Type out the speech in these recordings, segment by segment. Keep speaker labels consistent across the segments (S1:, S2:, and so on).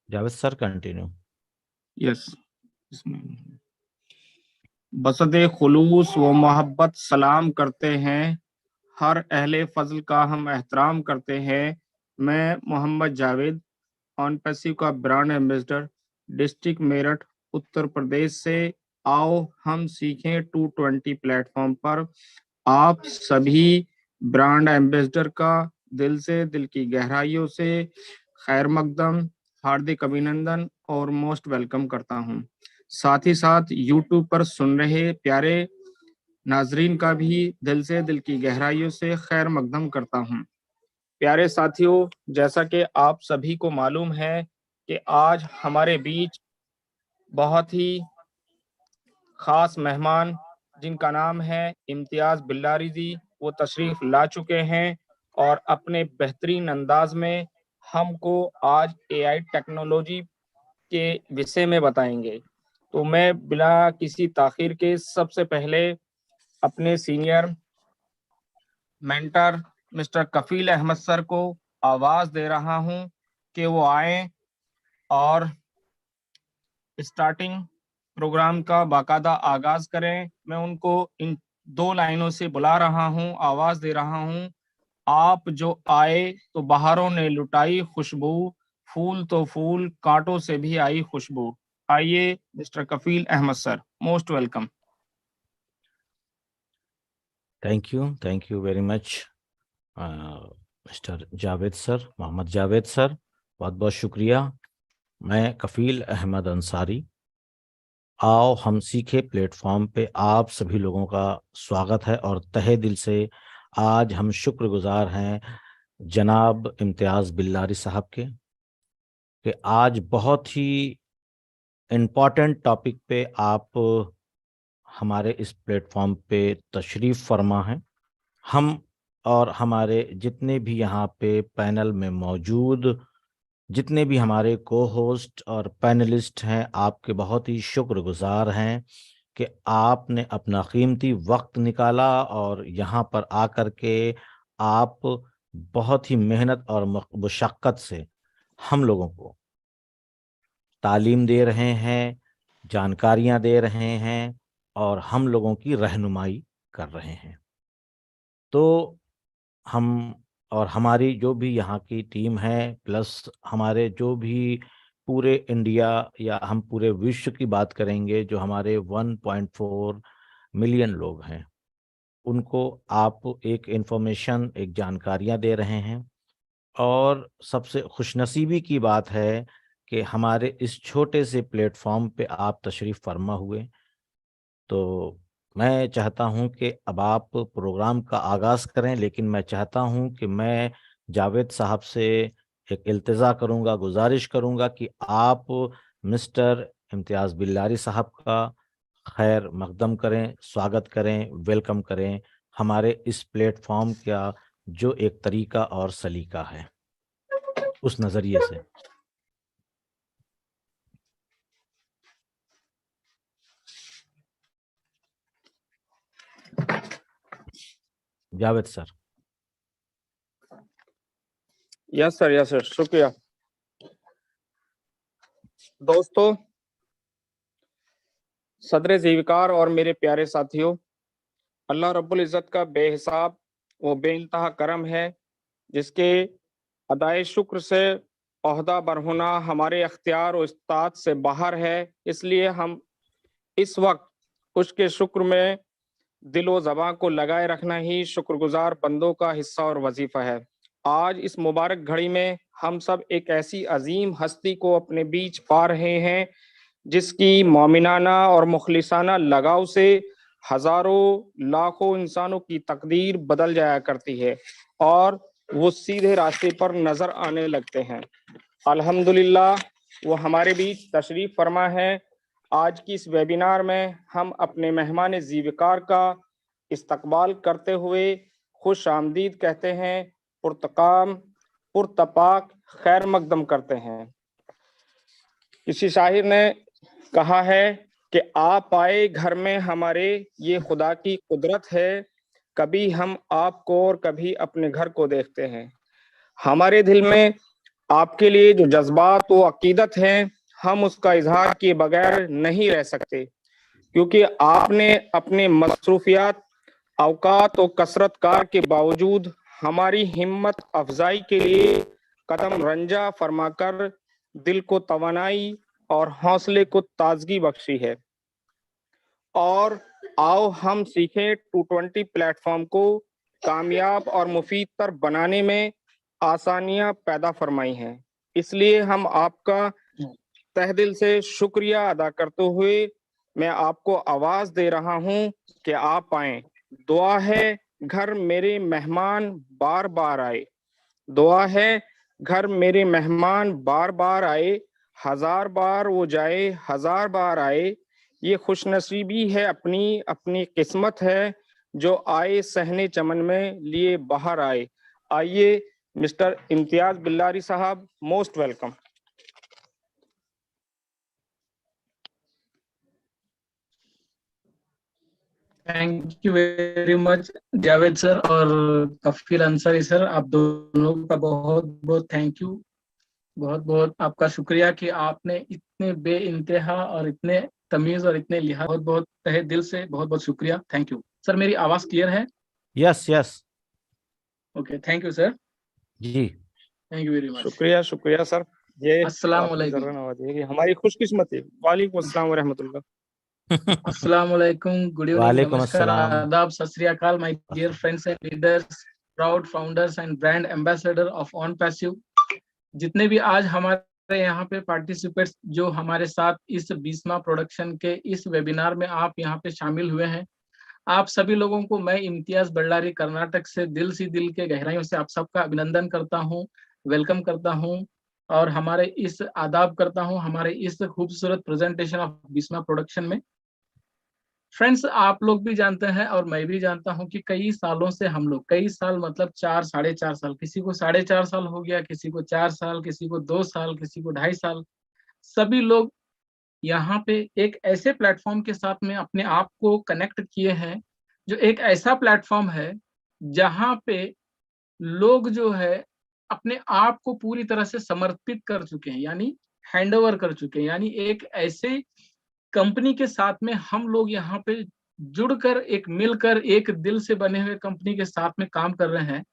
S1: Javed sir continue.
S2: Yes, बसदे खुलूस व मोहब्बत सलाम करते हैं, हर अहले फजल का हम एहतराम करते हैं। मैं मोहम्मद जावेद ऑन पैसिव का brand ambassador, district Meerut, Uttar Pradesh से। आओ हम सीखें 220 प्लेटफॉर्म पर आप सभी ब्रांड एम्बेसडर का दिल से, दिल की गहराइयों से खैर मकदम, हार्दिक अभिनंदन और मोस्ट वेलकम करता हूं। साथ ही साथ यूट्यूब पर सुन रहे प्यारे नाजरीन का भी दिल से, दिल की गहराइयों से खैर मकदम करता हूं। प्यारे साथियों, जैसा कि आप सभी को मालूम है कि आज हमारे बीच बहुत ही खास मेहमान जिनका नाम है इम्तियाज बिल्लारी जी, वो तशरीफ ला चुके हैं और अपने बेहतरीन अंदाज में हमको आज एआई टेक्नोलॉजी के विषय में बताएंगे। तो मैं बिना किसी ताखीर के सबसे पहले अपने senior mentor mister Kafeel Ahmed sir को आवाज दे रहा हूं कि वो आए और स्टार्टिंग प्रोग्राम का बाकायदा आगाज करें। मैं उनको इन 2 लाइनों से बुला रहा हूं, आवाज दे रहा हूं। आप जो आए तो बहारों ने लुटाई खुशबू, फूल तो फूल कांटों से भी आई खुशबू। आइए mister Kafeel Ahmed sir, most welcome.
S1: Thank you very much mister Javed sir, Mohammed Javed sir, बहुत बहुत शुक्रिया। मैं कफील अहमद अंसारी, आओ हम सीखे प्लेटफॉर्म पे आप सभी लोगों का स्वागत है और तहे दिल से आज हम शुक्रगुजार हैं जनाब इम्तियाज बिल्लारी साहब के कि आज बहुत ही इम्पॉर्टेंट टॉपिक पे आप हमारे इस प्लेटफॉर्म पे तशरीफ़ फरमा हैं। हम और हमारे जितने भी यहाँ पे पैनल में मौजूद जितने भी हमारे को होस्ट और पैनलिस्ट हैं, आपके बहुत ही शुक्रगुजार हैं कि आपने अपना कीमती वक्त निकाला और यहाँ पर आकर के आप बहुत ही मेहनत और मुशक्क़त से हम लोगों को तालीम दे रहे हैं, जानकारियाँ दे रहे हैं और हम लोगों की रहनुमाई कर रहे हैं। तो हम और हमारी जो भी यहाँ की टीम है, प्लस हमारे जो भी पूरे इंडिया या हम पूरे विश्व की बात करेंगे, जो हमारे 1.4 मिलियन लोग हैं, उनको आप एक इन्फॉर्मेशन, एक जानकारियाँ दे रहे हैं। और सबसे खुशनसीबी की बात है कि हमारे इस छोटे से प्लेटफॉर्म पे आप तशरीफ़ फरमा हुए। तो मैं चाहता हूं कि अब आप प्रोग्राम का आगाज़ करें, लेकिन मैं चाहता हूं कि मैं जावेद साहब से एक इल्तिजा करूंगा, गुजारिश करूंगा कि आप मिस्टर इम्तियाज़ बिल्लारी साहब का खैर मकदम करें, स्वागत करें, वेलकम करें हमारे इस प्लेटफॉर्म का जो एक तरीका और सलीका है, उस नज़रिए से। जावेद सर।
S2: यस सर, शुक्रिया। दोस्तों, सदर जीविकार और मेरे प्यारे साथियों, अल्लाह रब्बुल इज़्ज़त का बेहिसाब वो बेइंतहा करम है जिसके अदाए शुक्र से ओहदा बरहुना हमारे अख्तियार और इस्तात से बाहर है। इसलिए हम इस वक्त उसके शुक्र में दिलो ज़बां को लगाए रखना ही शुक्रगुजार बंदों का हिस्सा और वजीफा है। आज इस मुबारक घड़ी में हम सब एक ऐसी अजीम हस्ती को अपने बीच पा रहे हैं जिसकी मोमिनाना और मुखलिसाना लगाव से हजारों लाखों इंसानों की तकदीर बदल जाया करती है और वो सीधे रास्ते पर नजर आने लगते हैं। अल्हम्दुलिल्लाह वो हमारे बीच तशरीफ फरमा है। आज की इस वेबिनार में हम अपने मेहमान जीविकार का इस्तकबाल करते हुए खुश आमदीद कहते हैं, पुरतकाम पुरतपाक खैर मकदम करते हैं। किसी शाहिर ने कहा है कि आप आए घर में हमारे, ये खुदा की कुदरत है, कभी हम आपको और कभी अपने घर को देखते हैं। हमारे दिल में आपके लिए जो जज्बात व अकीदत हैं, हम उसका इजहार किए बगैर नहीं रह सकते, क्योंकि आपने अपने मसरूफियात, औकात और कसरत कार के बावजूद हमारी हिम्मत अफजाई के लिए कदम रंजा फरमाकर दिल को तवानाई और हौसले को ताजगी बख्शी है। और आओ हम सीखें 220 प्लेटफॉर्म को कामयाब और मुफीद तर बनाने में आसानियां पैदा फरमाई हैं। इसलिए हम आपका तहे दिल से शुक्रिया अदा करते हुए मैं आपको आवाज दे रहा हूं कि आप आए। दुआ है घर मेरे मेहमान बार बार आए। दुआ है घर मेरे मेहमान बार बार आए, हजार बार वो जाए हजार बार आए। ये खुशनसीबी है अपनी अपनी किस्मत है, जो आए सहने चमन में लिए बाहर आए। आइए मिस्टर इम्तियाज बिल्लारी साहब, most welcome.
S3: Thank you very much Javed sir और कफील अंसारी सर, आप दोनों का बहुत बहुत थैंक यू। बहुत बहुत आपका शुक्रिया कि आपने इतने बेइंतहा और इतने तमीज और इतने लिहाज, बहुत बहुत तहे दिल से बहुत बहुत शुक्रिया। Thank you sir. मेरी आवाज क्लियर है?
S1: Yes yes.
S3: Okay, thank you sir.
S1: जी
S3: थैंक यू वेरी मच।
S2: शुक्रिया शुक्रिया सर। ये
S3: अस्सलाम
S2: आपकी
S3: वालेकुम।
S2: जरा नवाजी है, हमारी खुशकिस्मती। वालेकुम अस्सलाम व रहमतुल्लाह।
S3: अस्सलाम वालेकुम, गुड इवनिंग,
S1: वालेकुम
S3: नमस्कार,
S1: अस्सलाम।
S3: आदाब, Sat Sri Akal, my dear friends and leaders, proud founders and brand ambassador of on passive. जितने भी आज हमारे यहाँ पे पार्टिसिपेट्स जो हमारे साथ इस बीसमा प्रोडक्शन के इस वेबिनार में आप यहाँ पे शामिल हुए हैं, आप सभी लोगों को मैं इम्तियाज बल्लारी कर्नाटक से दिल से दिल के गहराइयों से आप सबका अभिनंदन करता हूँ, वेलकम करता हूँ और हमारे इस आदाब करता हूँ हमारे इस खूबसूरत प्रेजेंटेशन ऑफ बीसमा प्रोडक्शन में। फ्रेंड्स, आप लोग भी जानते हैं और मैं भी जानता हूं कि कई सालों से हम लोग, कई साल मतलब 4 साढ़े 4 साल, किसी को 4.5 साल हो गया, किसी को 4 साल, किसी को 2 साल, किसी को 2.5 साल, सभी लोग यहाँ पे एक ऐसे प्लेटफॉर्म के साथ में अपने आप को कनेक्ट किए हैं जो एक ऐसा प्लेटफॉर्म है जहाँ पे लोग जो है अपने आप को पूरी तरह से समर्पित कर चुके हैं, यानी हैंड ओवर कर चुके हैं। यानी एक ऐसे कंपनी के साथ में हम लोग यहाँ पे जुड़कर, एक मिलकर, एक दिल से बने हुए कंपनी के साथ में काम कर रहे हैं,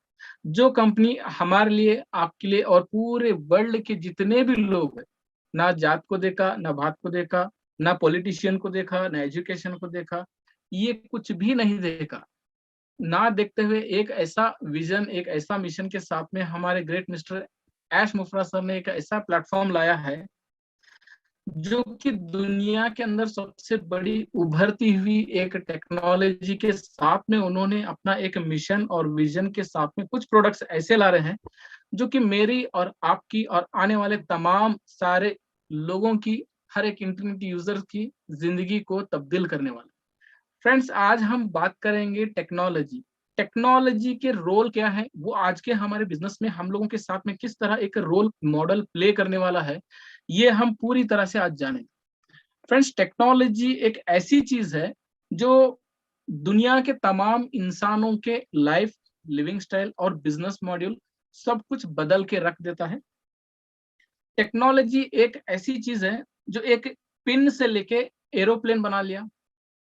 S3: जो कंपनी हमारे लिए, आपके लिए और पूरे वर्ल्ड के जितने भी लोग हैं, ना जात को देखा, ना भात को देखा, ना पॉलिटिशियन को देखा, ना एजुकेशन को देखा, ये कुछ भी नहीं देखा, ना देखते हुए एक ऐसा विजन, एक ऐसा मिशन के साथ में हमारे ग्रेट मिस्टर ऐश मुफरा सर ने एक ऐसा प्लेटफॉर्म लाया है जो कि दुनिया के अंदर सबसे बड़ी उभरती हुई एक टेक्नोलॉजी के साथ में उन्होंने अपना एक मिशन और विजन के साथ में कुछ प्रोडक्ट्स ऐसे ला रहे हैं जो कि मेरी और आपकी और आने वाले तमाम सारे लोगों की, हर एक इंटरनेट यूजर की जिंदगी को तब्दील करने वाले। फ्रेंड्स, आज हम बात करेंगे टेक्नोलॉजी। टेक्नोलॉजी के रोल क्या है, वो आज के हमारे बिजनेस में हम लोगों के साथ में किस तरह एक रोल मॉडल प्ले करने वाला है, ये हम पूरी तरह से आज जानेंगे। फ्रेंड्स, टेक्नोलॉजी एक ऐसी चीज है जो दुनिया के तमाम इंसानों के लाइफ, लिविंग स्टाइल और बिजनेस मॉड्यूल सब कुछ बदल के रख देता है। टेक्नोलॉजी एक ऐसी चीज है जो एक पिन से लेके एरोप्लेन बना लिया,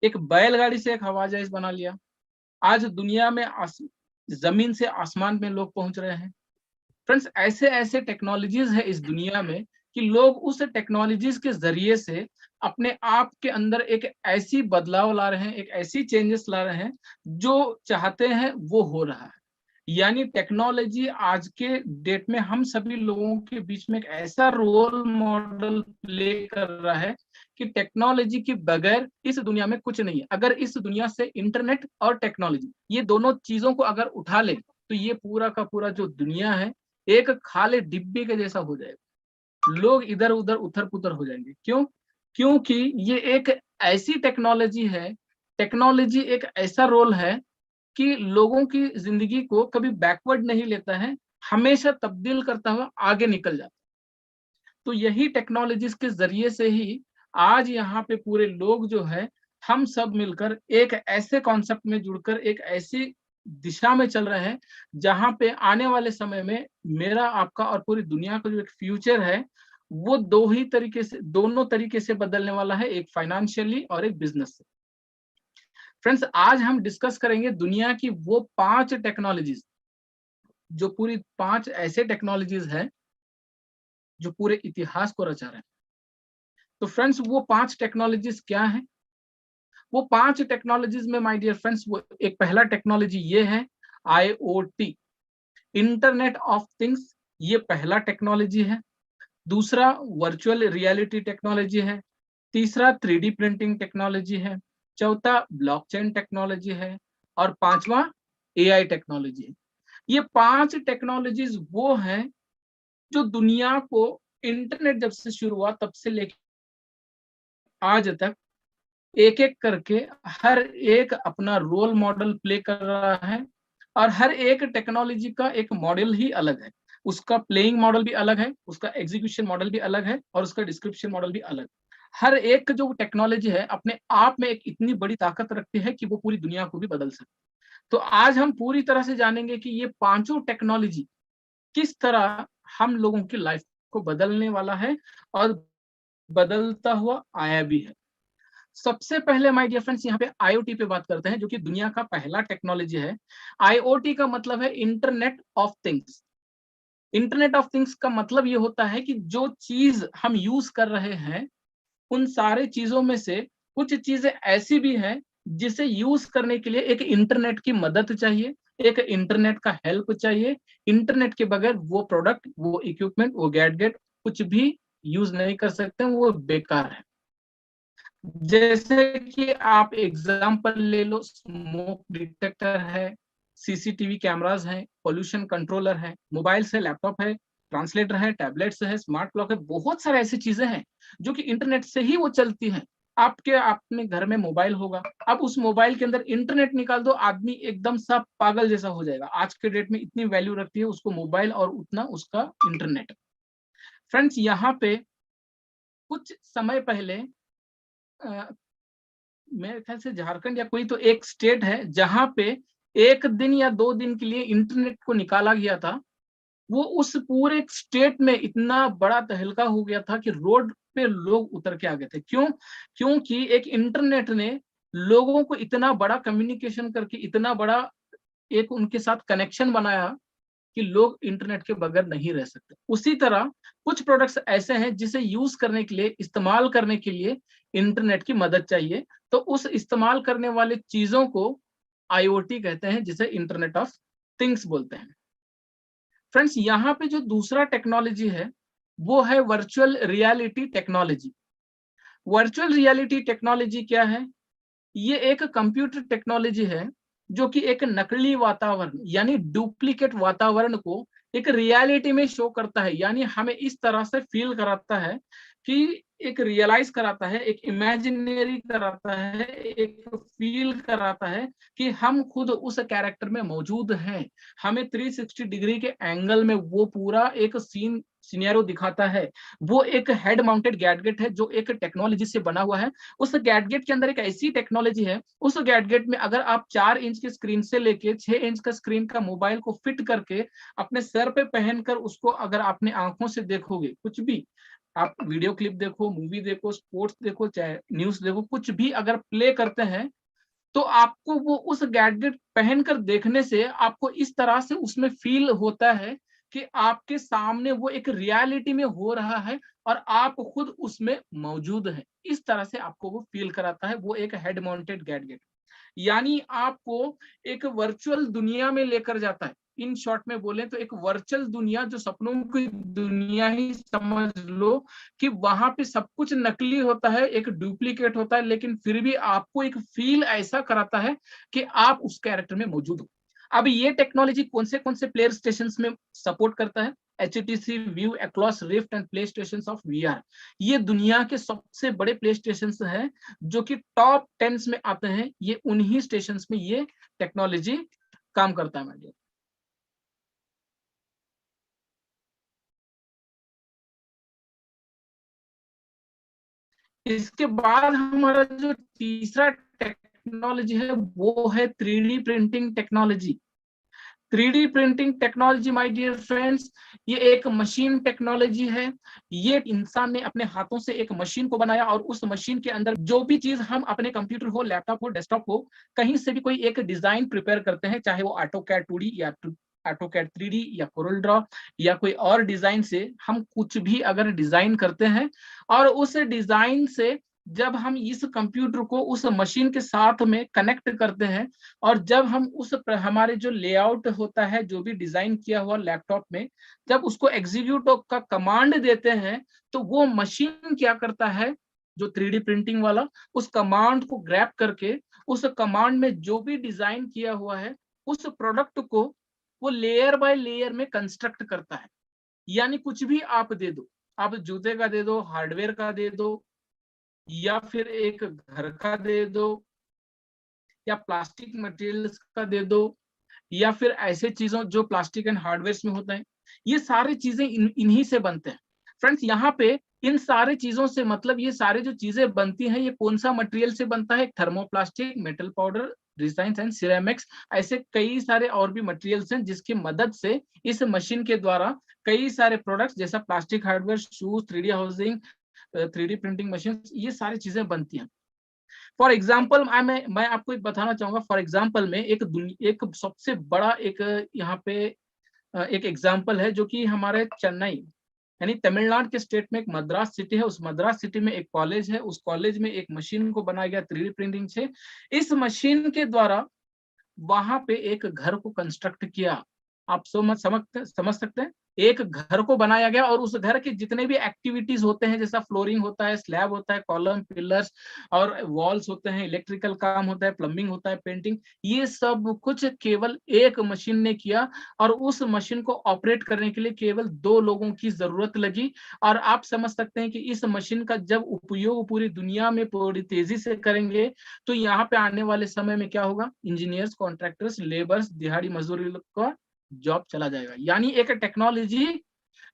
S3: एक बैलगाड़ी से एक हवाई जहाज बना लिया। आज दुनिया में जमीन से आसमान में लोग पहुंच रहे हैं। फ्रेंड्स, ऐसे ऐसे टेक्नोलॉजीज है इस दुनिया में कि लोग उस टेक्नोलॉजीज के जरिए से अपने आप के अंदर एक ऐसी बदलाव ला रहे हैं, एक ऐसी चेंजेस ला रहे हैं जो चाहते हैं वो हो रहा है। यानी टेक्नोलॉजी आज के डेट में हम सभी लोगों के बीच में एक ऐसा रोल मॉडल प्ले कर रहा है कि टेक्नोलॉजी के बगैर इस दुनिया में कुछ नहीं है। अगर इस दुनिया से इंटरनेट और टेक्नोलॉजी, ये दोनों चीजों को अगर उठा ले तो ये पूरा का पूरा जो दुनिया है एक खाली डिब्बे के जैसा हो जाएगा। लोग इधर उधर उथर पुथर हो जाएंगे। क्यों? क्योंकि ये एक ऐसी टेक्नोलॉजी है, टेक्नोलॉजी एक ऐसा रोल है कि लोगों की जिंदगी को कभी बैकवर्ड नहीं लेता है, हमेशा तब्दील करता हुआ आगे निकल जाता है। तो यही टेक्नोलॉजीज के जरिए से ही आज यहाँ पे पूरे लोग जो है, हम सब मिलकर एक ऐसे कॉन्सेप्ट में जुड़कर एक ऐसी दिशा में चल रहे हैं, जहां पे आने वाले समय में मेरा, आपका और पूरी दुनिया का जो एक फ्यूचर है वो दोनों तरीके से बदलने वाला है, एक फाइनेंशियली और एक बिजनेस से। फ्रेंड्स, आज हम डिस्कस करेंगे दुनिया की वो 5 टेक्नोलॉजीज, जो पूरी 5 ऐसे टेक्नोलॉजीज हैं जो पूरे इतिहास को रचा रहे हैं। तो फ्रेंड्स, वो 5 टेक्नोलॉजीज क्या हैं? वो 5 टेक्नोलॉजीज में माय डियर फ्रेंड्स, वो एक पहला टेक्नोलॉजी ये है IoT, इंटरनेट ऑफ थिंग्स, ये पहला टेक्नोलॉजी है। दूसरा वर्चुअल रियलिटी टेक्नोलॉजी है। तीसरा 3D प्रिंटिंग टेक्नोलॉजी है। चौथा ब्लॉकचेन टेक्नोलॉजी है। और पांचवा AI टेक्नोलॉजी है। ये 5 टेक्नोलॉजीज वो हैं जो दुनिया को इंटरनेट जब से शुरू हुआ तब से लेकर आज तक एक एक करके हर एक अपना रोल मॉडल प्ले कर रहा है। और हर एक टेक्नोलॉजी का एक मॉडल ही अलग है, उसका प्लेइंग मॉडल भी अलग है, उसका एग्जीक्यूशन मॉडल भी अलग है, और उसका डिस्क्रिप्शन मॉडल भी अलग। हर एक जो टेक्नोलॉजी है अपने आप में एक इतनी बड़ी ताकत रखती है कि वो पूरी दुनिया को भी बदल सकती। तो आज हम पूरी तरह से जानेंगे कि ये पांचों टेक्नोलॉजी किस तरह हम लोगों की लाइफ को बदलने वाला है और बदलता हुआ आया भी है। सबसे पहले माय डियर फ्रेंड्स यहाँ पे IoT पे बात करते हैं, जो कि दुनिया का पहला टेक्नोलॉजी है। IoT का मतलब है internet of things. Internet of things का मतलब ये होता है कि जो चीज हम यूज कर रहे हैं उन सारे चीजों में से कुछ चीजें ऐसी भी हैं जिसे यूज करने के लिए एक इंटरनेट की मदद चाहिए, एक इंटरनेट का हेल्प चाहिए। इंटरनेट के बगैर वो प्रोडक्ट, वो इक्विपमेंट, वो गैजेट कुछ भी यूज नहीं कर सकते, वो बेकार है। जैसे कि आप एग्जांपल ले लो, स्मोक डिटेक्टर है, CCTV कैमरास हैं, पोल्यूशन कंट्रोलर है, मोबाइल से लैपटॉप है, ट्रांसलेटर है, टैबलेट्स है, स्मार्ट क्लॉक है, बहुत सारे ऐसी चीजें हैं जो कि इंटरनेट से ही वो चलती हैं। आपके अपने घर में मोबाइल होगा, अब उस मोबाइल के अंदर इंटरनेट निकाल दो, आदमी एकदम सा पागल जैसा हो जाएगा। आज के डेट में इतनी वैल्यू रखती है उसको मोबाइल और उतना उसका इंटरनेट। फ्रेंड्स, यहाँ पे कुछ समय पहले मेरे ख्याल से झारखंड या कोई तो एक स्टेट है जहां पे 1 दिन या 2 दिन के लिए इंटरनेट को निकाला गया था। वो उस पूरे स्टेट में इतना बड़ा तहलका हो गया था कि रोड पे लोग उतर के आ गए थे। क्यों? क्योंकि एक इंटरनेट ने लोगों को इतना बड़ा कम्युनिकेशन करके इतना बड़ा एक उनके साथ कनेक्शन बनाया कि लोग इंटरनेट के बगैर नहीं रह सकते। उसी तरह कुछ प्रोडक्ट्स ऐसे हैं जिसे यूज करने के लिए, इस्तेमाल करने के लिए इंटरनेट की मदद चाहिए। तो उस इस्तेमाल करने वाले चीजों को IoT कहते हैं, जिसे इंटरनेट ऑफ थिंग्स बोलते हैं। फ्रेंड्स, यहाँ पे जो दूसरा टेक्नोलॉजी है वो है virtual reality technology. Virtual reality technology क्या है? ये एक कंप्यूटर टेक्नोलॉजी है जो कि एक नकली वातावरण यानी डुप्लीकेट वातावरण को एक रियलिटी में शो करता है, यानी हमें इस तरह से फील कराता है कि एक रियलाइज कराता है, एक इमेजिनरी कराता है, एक फील कराता है कि हम खुद उस कैरेक्टर में मौजूद हैं। हमें 360 डिग्री के एंगल में वो पूरा एक सिनेरियो दिखाता है। वो एक हेड माउंटेड गैजेट है जो एक टेक्नोलॉजी से बना हुआ है। उस गैजेट के अंदर एक ऐसी टेक्नोलॉजी है, उस गैजेट में अगर आप 4 इंच की स्क्रीन से लेके 6 इंच का स्क्रीन का मोबाइल को फिट करके अपने सर पे पहनकर उसको अगर आपने आंखों से देखोगे, कुछ भी आप वीडियो क्लिप देखो, मूवी देखो, स्पोर्ट्स देखो, चाहे न्यूज देखो, कुछ भी अगर प्ले करते हैं तो आपको वो उस गैजेट पहनकर देखने से आपको इस तरह से उसमें फील होता है कि आपके सामने वो एक रियलिटी में हो रहा है और आप खुद उसमें मौजूद हैं। इस तरह से आपको वो फील कराता है। वो एक हेड माउंटेड गैजेट, यानी आपको एक वर्चुअल दुनिया में लेकर जाता है। इन शॉर्ट में बोले तो एक वर्चुअल दुनिया, जो सपनों की दुनिया ही समझ लो, कि वहां पे सब कुछ नकली होता है, एक डुप्लीकेट होता है, लेकिन फिर भी आपको एक फील ऐसा कराता है कि आप उस कैरेक्टर में मौजूद हो। अब ये टेक्नोलॉजी कौन से प्लेयर स्टेशन में सपोर्ट करता है? HTC Vive, Oculus Rift and play station of VR। ये दुनिया के सबसे बड़े प्ले स्टेशन हैं जो कि टॉप 10 में आते हैं। ये उन्हीं स्टेशन में ये टेक्नोलॉजी काम करता है मेरे। इसके बाद हमारा जो तीसरा टेक्नोलॉजी है वो है 3D printing technology. 3D printing technology my dear friends, ये एक मशीन टेक्नोलॉजी है। ये इंसान ने अपने हाथों से एक मशीन को बनाया और उस मशीन के अंदर जो भी चीज हम अपने कंप्यूटर हो, लैपटॉप हो, डेस्कटॉप हो, कहीं से भी कोई एक डिजाइन प्रिपेयर करते हैं, चाहे वो ऑटोकैड 2D या ऑटोकैड 3D या कोरल ड्रॉ या कोई और डिजाइन से हम कुछ भी अगर डिजाइन करते हैं और उस डिजाइन से जब हम इस कंप्यूटर को उस मशीन के साथ में कनेक्ट करते हैं और जब हम उस हमारे जो लेआउट होता है, जो भी डिजाइन किया हुआ लैपटॉप में, जब उसको एग्जीक्यूट का कमांड देते हैं तो वो मशीन क्या करता है, जो 3D प्रिंटिंग वाला, उस कमांड को ग्रैब करके उस कमांड में जो भी डिजाइन किया हुआ है उस प्रोडक्ट को वो लेयर बाय लेयर में कंस्ट्रक्ट करता है। यानी कुछ भी आप दे दो, आप जूते का दे दो, हार्डवेयर का दे दो, या फिर एक घर का दे दो, या प्लास्टिक मटेरियल्स का दे दो, या फिर ऐसे चीजों जो प्लास्टिक एंड हार्डवेयर में होता है, ये सारी चीजें इन्हीं से बनते हैं। फ्रेंड्स, यहाँ पे इन सारे चीजों से मतलब ये सारे जो चीजें बनती हैं, ये कौन सा मटेरियल से बनता है? Thermoplastic, metal powder, resins and ceramics, ऐसे कई सारे और भी मटेरियल्स हैं जिसकी मदद से इस मशीन के द्वारा कई सारे प्रोडक्ट्स जैसा plastic hardware, shoes, 3D housing, 3D printing machine, ये सारी चीजें बनती हैं। फॉर एग्जाम्पल मैं आपको एक बताना चाहूंगा। फॉर एग्जाम्पल में एक सबसे बड़ा एक यहाँ पे एक एग्जाम्पल है जो कि हमारे चेन्नई यानी तमिलनाडु के स्टेट में एक मद्रास सिटी है। उस मद्रास सिटी में एक कॉलेज है, उस कॉलेज में एक मशीन को बनाया गया 3D प्रिंटिंग से। इस मशीन के द्वारा वहां पे एक घर को कंस्ट्रक्ट किया। आप समझ सकते हैं, एक घर को बनाया गया और उस घर के जितने भी एक्टिविटीज होते हैं, जैसा फ्लोरिंग होता है, स्लैब होता है, कॉलम, पिलर्स और वॉल्स होते हैं, इलेक्ट्रिकल काम होता है, प्लम्बिंग होता है, पेंटिंग, ये सब कुछ केवल एक मशीन ने किया। और उस मशीन को ऑपरेट करने के लिए केवल 2 लोगों की जरूरत लगी। और आप समझ सकते हैं कि इस मशीन का जब उपयोग पूरी दुनिया में पूरी तेजी से करेंगे तो यहाँ पे आने वाले समय में क्या होगा? इंजीनियर्स, कॉन्ट्रैक्टर्स, लेबर्स, दिहाड़ी मजदूरी का जॉब चला जाएगा। यानी एक टेक्नोलॉजी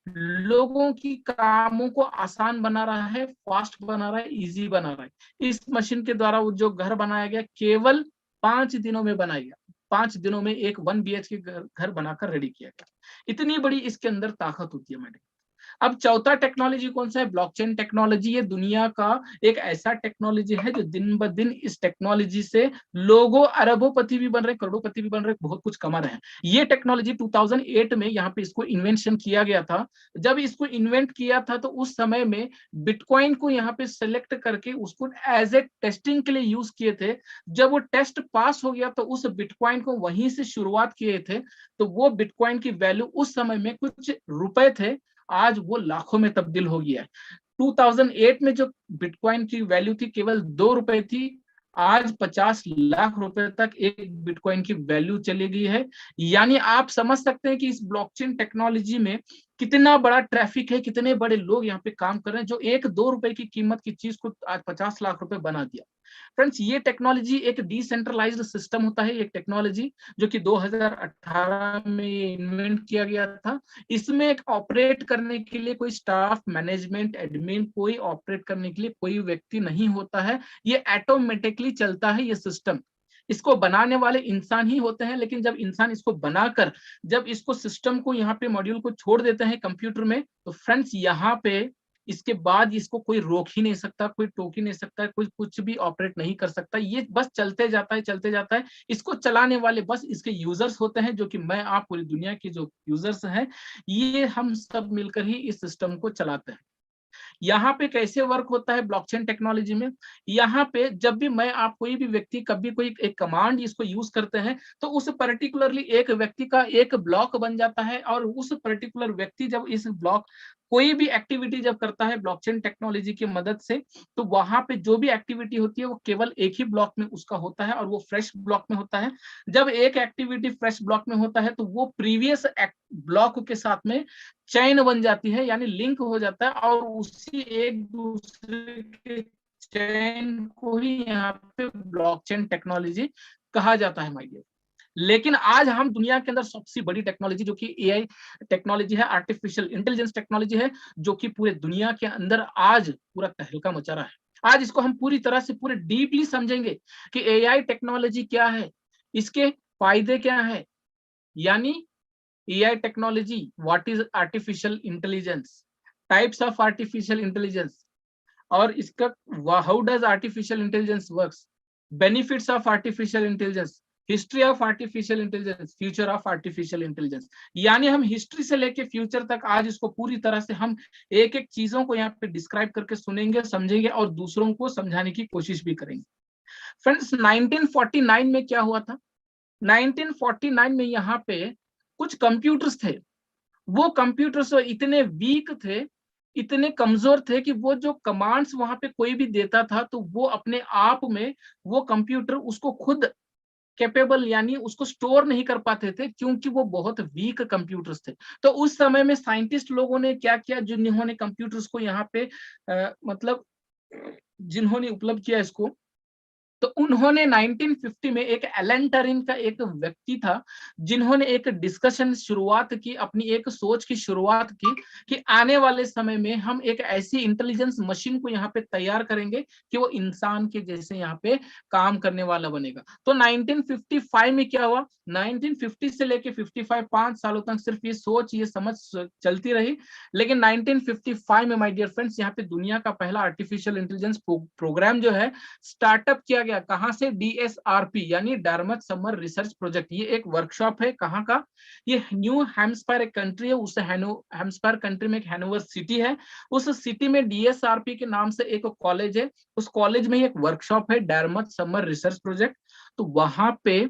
S3: लोगों की कामों को आसान बना रहा है, फास्ट बना रहा है, इजी बना रहा है। इस मशीन के द्वारा वो जो घर बनाया गया केवल 5 दिनों में बनाया गया। 5 दिनों में एक 1 BHK घर बनाकर रेडी किया गया। इतनी बड़ी इसके अंदर ताकत होती है मैडम। अब चौथा टेक्नोलॉजी कौन सा है? Blockchain technology. ये दुनिया का एक ऐसा टेक्नोलॉजी है जो दिन ब दिन इस टेक्नोलॉजी से लोगों अरबोपति भी बन रहे, करोड़ोपति भी बन रहे, बहुत कुछ कमा रहे हैं। ये टेक्नोलॉजी 2008 में यहाँ पे इसको इन्वेंशन किया गया था। जब इसको इन्वेंट किया था तो उस समय में बिटकॉइन को यहाँ पे सेलेक्ट करके उसको एज ए टेस्टिंग के लिए यूज किए थे। जब वो टेस्ट पास हो गया तो उस बिटकॉइन को वहीं से शुरुआत किए थे। तो वो बिटकॉइन की वैल्यू उस समय में कुछ रुपए थे, आज वो लाखों में तब्दील हो गया है। 2008 में जो बिटकॉइन की वैल्यू थी केवल 2 रुपए थी, आज 50 लाख रुपए तक एक बिटकॉइन की वैल्यू चली गई है। यानी आप समझ सकते हैं कि इस ब्लॉकचेन टेक्नोलॉजी में कितना बड़ा ट्रैफिक है, कितने बड़े लोग यहाँ पे काम कर रहे हैं जो 1-2 रुपए की कीमत की चीज को आज 50 लाख रुपए बना दिया। फ्रेंड्स, ये टेक्नोलॉजी एक डिसेंट्रलाइज्ड सिस्टम होता है, एक टेक्नोलॉजी जो कि 2018 में इन्वेंट किया गया था। इसमें एक ऑपरेट करने के लिए कोई स्टाफ, मैनेजमेंट, एडमिन, कोई ऑपरेट करने के लिए कोई व्यक्ति नहीं होता है। ये ऑटोमेटिकली चलता है ये सिस्टम। इसको बनाने वाले इंसान ही होते हैं, लेकिन जब इंसान इसको बनाकर जब इसको सिस्टम को यहाँ पे मॉड्यूल को छोड़ देते हैं कंप्यूटर में, तो फ्रेंड्स यहाँ पे इसके बाद इसको कोई रोक ही नहीं सकता, कोई टोक ही नहीं सकता, कोई कुछ भी ऑपरेट नहीं कर सकता। ये बस चलते जाता है, चलते जाता है। इसको चलाने वाले बस इसके यूजर्स होते हैं, जो कि मैं आप पूरी दुनिया के जो यूजर्स हैं, ये हम सब मिलकर ही इस सिस्टम को चलाते हैं। यहाँ पे कैसे वर्क होता है ब्लॉकचेन टेक्नोलॉजी में? यहाँ पे जब भी मैं आप कोई भी व्यक्ति कभी कोई एक कमांड इसको यूज करते हैं तो उस पर्टिकुलरली एक व्यक्ति का एक ब्लॉक बन जाता है। और उस पर्टिकुलर व्यक्ति जब इस ब्लॉक कोई भी एक्टिविटी जब करता है ब्लॉकचेन टेक्नोलॉजी की मदद से, तो वहां पे जो भी एक्टिविटी होती है वो केवल एक ही ब्लॉक में उसका होता है और वो फ्रेश ब्लॉक में होता है। जब एक एक्टिविटी फ्रेश ब्लॉक में होता है तो वो प्रीवियस ब्लॉक के साथ में चैन बन जाती है, यानी लिंक हो जाता है, और उसी एक दूसरे के चैन को ही यहाँ पे ब्लॉकचेन टेक्नोलॉजी कहा जाता है माय डियर। लेकिन आज हम दुनिया के अंदर सबसे बड़ी टेक्नोलॉजी जो कि एआई टेक्नोलॉजी है, आर्टिफिशियल इंटेलिजेंस टेक्नोलॉजी है, जो कि पूरे दुनिया के अंदर आज पूरा तहलका मचा रहा है। आज इसको हम पूरी तरह से पूरे डीपली समझेंगे कि एआई टेक्नोलॉजी क्या है, इसके फायदे क्या है, यानी AI technology, what is artificial intelligence, types of artificial intelligence, और इसका how does artificial intelligence works, benefits of artificial intelligence, history of artificial intelligence, future of artificial intelligence. यानी हम हिस्ट्री से लेके फ्यूचर तक आज इसको पूरी तरह से हम एक एक चीजों को यहाँ पे डिस्क्राइब करके सुनेंगे, समझेंगे और दूसरों को समझाने की कोशिश भी करेंगे। फ्रेंड्स 1949 में क्या हुआ था? 1949 में यहाँ पे कुछ कंप्यूटर्स थे, वो कंप्यूटर्स इतने वीक थे, इतने कमजोर थे कि वो जो कमांड्स वहां पे कोई भी देता था तो वो अपने आप में वो कंप्यूटर उसको खुद कैपेबल यानी उसको स्टोर नहीं कर पाते थे, क्योंकि वो बहुत वीक कंप्यूटर्स थे। तो उस समय में साइंटिस्ट लोगों ने क्या किया, जिन्होंने कंप्यूटर्स को यहाँ पे मतलब जिन्होंने उपलब्ध किया इसको, तो उन्होंने 1950 में एक एलन टरिन का एक व्यक्ति था, जिन्होंने एक डिस्कशन शुरुआत की, अपनी एक सोच की शुरुआत की कि आने वाले समय में हम एक ऐसी इंटेलिजेंस मशीन को यहाँ पे तैयार करेंगे कि वो इंसान के जैसे यहाँ पे काम करने वाला बनेगा। तो 1955 में क्या हुआ, 1950 से लेके 55 5 सालों तक सिर्फ ये सोच ये समझ चलती रही, लेकिन 1955 में माय डियर फ्रेंड्स यहाँ पे दुनिया का पहला आर्टिफिशियल इंटेलिजेंस प्रोग्राम जो है स्टार्टअप किया गया। कहां से? DSRP यानी डार्मट समर रिसर्च प्रोजेक्ट। ये एक वर्कशॉप है, कहां का? ये न्यू हैम्सपायर एक कंट्री है, उस हैम्सपायर कंट्री में एक हैनोवर सिटी है, उस सिटी में DSRP के नाम से एक कॉलेज है, उस कॉलेज में एक वर्कशॉप है डार्मट समर रिसर्च प्रोजेक्ट। तो वहां पे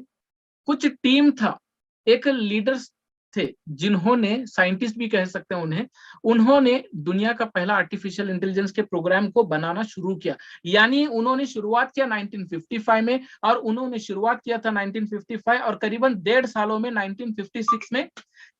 S3: कुछ टीम था, एक लीडर्स थे, जिन्होंने, साइंटिस्ट भी कह सकते हैं उन्हें, उन्होंने दुनिया का पहला आर्टिफिशियल इंटेलिजेंस के प्रोग्राम को बनाना शुरू किया। यानी उन्होंने शुरुआत किया 1955 में, और उन्होंने शुरुआत किया था 1955 और करीबन 1.5 सालों में 1956 में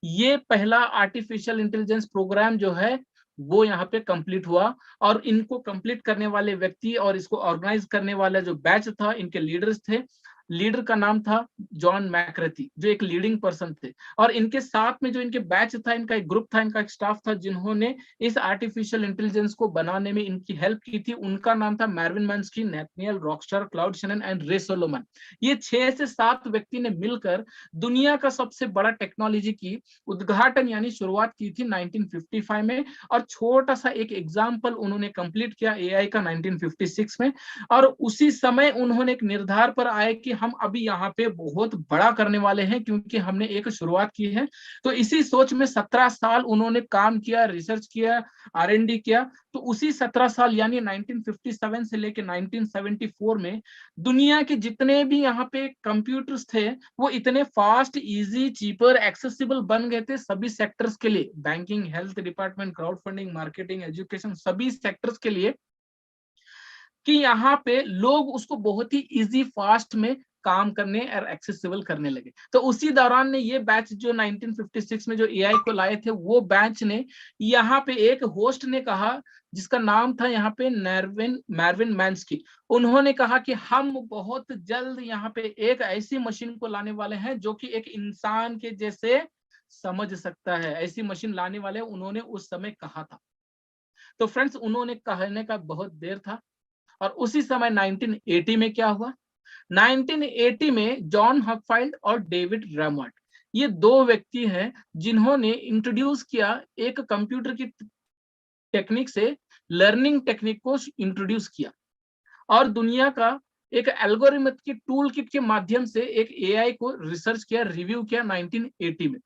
S3: ये पहला आर्टिफिशियल इंटेलिजेंस प्रोग्राम जो है वो यहाँ पे कंप्लीट हुआ। और इनको कंप्लीट करने वाले व्यक्ति और इसको ऑर्गेनाइज करने वाला जो बैच था, इनके लीडर्स थे, लीडर का नाम था जॉन मैकरेथी, जो एक लीडिंग पर्सन थे। और इनके साथ में जो इनके बैच था, इनका एक ग्रुप था, इनका एक स्टाफ था, जिन्होंने इस आर्टिफिशियल इंटेलिजेंस को बनाने में इनकी हेल्प की थी। उनका नाम था मैरविन मैन्स्की, नेथनियल रॉकस्टार, क्लाउड शैनन एंड रे सोलोमन। ये 6 से 7 व्यक्ति ने मिलकर दुनिया का सबसे बड़ा टेक्नोलॉजी की उद्घाटन यानी शुरुआत की थी 1955 में, और छोटा सा एक एग्जाम्पल उन्होंने कंप्लीट किया एआई का 1956 में। और उसी समय उन्होंने एक निर्धार पर आए कि हम अभी यहाँ पे बहुत बड़ा करने वाले हैं, क्योंकि हमने एक शुरुआत की है। तो इसी सोच में 17 साल उन्होंने काम किया, रिसर्च किया, R&D किया। तो उसी 17 साल यानी 1957 से लेके 1974 में दुनिया के जितने भी यहाँ पे कंप्यूटर्स थे वो इतने फास्ट, इजी, चीपर, एक्सेसिबल बन गए थे सभी सेक्टर्स के लिए, banking, health department, crowd funding, marketing, education, सभी सेक्टर्स के लिए, कि यहाँ पे लोग उसको बहुत ही इजी, फास्ट में काम करने और एक्सेसिबल करने लगे। तो उसी दौरान ने ये बैच जो 1956 में जो एआई को लाए थे, वो बैच ने यहाँ पे एक होस्ट ने कहा, जिसका नाम था यहाँ पे मैरविन मैन्स्की, उन्होंने कहा कि हम बहुत जल्द यहाँ पे एक ऐसी मशीन को लाने वाले हैं जो कि एक इंसान के जैसे समझ सकता है, ऐसी मशीन लाने वाले उन्होंने उस समय कहा था। तो फ्रेंड्स उन्होंने कहने का बहुत देर था। और उसी समय 1980 में क्या हुआ, 1980 में जॉन हॉपफील्ड और डेविड रैमॉट, ये 2 व्यक्ति हैं जिन्होंने इंट्रोड्यूस किया एक कंप्यूटर की टेक्निक से लर्निंग टेक्निक को इंट्रोड्यूस किया, और दुनिया का एक एल्गोरिथम की टूल किट के माध्यम से एक एआई को रिसर्च किया, रिव्यू किया 1980 में।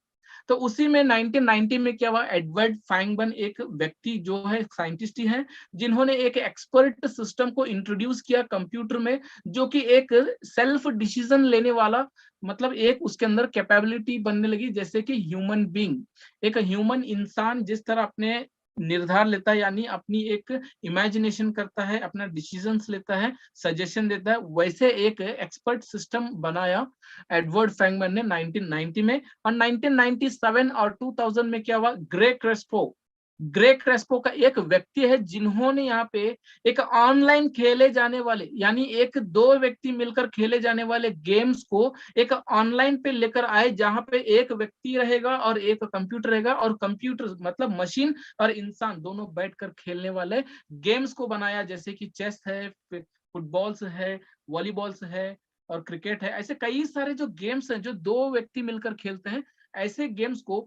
S3: तो उसी में 1990 में क्या हुआ, एडवर्ड फैंगबन एक व्यक्ति जो है साइंटिस्ट ही है, जिन्होंने एक एक्सपर्ट सिस्टम को इंट्रोड्यूस किया कंप्यूटर में, जो कि एक सेल्फ डिसीजन लेने वाला, मतलब एक उसके अंदर कैपेबिलिटी बनने लगी, जैसे कि ह्यूमन बीइंग, एक ह्यूमन इंसान जिस तरह अपने निर्धार लेता है, यानी अपनी एक इमेजिनेशन करता है, अपना डिसीजंस लेता है, सजेशन देता है, वैसे एक एक्सपर्ट सिस्टम बनाया एडवर्ड फैंगमैन ने 1990 में। और 1997 और 2000 में क्या हुआ, ग्रे क्रेस्पो, ग्रे क्रेस्पो का एक व्यक्ति है जिन्होंने यहाँ पे एक ऑनलाइन खेले जाने वाले, यानी एक दो व्यक्ति मिलकर खेले जाने वाले गेम्स को एक ऑनलाइन पे लेकर आए, जहां पे एक व्यक्ति रहेगा और एक कंप्यूटर रहेगा, और कंप्यूटर मतलब मशीन और इंसान दोनों बैठकर खेलने वाले गेम्स को बनाया, जैसे कि चेस है, फुटबॉल्स है, वॉलीबॉल्स है और क्रिकेट है। ऐसे कई सारे जो गेम्स हैं जो दो व्यक्ति मिलकर खेलते हैं, ऐसे गेम्स को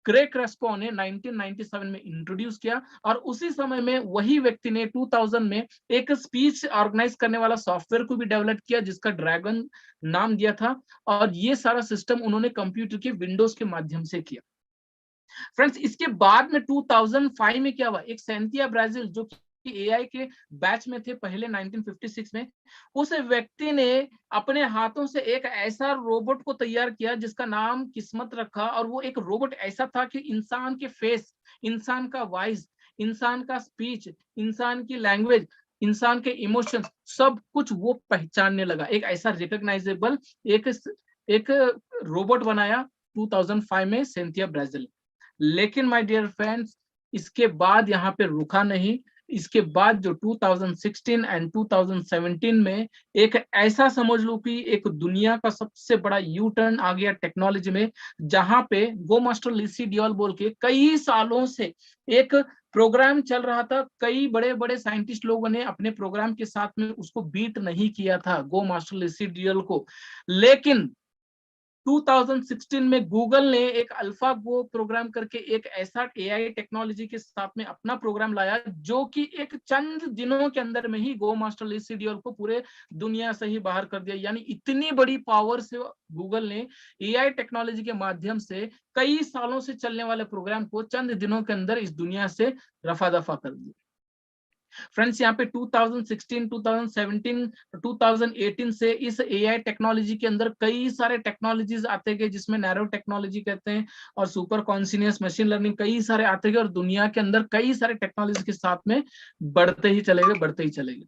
S3: ग्रे क्रेस्पो ने 1997 में इंट्रोड्यूस किया, और उसी समय में वही व्यक्ति ने 2000 में एक स्पीच ऑर्गेनाइज करने वाला सॉफ्टवेयर को भी डेवलप किया जिसका ड्रैगन नाम दिया था, और ये सारा सिस्टम उन्होंने कंप्यूटर के विंडोज के माध्यम से किया। फ्रेंड्स, इसके बाद में 2005 में क्या हुआ, एक सेंथिया ब्राजील जो एआई के बैच में थे पहले 1956 में, उस व्यक्ति ने अपने हाथों से एक ऐसा रोबोट को तैयार किया जिसका नाम किस्मत रखा, और वो एक रोबोट ऐसा था कि इंसान के फेस, इंसान का वॉइस, इंसान का स्पीच, इंसान की लैंग्वेज, इंसान के इमोशंस, सब कुछ वो पहचानने लगा। एक ऐसा रिकॉग्नाइजेबल एक रोबोट बनाया 2005 में सेंथिया ब्राजील। लेकिन माय डियर फ्रेंड्स, इसके बाद यहाँ पे रुका नहीं। इसके बाद जो 2016 एंड 2017 में एक ऐसा समझ लो कि एक दुनिया का सबसे बड़ा यू टर्न आ गया टेक्नोलॉजी में, जहां पे गो मास्टर लिसी डियोल बोल के कई सालों से एक प्रोग्राम चल रहा था। कई बड़े बड़े साइंटिस्ट लोगों ने अपने प्रोग्राम के साथ में उसको बीट नहीं किया था, गो मास्टर लिसी डियोल को। लेकिन 2016 में गूगल ने एक अल्फा गो प्रोग्राम करके एक ऐसा एआई टेक्नोलॉजी के साथ में अपना प्रोग्राम लाया, जो कि एक चंद दिनों के अंदर में ही गो मास्टर लिसी डियोल को पूरे दुनिया से ही बाहर कर दिया। यानी इतनी बड़ी पावर से गूगल ने एआई टेक्नोलॉजी के माध्यम से कई सालों से चलने वाले प्रोग्राम को चंद दिनों के अंदर इस दुनिया से रफा दफा कर दिया। फ्रेंड्स, यहाँ पे 2016, 2017, 2018 से इस एआई टेक्नोलॉजी के अंदर कई सारे टेक्नोलॉजीज आते गए, जिसमें नैरो टेक्नोलॉजी कहते हैं और सुपर कॉन्शियस मशीन लर्निंग, कई सारे आते गए, और दुनिया के अंदर कई सारे टेक्नोलॉजी के साथ में बढ़ते ही चले गए, बढ़ते ही चले गए।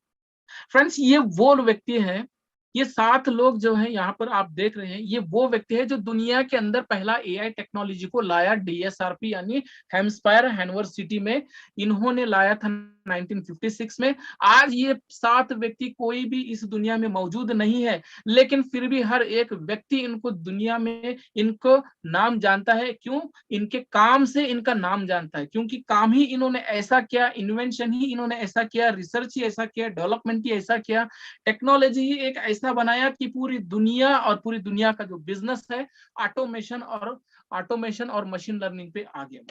S3: फ्रेंड्स, ये वो व्यक्ति हैं, ये 7 लोग जो हैं यहाँ पर आप देख रहे हैं, ये वो व्यक्ति है जो दुनिया के अंदर पहला एआई टेक्नोलॉजी को लाया, डीएसआरपी यानी हेम्स्पायर हैनोवर सिटी में इन्होंने लाया था 1956 में। आज ये 7 व्यक्ति कोई भी इस दुनिया में मौजूद नहीं है, लेकिन फिर भी हर एक व्यक्ति इनको दुनिया में इनको नाम जानता है। क्यों? इनके काम से इनका नाम जानता है, क्योंकि काम ही इन्होंने ऐसा किया, इन्वेंशन ही इन्होंने ऐसा किया, रिसर्च ही ऐसा किया, डेवलपमेंट ही ऐसा किया, टेक्नोलॉजी ही एक ऐसा बनाया कि पूरी दुनिया का जो बिजनेस है ऑटोमेशन और मशीन लर्निंग पे आ गया।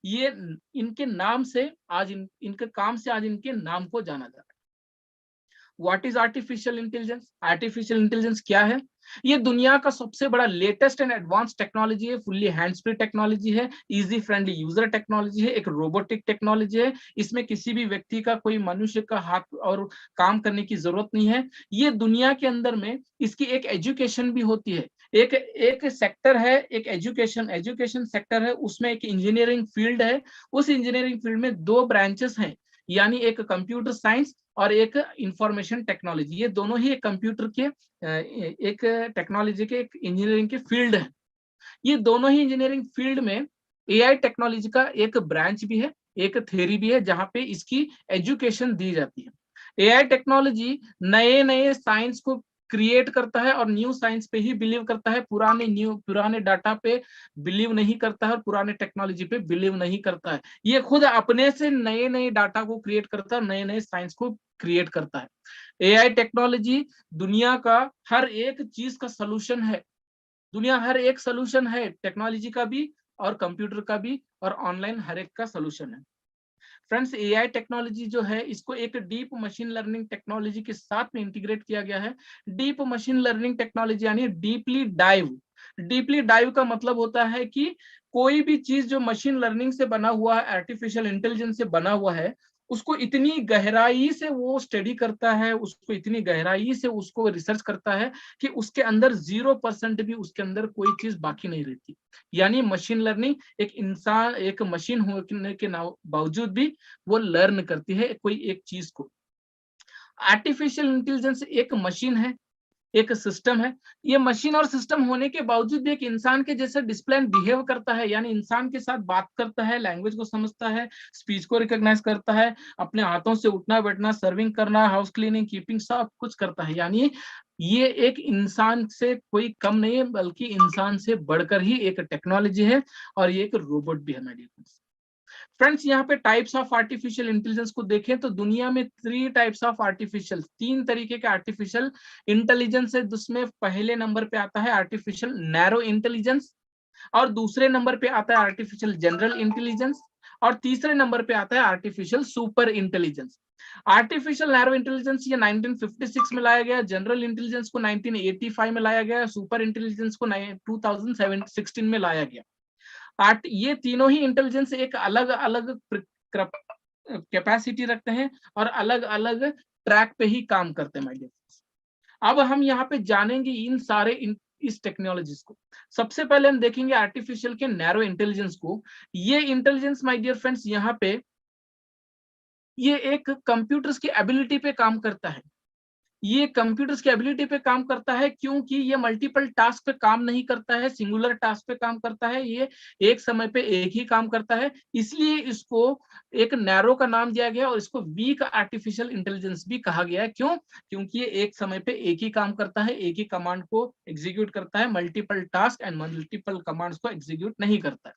S3: ये इनके नाम से आज इनके काम से आज इनके नाम को जाना जा रहा है। What is artificial intelligence? Artificial intelligence क्या है? ये दुनिया का सबसे बड़ा लेटेस्ट एंड एडवांस टेक्नोलॉजी है, फुल्ली हैंड्स फ्री टेक्नोलॉजी है, इजी फ्रेंडली यूजर टेक्नोलॉजी है, एक रोबोटिक टेक्नोलॉजी है। इसमें किसी भी व्यक्ति का, कोई मनुष्य का हाथ और काम करने की जरूरत नहीं है। ये दुनिया के अंदर में इसकी एक एजुकेशन भी होती है, एक सेक्टर है, एक एजुकेशन सेक्टर है, उसमें एक इंजीनियरिंग फील्ड है। उस इंजीनियरिंग फील्ड में 2 ब्रांचेस हैं, यानी एक कंप्यूटर साइंस और एक इंफॉर्मेशन टेक्नोलॉजी। ये दोनों ही एक कंप्यूटर के एक टेक्नोलॉजी के, एक इंजीनियरिंग के फील्ड है। ये दोनों ही इंजीनियरिंग फील्ड में एआई टेक्नोलॉजी का एक ब्रांच भी है, एक थ्योरी भी है, जहां पे इसकी एजुकेशन दी जाती है। एआई टेक्नोलॉजी नए नए साइंस को क्रिएट करता है और न्यू साइंस पे ही बिलीव करता है, पुराने डाटा पे बिलीव नहीं करता है और पुराने टेक्नोलॉजी पे बिलीव नहीं करता है। ये खुद अपने से नए नए डाटा को क्रिएट करता है, नए नए साइंस को क्रिएट करता है। एआई टेक्नोलॉजी दुनिया का हर एक चीज का सलूशन है, दुनिया हर एक सलूशन है, टेक्नोलॉजी का भी और कंप्यूटर का भी और ऑनलाइन हर एक का सलूशन है। फ्रेंड्स, एआई टेक्नोलॉजी जो है इसको एक डीप मशीन लर्निंग टेक्नोलॉजी के साथ में इंटीग्रेट किया गया है। डीप मशीन लर्निंग टेक्नोलॉजी यानी डीपली डाइव का मतलब होता है कि कोई भी चीज जो मशीन लर्निंग से बना हुआ है, आर्टिफिशियल इंटेलिजेंस से बना हुआ है, उसको इतनी गहराई से वो स्टडी करता है, उसको इतनी गहराई से उसको रिसर्च करता है कि उसके अंदर 0% भी उसके अंदर कोई चीज बाकी नहीं रहती। यानी मशीन लर्निंग एक मशीन होने के बावजूद भी वो लर्न करती है कोई एक चीज को। आर्टिफिशियल इंटेलिजेंस एक मशीन है, एक सिस्टम है। ये मशीन और सिस्टम होने के बावजूद भी एक इंसान के जैसे डिस्प्ले एंड बिहेव करता है, यानी इंसान के साथ बात करता है, लैंग्वेज को समझता है, स्पीच को रिकॉग्नाइज करता है, अपने हाथों से उठना बैठना, सर्विंग करना, हाउस क्लीनिंग, कीपिंग, सब कुछ करता है। यानी ये एक इंसान से कोई कम नहीं है, बल्कि इंसान से बढ़कर ही एक टेक्नोलॉजी है, और ये एक रोबोट भी है। मेरे फ्रेंड्स, यहाँ पे टाइप्स ऑफ आर्टिफिशियल इंटेलिजेंस को देखें तो दुनिया में 3 टाइप्स ऑफ आर्टिफिशियल, 3 तरीके के आर्टिफिशियल इंटेलिजेंस है, जिसमें पहले नंबर पे आता है आर्टिफिशियल नैरो इंटेलिजेंस, और दूसरे नंबर पे आता है आर्टिफिशियल जनरल इंटेलिजेंस, और तीसरे नंबर पे आता है artificial super intelligence. Artificial narrow intelligence ये 1956 में लाया गया, जनरल इंटेलिजेंस को 1985 में लाया गया, सुपर इंटेलिजेंस को 2016 में लाया गया। ये तीनों ही इंटेलिजेंस एक अलग अलग कैपेसिटी रखते हैं और अलग अलग ट्रैक पे ही काम करते हैं। माय डियर, अब हम यहाँ पे जानेंगे इन सारे इस टेक्नोलॉजीज को। सबसे पहले हम देखेंगे आर्टिफिशियल के नैरो इंटेलिजेंस को। ये इंटेलिजेंस माय डियर फ्रेंड्स, यहाँ पे ये एक कंप्यूटर्स की एबिलिटी पे काम करता है। ये कंप्यूटर्स की एबिलिटी पे काम करता है, क्योंकि ये मल्टीपल टास्क पे काम नहीं करता है, सिंगुलर टास्क पे काम करता है, ये एक समय पे एक ही काम करता है। इसलिए इसको एक नैरो का नाम दिया गया और इसको वीक आर्टिफिशियल इंटेलिजेंस भी कहा गया है। क्यों? क्योंकि ये एक समय पे एक ही काम करता है, एक ही कमांड को एग्जीक्यूट करता है, multiple task and multiple commands को एग्जीक्यूट नहीं करता है।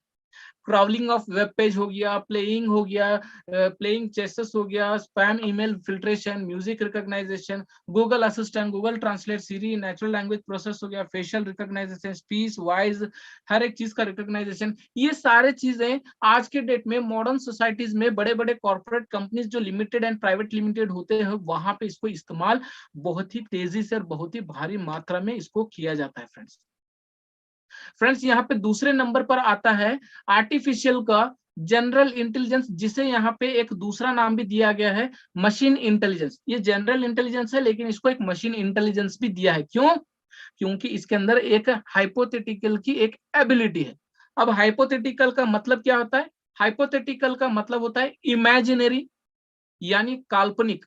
S3: क्राउलिंग ऑफ वेब पेज हो गया, प्लेइंग हो गया, प्लेइंग चेसेस हो गया, spam email filtration, music recognization, Google Assistant, Google Translate, Siri, natural language process हो गया, फेशियल रिकॉग्नाइजेशन, स्पीच, वॉइस, हर एक चीज का रिकॉग्नाइजेशन। ये सारे चीजें आज के डेट में मॉडर्न सोसाइटीज में बड़े बड़े कॉर्पोरेट कंपनीज जो लिमिटेड एंड प्राइवेट लिमिटेड होते हैं, वहां पे इसको इस्तेमाल बहुत ही तेजी से और बहुत ही भारी मात्रा में इसको किया जाता है। फ्रेंड्स, यहाँ पे दूसरे नंबर पर आता है आर्टिफिशियल का जनरल इंटेलिजेंस, जिसे यहाँ पे एक दूसरा नाम भी दिया गया है मशीन इंटेलिजेंस। ये जनरल इंटेलिजेंस है, लेकिन इसको एक मशीन इंटेलिजेंस भी दिया है। क्यों? क्योंकि इसके अंदर एक हाइपोथेटिकल की एक एबिलिटी है। अब हाइपोथेटिकल का मतलब क्या होता है? हाइपोथेटिकल का मतलब होता है इमेजिनरी, यानी काल्पनिक,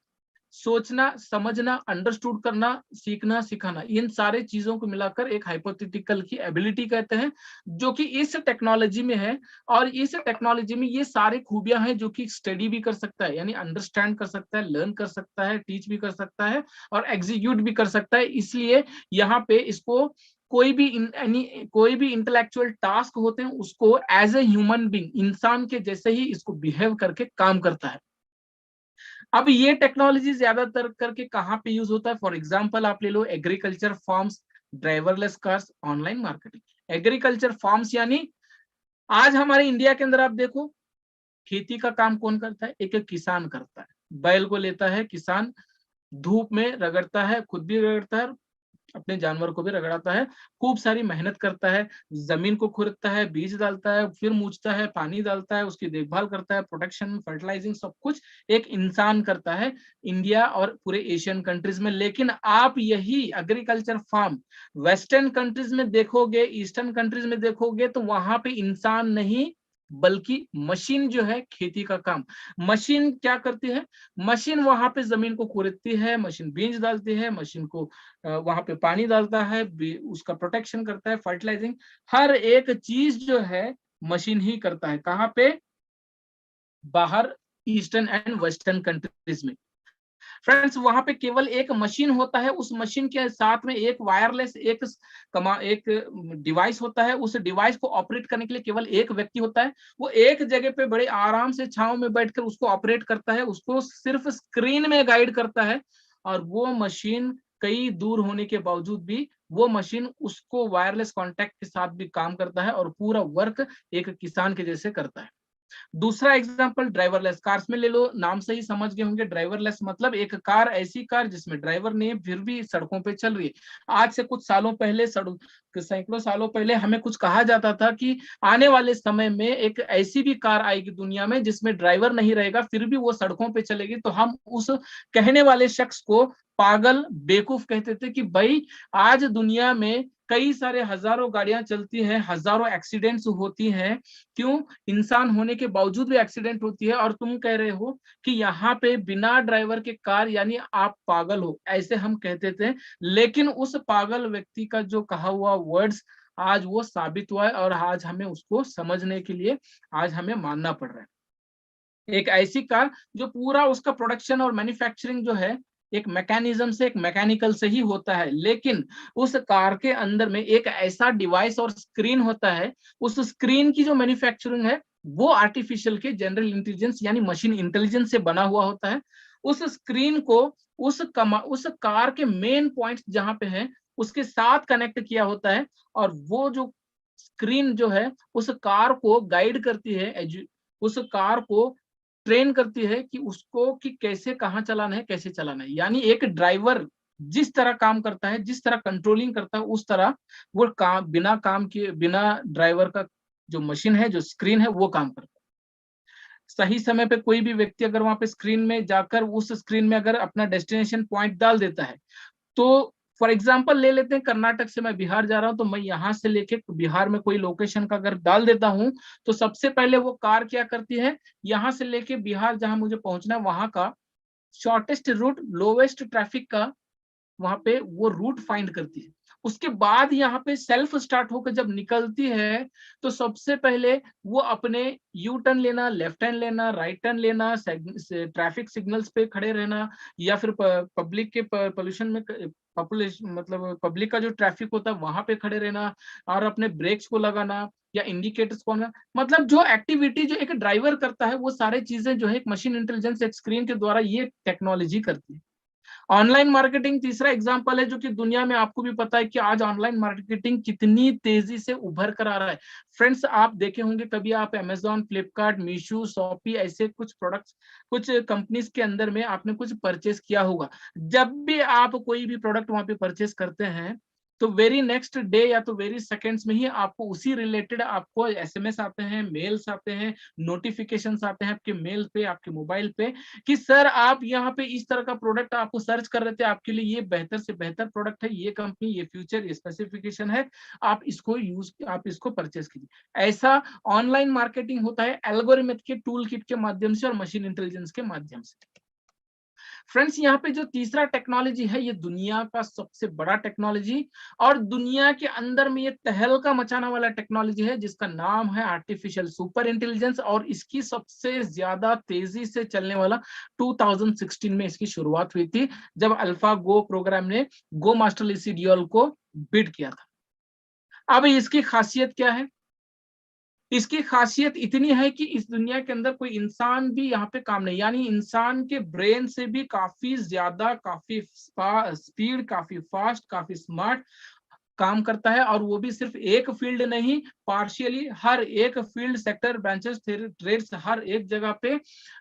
S3: सोचना, समझना, अंडरस्टूड करना, सीखना, सिखाना, इन सारे चीजों को मिलाकर एक हाइपोथेटिकल की एबिलिटी कहते हैं, जो कि इस टेक्नोलॉजी में है। और इस टेक्नोलॉजी में ये सारी खूबियां हैं जो कि स्टडी भी कर सकता है, यानी अंडरस्टैंड कर सकता है, लर्न कर सकता है, टीच भी कर सकता है और एग्जीक्यूट भी कर सकता है। इसलिए यहाँ पे इसको कोई भी इंटेलेक्चुअल टास्क होते हैं उसको एज ए ह्यूमन बीइंग, इंसान के जैसे ही इसको बिहेव करके काम करता है। अब ये टेक्नोलॉजी ज्यादातर करके कहाँ पे यूज होता है? फॉर एग्जांपल आप ले लो agriculture farms, driverless cars, online marketing. Agriculture farms यानी आज हमारे इंडिया के अंदर आप देखो, खेती का काम कौन करता है? एक किसान करता है। बैल को लेता है किसान, धूप में रगड़ता है, खुद भी रगड़ता है, अपने जानवर को भी रगड़ाता है, खूब सारी मेहनत करता है, जमीन को खुरदता है, बीज डालता है, फिर मूंछता है, पानी डालता है, उसकी देखभाल करता है, प्रोटेक्शन, फर्टिलाइजिंग, सब कुछ एक इंसान करता है इंडिया और पूरे एशियन कंट्रीज में। लेकिन आप यही एग्रीकल्चर फार्म वेस्टर्न कंट्रीज में देखोगे, ईस्टर्न कंट्रीज में देखोगे, तो वहां पे इंसान नहीं बल्कि मशीन जो है खेती का काम, मशीन क्या करती है? मशीन वहां पे जमीन को खुरदती है, मशीन बीज डालती है, मशीन को वहां पे पानी डालता है, उसका प्रोटेक्शन करता है, फर्टिलाइजिंग, हर एक चीज जो है मशीन ही करता है। कहाँ पे? बाहर ईस्टर्न एंड वेस्टर्न कंट्रीज में। फ्रेंड्स, वहां पे केवल एक मशीन होता है, उस मशीन के साथ में एक वायरलेस एक डिवाइस होता है। उस डिवाइस को ऑपरेट करने के लिए केवल एक व्यक्ति होता है। वो एक जगह पे बड़े आराम से छांव में बैठकर उसको ऑपरेट करता है, उसको सिर्फ स्क्रीन में गाइड करता है, और वो मशीन कई दूर होने के बावजूद भी वो मशीन उसको वायरलेस कांटेक्ट के साथ भी काम करता है और पूरा वर्क एक किसान के जैसे करता है। दूसरा एग्जांपल ड्राइवरलेस कार्स में ले लो, नाम से ही समझ गए होंगे, ड्राइवरलेस मतलब एक कार, ऐसी कार जिसमें ड्राइवर नहीं है, फिर भी सड़कों पे चल रही है। आज से कुछ सालों पहले, सैकड़ों सालों पहले हमें कुछ कहा जाता था कि आने वाले समय में एक ऐसी भी कार आएगी दुनिया में जिसमें ड्राइवर नहीं रहेगा, फिर भी वो सड़कों पे चलेगी। तो हम उस कहने वाले शख्स को पागल, बेवकूफ कहते थे कि भाई आज दुनिया में कई सारे हजारों गाड़ियां चलती हैं, हजारों एक्सीडेंट्स होती हैं, क्यों? इंसान होने के बावजूद भी एक्सीडेंट होती है, और तुम कह रहे हो कि यहाँ पे बिना ड्राइवर के कार, यानी आप पागल हो, ऐसे हम कहते थे। लेकिन उस पागल व्यक्ति का जो कहा हुआ वर्ड्स आज वो साबित हुआ है, और आज हमें उसको समझने के लिए आज हमें मानना पड़ रहा है। एक ऐसी कार जो पूरा उसका प्रोडक्शन और मैन्युफैक्चरिंग जो है एक मैकेनिज्म से, एक मैकेनिकल से ही होता है, लेकिन उस कार के अंदर में एक ऐसा डिवाइस और स्क्रीन होता है, उस स्क्रीन की जो मैन्युफैक्चरिंग है वो आर्टिफिशियल के जनरल इंटेलिजेंस यानी मशीन इंटेलिजेंस से बना हुआ होता है। उस स्क्रीन को उस कार के मेन पॉइंट जहां पे है उसके साथ कनेक्ट किया होता है, और वो जो स्क्रीन जो है उस कार को गाइड करती है, उस कार को ट्रेन करती है कि उसको कि कैसे कहाँ चलाना है, कैसे चलाना है। यानी एक ड्राइवर जिस तरह काम करता है, जिस तरह कंट्रोलिंग करता है, उस तरह वो काम बिना काम किए, बिना ड्राइवर का जो मशीन है, जो स्क्रीन है, वो काम करता है। सही समय पे कोई भी व्यक्ति अगर वहां पे स्क्रीन में जाकर उस स्क्रीन में अगर अपना डेस्टिनेशन पॉइंट डाल देता है, तो फॉर एग्जाम्पल ले लेते हैं, कर्नाटक से मैं बिहार जा रहा हूं, तो मैं यहां से लेके बिहार में कोई लोकेशन का अगर डाल देता हूं, तो सबसे पहले वो कार क्या करती है, यहां से लेके बिहार जहां मुझे पहुंचना है वहां का शॉर्टेस्ट रूट, लोवेस्ट ट्रैफिक का वहां पे वो रूट फाइंड करती है। उसके बाद यहाँ पे सेल्फ स्टार्ट होकर जब निकलती है, तो सबसे पहले वो अपने यू टर्न लेना, लेफ्ट टर्न लेना, राइट टर्न लेना, ट्रैफिक सिग्नल्स पे खड़े रहना, या फिर पब्लिक के पोल्यूशन में, पॉपुलेशन मतलब पब्लिक का जो ट्रैफिक होता है वहां पे खड़े रहना, और अपने ब्रेक्स को लगाना या इंडिकेटर्स को, मतलब जो एक्टिविटी जो एक ड्राइवर करता है वो सारी चीजें जो है एक मशीन इंटेलिजेंस, एक स्क्रीन के द्वारा ये टेक्नोलॉजी करती है। ऑनलाइन मार्केटिंग तीसरा एग्जांपल है, जो कि दुनिया में आपको भी पता है कि आज ऑनलाइन मार्केटिंग कितनी तेजी से उभर कर आ रहा है। फ्रेंड्स, आप देखे होंगे कभी आप अमेजॉन, फ्लिपकार्ट, मीशो, शॉपी ऐसे कुछ प्रोडक्ट्स, कुछ कंपनीज के अंदर में आपने कुछ परचेस किया होगा। जब भी आप कोई भी प्रोडक्ट वहां पे परचेस करते हैं, तो वेरी नेक्स्ट डे या तो वेरी सेकेंड्स में ही आपको उसी रिलेटेड आपको एसएमएस आते हैं, मेल्स आते हैं, नोटिफिकेशंस आते हैं आपके मेल पे, आपके मोबाइल पे, कि सर आप यहाँ पे इस तरह का प्रोडक्ट आपको सर्च कर रहे थे, आपके लिए ये बेहतर से बेहतर प्रोडक्ट है, ये कंपनी, ये फ्यूचर, ये स्पेसिफिकेशन है, आप इसको परचेस कीजिए। ऐसा ऑनलाइन मार्केटिंग होता है एल्गोरिथम के टूल किट के माध्यम से और मशीन इंटेलिजेंस के माध्यम से। फ्रेंड्स, यहाँ पे जो तीसरा टेक्नोलॉजी है, ये दुनिया का सबसे बड़ा टेक्नोलॉजी और दुनिया के अंदर में ये तहलका मचाने वाला टेक्नोलॉजी है, जिसका नाम है आर्टिफिशियल सुपर इंटेलिजेंस, और इसकी सबसे ज्यादा तेजी से चलने वाला 2016 में इसकी शुरुआत हुई थी, जब अल्फा गो प्रोग्राम ने गो मास्टर लिसिडियल को बीट किया था। अब इसकी खासियत क्या है? इसकी खासियत इतनी है कि इस दुनिया के अंदर कोई इंसान भी यहाँ पे काम नहीं, यानी इंसान के ब्रेन से भी काफी ज्यादा, काफी स्पीड, काफी फास्ट, काफी स्मार्ट काम करता है, और वो भी सिर्फ एक फील्ड नहीं, पार्शियली हर एक फील्ड, सेक्टर, ब्रांचेस, ट्रेड्स, हर एक जगह पे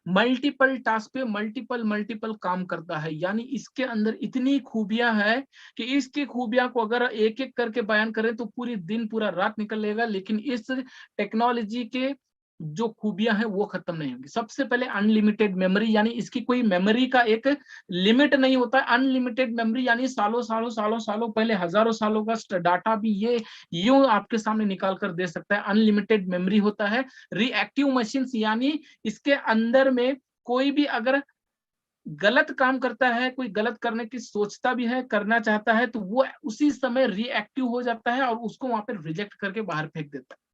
S3: मल्टीपल टास्क पे मल्टीपल काम करता है। यानी इसके अंदर इतनी खूबियां है कि इसकी खूबियां को अगर एक एक करके बयान करें तो पूरी दिन पूरा रात निकलेगा, लेकिन इस टेक्नोलॉजी के जो खूबियां हैं वो खत्म नहीं होंगी। सबसे पहले अनलिमिटेड मेमोरी, यानी इसकी कोई मेमोरी का एक लिमिट नहीं होता है। अनलिमिटेड मेमोरी यानी सालों सालों सालों सालों पहले, हजारों सालों का डाटा भी ये यूं आपके सामने निकाल कर दे सकता है। अनलिमिटेड मेमोरी होता है। रिएक्टिव मशीन्स, यानी इसके अंदर में कोई भी अगर गलत काम करता है, कोई गलत करने की सोचता भी है, करना चाहता है, तो वो उसी समय रिएक्टिव हो जाता है और उसको वहां पर रिजेक्ट करके बाहर फेंक देता है।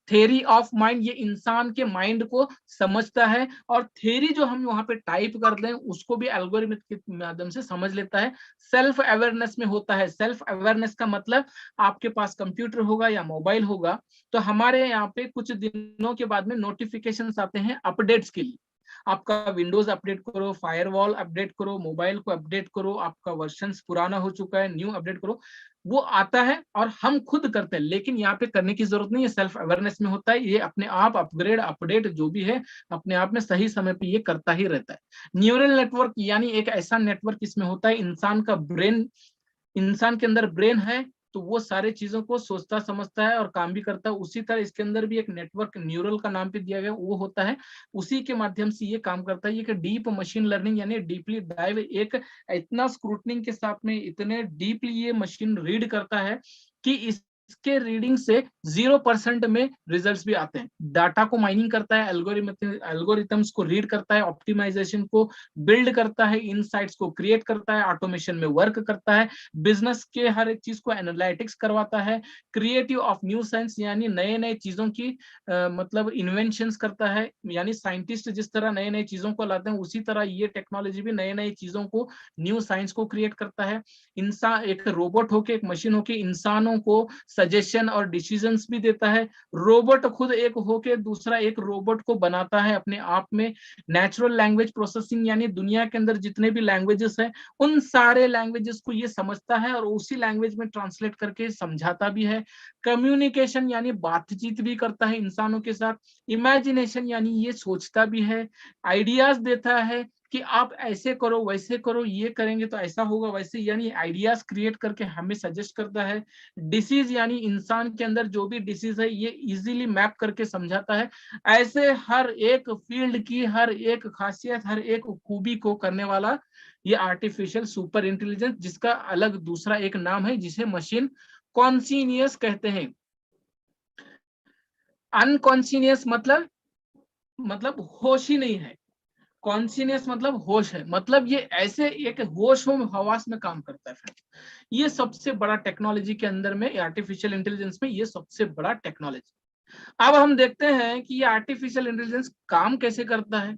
S3: थेरी ऑफ माइंड, ये इंसान के माइंड को समझता है, और थेरी जो हम वहां पे टाइप कर दें उसको भी एल्गोरिथम के माध्यम से समझ लेता है। सेल्फ अवेयरनेस में होता है। सेल्फ अवेयरनेस का मतलब आपके पास कंप्यूटर होगा या मोबाइल होगा, तो हमारे यहाँ पे कुछ दिनों के बाद में नोटिफिकेशंस आते हैं अपडेट्स के लिए। आपका विंडोज अपडेट करो, फायरवॉल अपडेट करो, मोबाइल को अपडेट करो, आपका वर्जन पुराना हो चुका है, न्यू अपडेट करो, वो आता है और हम खुद करते हैं। लेकिन यहाँ पे करने की जरूरत नहीं है, सेल्फ अवेयरनेस में होता है, ये अपने आप अपग्रेड, अपडेट जो भी है अपने आप में सही समय पे ये करता ही रहता है। न्यूरल नेटवर्क, यानी एक ऐसा नेटवर्क इसमें होता है, इंसान का ब्रेन, इंसान के अंदर ब्रेन है, तो वो सारे चीजों को सोचता समझता है और काम भी करता है। उसी तरह इसके अंदर भी एक नेटवर्क न्यूरल का नाम पे दिया गया वो होता है, उसी के माध्यम से ये काम करता है। ये डीप मशीन लर्निंग यानी डीपली डाइव, एक इतना स्क्रूटनिंग के साथ में इतने डीपली ये मशीन रीड करता है कि इसके रीडिंग से 0% में रिजल्ट्स भी आते हैं। डाटा को माइनिंग करता है, एल्गोरिथम्स को रीड करता है, ऑप्टिमाइजेशन को बिल्ड करता है, इनसाइट्स को क्रिएट करता है, ऑटोमेशन में वर्क करता है, बिजनेस के हर एक चीज को एनालिटिक्स करवाता है, क्रिएटिव ऑफ न्यू साइंस यानी नए नए चीजों की मतलब इन्वेंशंस करता है। यानी साइंटिस्ट जिस तरह नए नए चीजों को लाते हैं, उसी तरह ये टेक्नोलॉजी भी नए नए चीजों को, न्यू साइंस को क्रिएट करता है। इंसान एक रोबोट होके, एक मशीन होके इंसानों को सजेशन और डिसीजंस भी देता है। रोबोट खुद एक होके दूसरा एक रोबोट को बनाता है अपने आप में। नेचुरल लैंग्वेज प्रोसेसिंग यानी दुनिया के अंदर जितने भी लैंग्वेजेस हैं उन सारे लैंग्वेजेस को ये समझता है और उसी लैंग्वेज में ट्रांसलेट करके समझाता भी है। कम्युनिकेशन यानी बातचीत भी करता है इंसानों के साथ। इमेजिनेशन यानी ये सोचता भी है, आइडियाज देता है कि आप ऐसे करो वैसे करो, ये करेंगे तो ऐसा होगा वैसे, यानी आइडियाज क्रिएट करके हमें सजेस्ट करता है। डिसीज यानी इंसान के अंदर जो भी डिसीज है ये इजीली मैप करके समझाता है। ऐसे हर एक फील्ड की हर एक खासियत, हर एक खूबी को करने वाला ये आर्टिफिशियल सुपर इंटेलिजेंस, जिसका अलग दूसरा एक नाम है जिसे मशीन कॉन्सिनियस कहते हैं। अनकॉन्सिनियस मतलब होश ही नहीं है, कॉन्सियस मतलब होश है, मतलब ये ऐसे एक होश हो हवास में काम करता है। ये सबसे बड़ा टेक्नोलॉजी के अंदर में, आर्टिफिशियल इंटेलिजेंस में ये सबसे बड़ा टेक्नोलॉजी। अब हम देखते हैं कि ये आर्टिफिशियल इंटेलिजेंस काम कैसे करता है।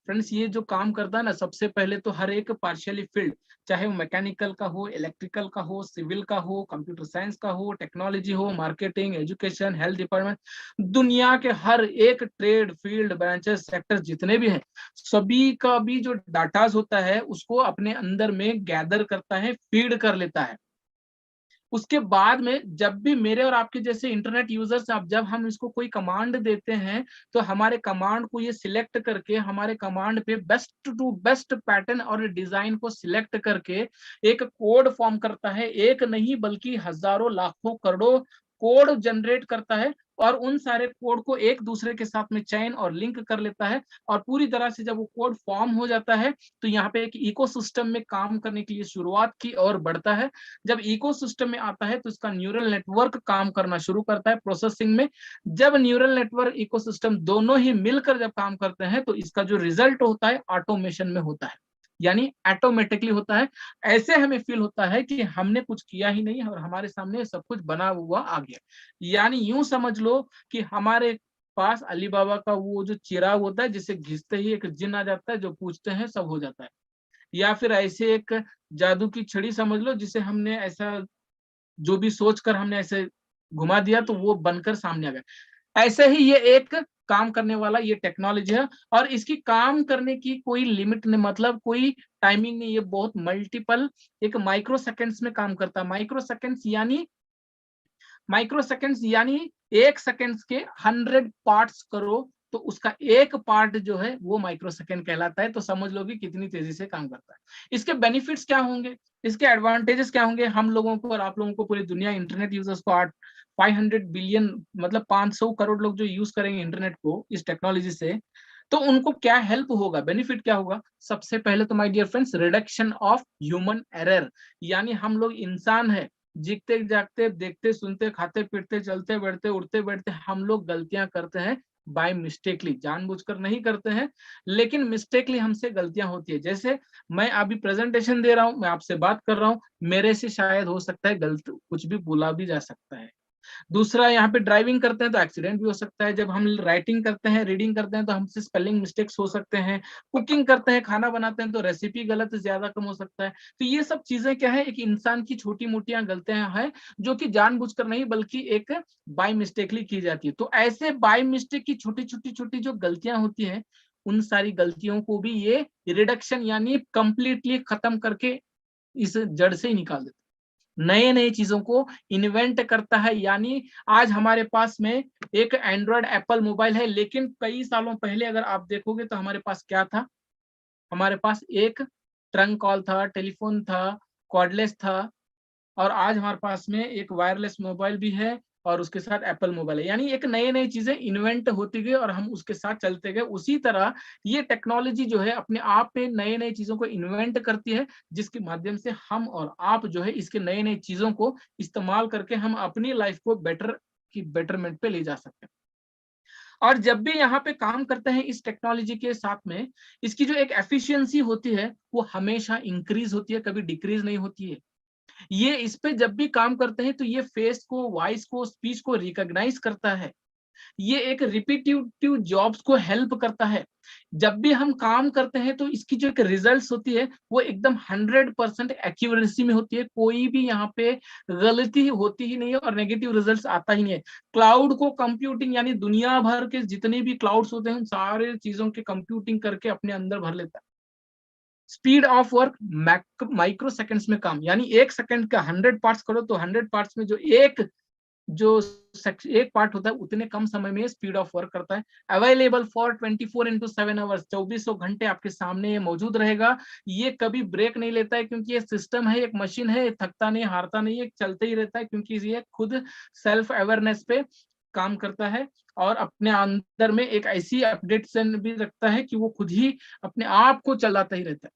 S3: फ्रेंड्स, ये जो काम करता है ना, सबसे पहले तो हर एक पार्शियली फील्ड, चाहे वो मैकेनिकल का हो, इलेक्ट्रिकल का हो, सिविल का हो, कंप्यूटर साइंस का हो, टेक्नोलॉजी हो, मार्केटिंग, एजुकेशन, हेल्थ डिपार्टमेंट, दुनिया के हर एक ट्रेड फील्ड, ब्रांचेस, सेक्टर जितने भी हैं, सभी का भी जो डाटाज होता है उसको अपने अंदर में गैदर करता है, फीड कर लेता है। उसके बाद में जब भी मेरे और आपके जैसे इंटरनेट यूजर्स, अब जब हम इसको कोई कमांड देते हैं तो हमारे कमांड को ये सिलेक्ट करके हमारे कमांड पे बेस्ट टू बेस्ट पैटर्न और डिजाइन को सिलेक्ट करके एक कोड फॉर्म करता है। एक नहीं बल्कि हजारों लाखों करोड़ों कोड जनरेट करता है और उन सारे कोड को एक दूसरे के साथ में चेन और लिंक कर लेता है। और पूरी तरह से जब वो कोड फॉर्म हो जाता है तो यहाँ पे एक इकोसिस्टम में काम करने के लिए शुरुआत की और बढ़ता है। जब इकोसिस्टम में आता है तो इसका न्यूरल नेटवर्क काम करना शुरू करता है प्रोसेसिंग में। जब न्यूरल नेटवर्क इकोसिस्टम दोनों ही मिलकर जब काम करते हैं तो इसका जो रिजल्ट होता है ऑटोमेशन में होता है, यानी ऑटोमेटिकली होता है। ऐसे हमें फील होता है कि हमने कुछ किया ही नहीं और हमारे सामने सब कुछ बना हुआ आ गया। यानी यूं समझ लो कि हमारे पास अली बाबा का वो जो चिराग होता है जिसे घिसते ही एक जिन आ जाता है, जो पूछते हैं सब हो जाता है। या फिर ऐसे एक जादू की छड़ी समझ लो जिसे हमने ऐसा जो भी सोच कर हमने ऐसे घुमा दिया तो वो बनकर सामने आ गया। ऐसे ही ये एक काम करने वाला ये टेक्नोलॉजी है और इसकी काम करने की कोई लिमिट नहीं, मतलब कोई टाइमिंग नहीं। ये बहुत मल्टीपल एक माइक्रो सेकेंड्स में काम करता है। माइक्रो सेकेंड्स यानी एक सेकेंड्स के 100 पार्ट्स करो तो उसका एक पार्ट जो है वो माइक्रो सेकेंड कहलाता है। तो समझ लो कि कितनी तेजी से काम करता है। इसके बेनिफिट्स क्या होंगे, इसके एडवांटेजेस क्या होंगे हम लोगों को और आप लोगों को, पूरी दुनिया इंटरनेट यूजर्स को 500 बिलियन मतलब 500 करोड़ लोग जो यूज करेंगे इंटरनेट को इस टेक्नोलॉजी से, तो उनको क्या हेल्प होगा, बेनिफिट क्या होगा। सबसे पहले तो my dear friends, reduction of human error, यानी हम लोग इंसान है, जीते जागते देखते सुनते खाते पीते चलते बैठते उठते बैठते हम लोग गलतियां करते हैं बाय मिस्टेकली, जानबूझकर नहीं करते हैं लेकिन मिस्टेकली हमसे गलतियां होती है। जैसे मैं अभी प्रेजेंटेशन दे रहा हूं, मैं आपसे बात कर रहा हूं, मेरे से शायद हो सकता है गलत कुछ भी बोला भी जा सकता है। दूसरा, यहाँ पे ड्राइविंग करते हैं तो एक्सीडेंट भी हो सकता है। जब हम राइटिंग करते हैं, रीडिंग करते हैं तो हमसे स्पेलिंग मिस्टेक्स हो सकते हैं। कुकिंग करते हैं, खाना बनाते हैं तो रेसिपी गलत ज्यादा कम हो सकता है। तो ये सब चीजें क्या है, एक इंसान की छोटी मोटियां गलतियां हैं जो कि जानबूझकर नहीं बल्कि एक बाय मिस्टेकली की जाती है। तो ऐसे बाय मिस्टेक की छोटी छोटी छोटी जो गलतियां होती है उन सारी गलतियों को भी ये रिडक्शन यानी कंप्लीटली खत्म करके इस जड़ से ही निकाल देता है। नए नए चीजों को इन्वेंट करता है। यानी आज हमारे पास में एक एंड्रॉयड एप्पल मोबाइल है, लेकिन कई सालों पहले अगर आप देखोगे तो हमारे पास क्या था, हमारे पास एक ट्रंक कॉल था, टेलीफोन था, कॉर्डलेस था और आज हमारे पास में एक वायरलेस मोबाइल भी है और उसके साथ एप्पल मोबाइल है। यानी एक नई नई चीजें इन्वेंट होती गई और हम उसके साथ चलते गए। उसी तरह ये टेक्नोलॉजी जो है अपने आप में नए नई चीजों को इन्वेंट करती है, जिसके माध्यम से हम और आप जो है इसके नए नई चीजों को इस्तेमाल करके हम अपनी लाइफ को बेटरमेंट पे ले जा सकते हैं। और जब भी यहाँ पे काम करते हैं इस टेक्नोलॉजी के साथ में, इसकी जो एक एफिशिएंसी होती है वो हमेशा इंक्रीज होती है, कभी डिक्रीज नहीं होती है। ये इस पे जब भी काम करते हैं तो ये फेस को, वॉइस को, स्पीच को रिकॉग्नाइज करता है। ये एक रिपीटिव जॉब्स को हेल्प करता है। जब भी हम काम करते हैं तो इसकी जो एक रिजल्ट्स होती है वो एकदम 100% एक्यूरेसी में होती है। कोई भी यहाँ पे गलती होती ही नहीं है और नेगेटिव रिजल्ट्स आता ही नहीं है। क्लाउड को कंप्यूटिंग यानी दुनिया भर के जितने भी क्लाउड्स होते हैं उन सारे चीजों की कंप्यूटिंग करके अपने अंदर भर लेता है। Speed of work micro seconds में काम, यानी 1 सेकंड का 100 पार्ट्स करो तो 100 पार्ट्स में जो एक पार्ट होता है उतने कम समय में स्पीड ऑफ वर्क करता है। अवेलेबल फॉर 24/7 आवर्स, 2400 घंटे आपके सामने ये मौजूद रहेगा। ये कभी ब्रेक नहीं लेता है क्योंकि ये सिस्टम है, एक मशीन है, थकता नहीं, हारता नहीं है, चलते ही रहता है क्योंकि ये खुद सेल्फ अवेयरनेस पे काम करता है और अपने अंदर में एक ऐसी अपडेशन भी रखता है कि वो खुद ही अपने आप को चलाता ही रहता है।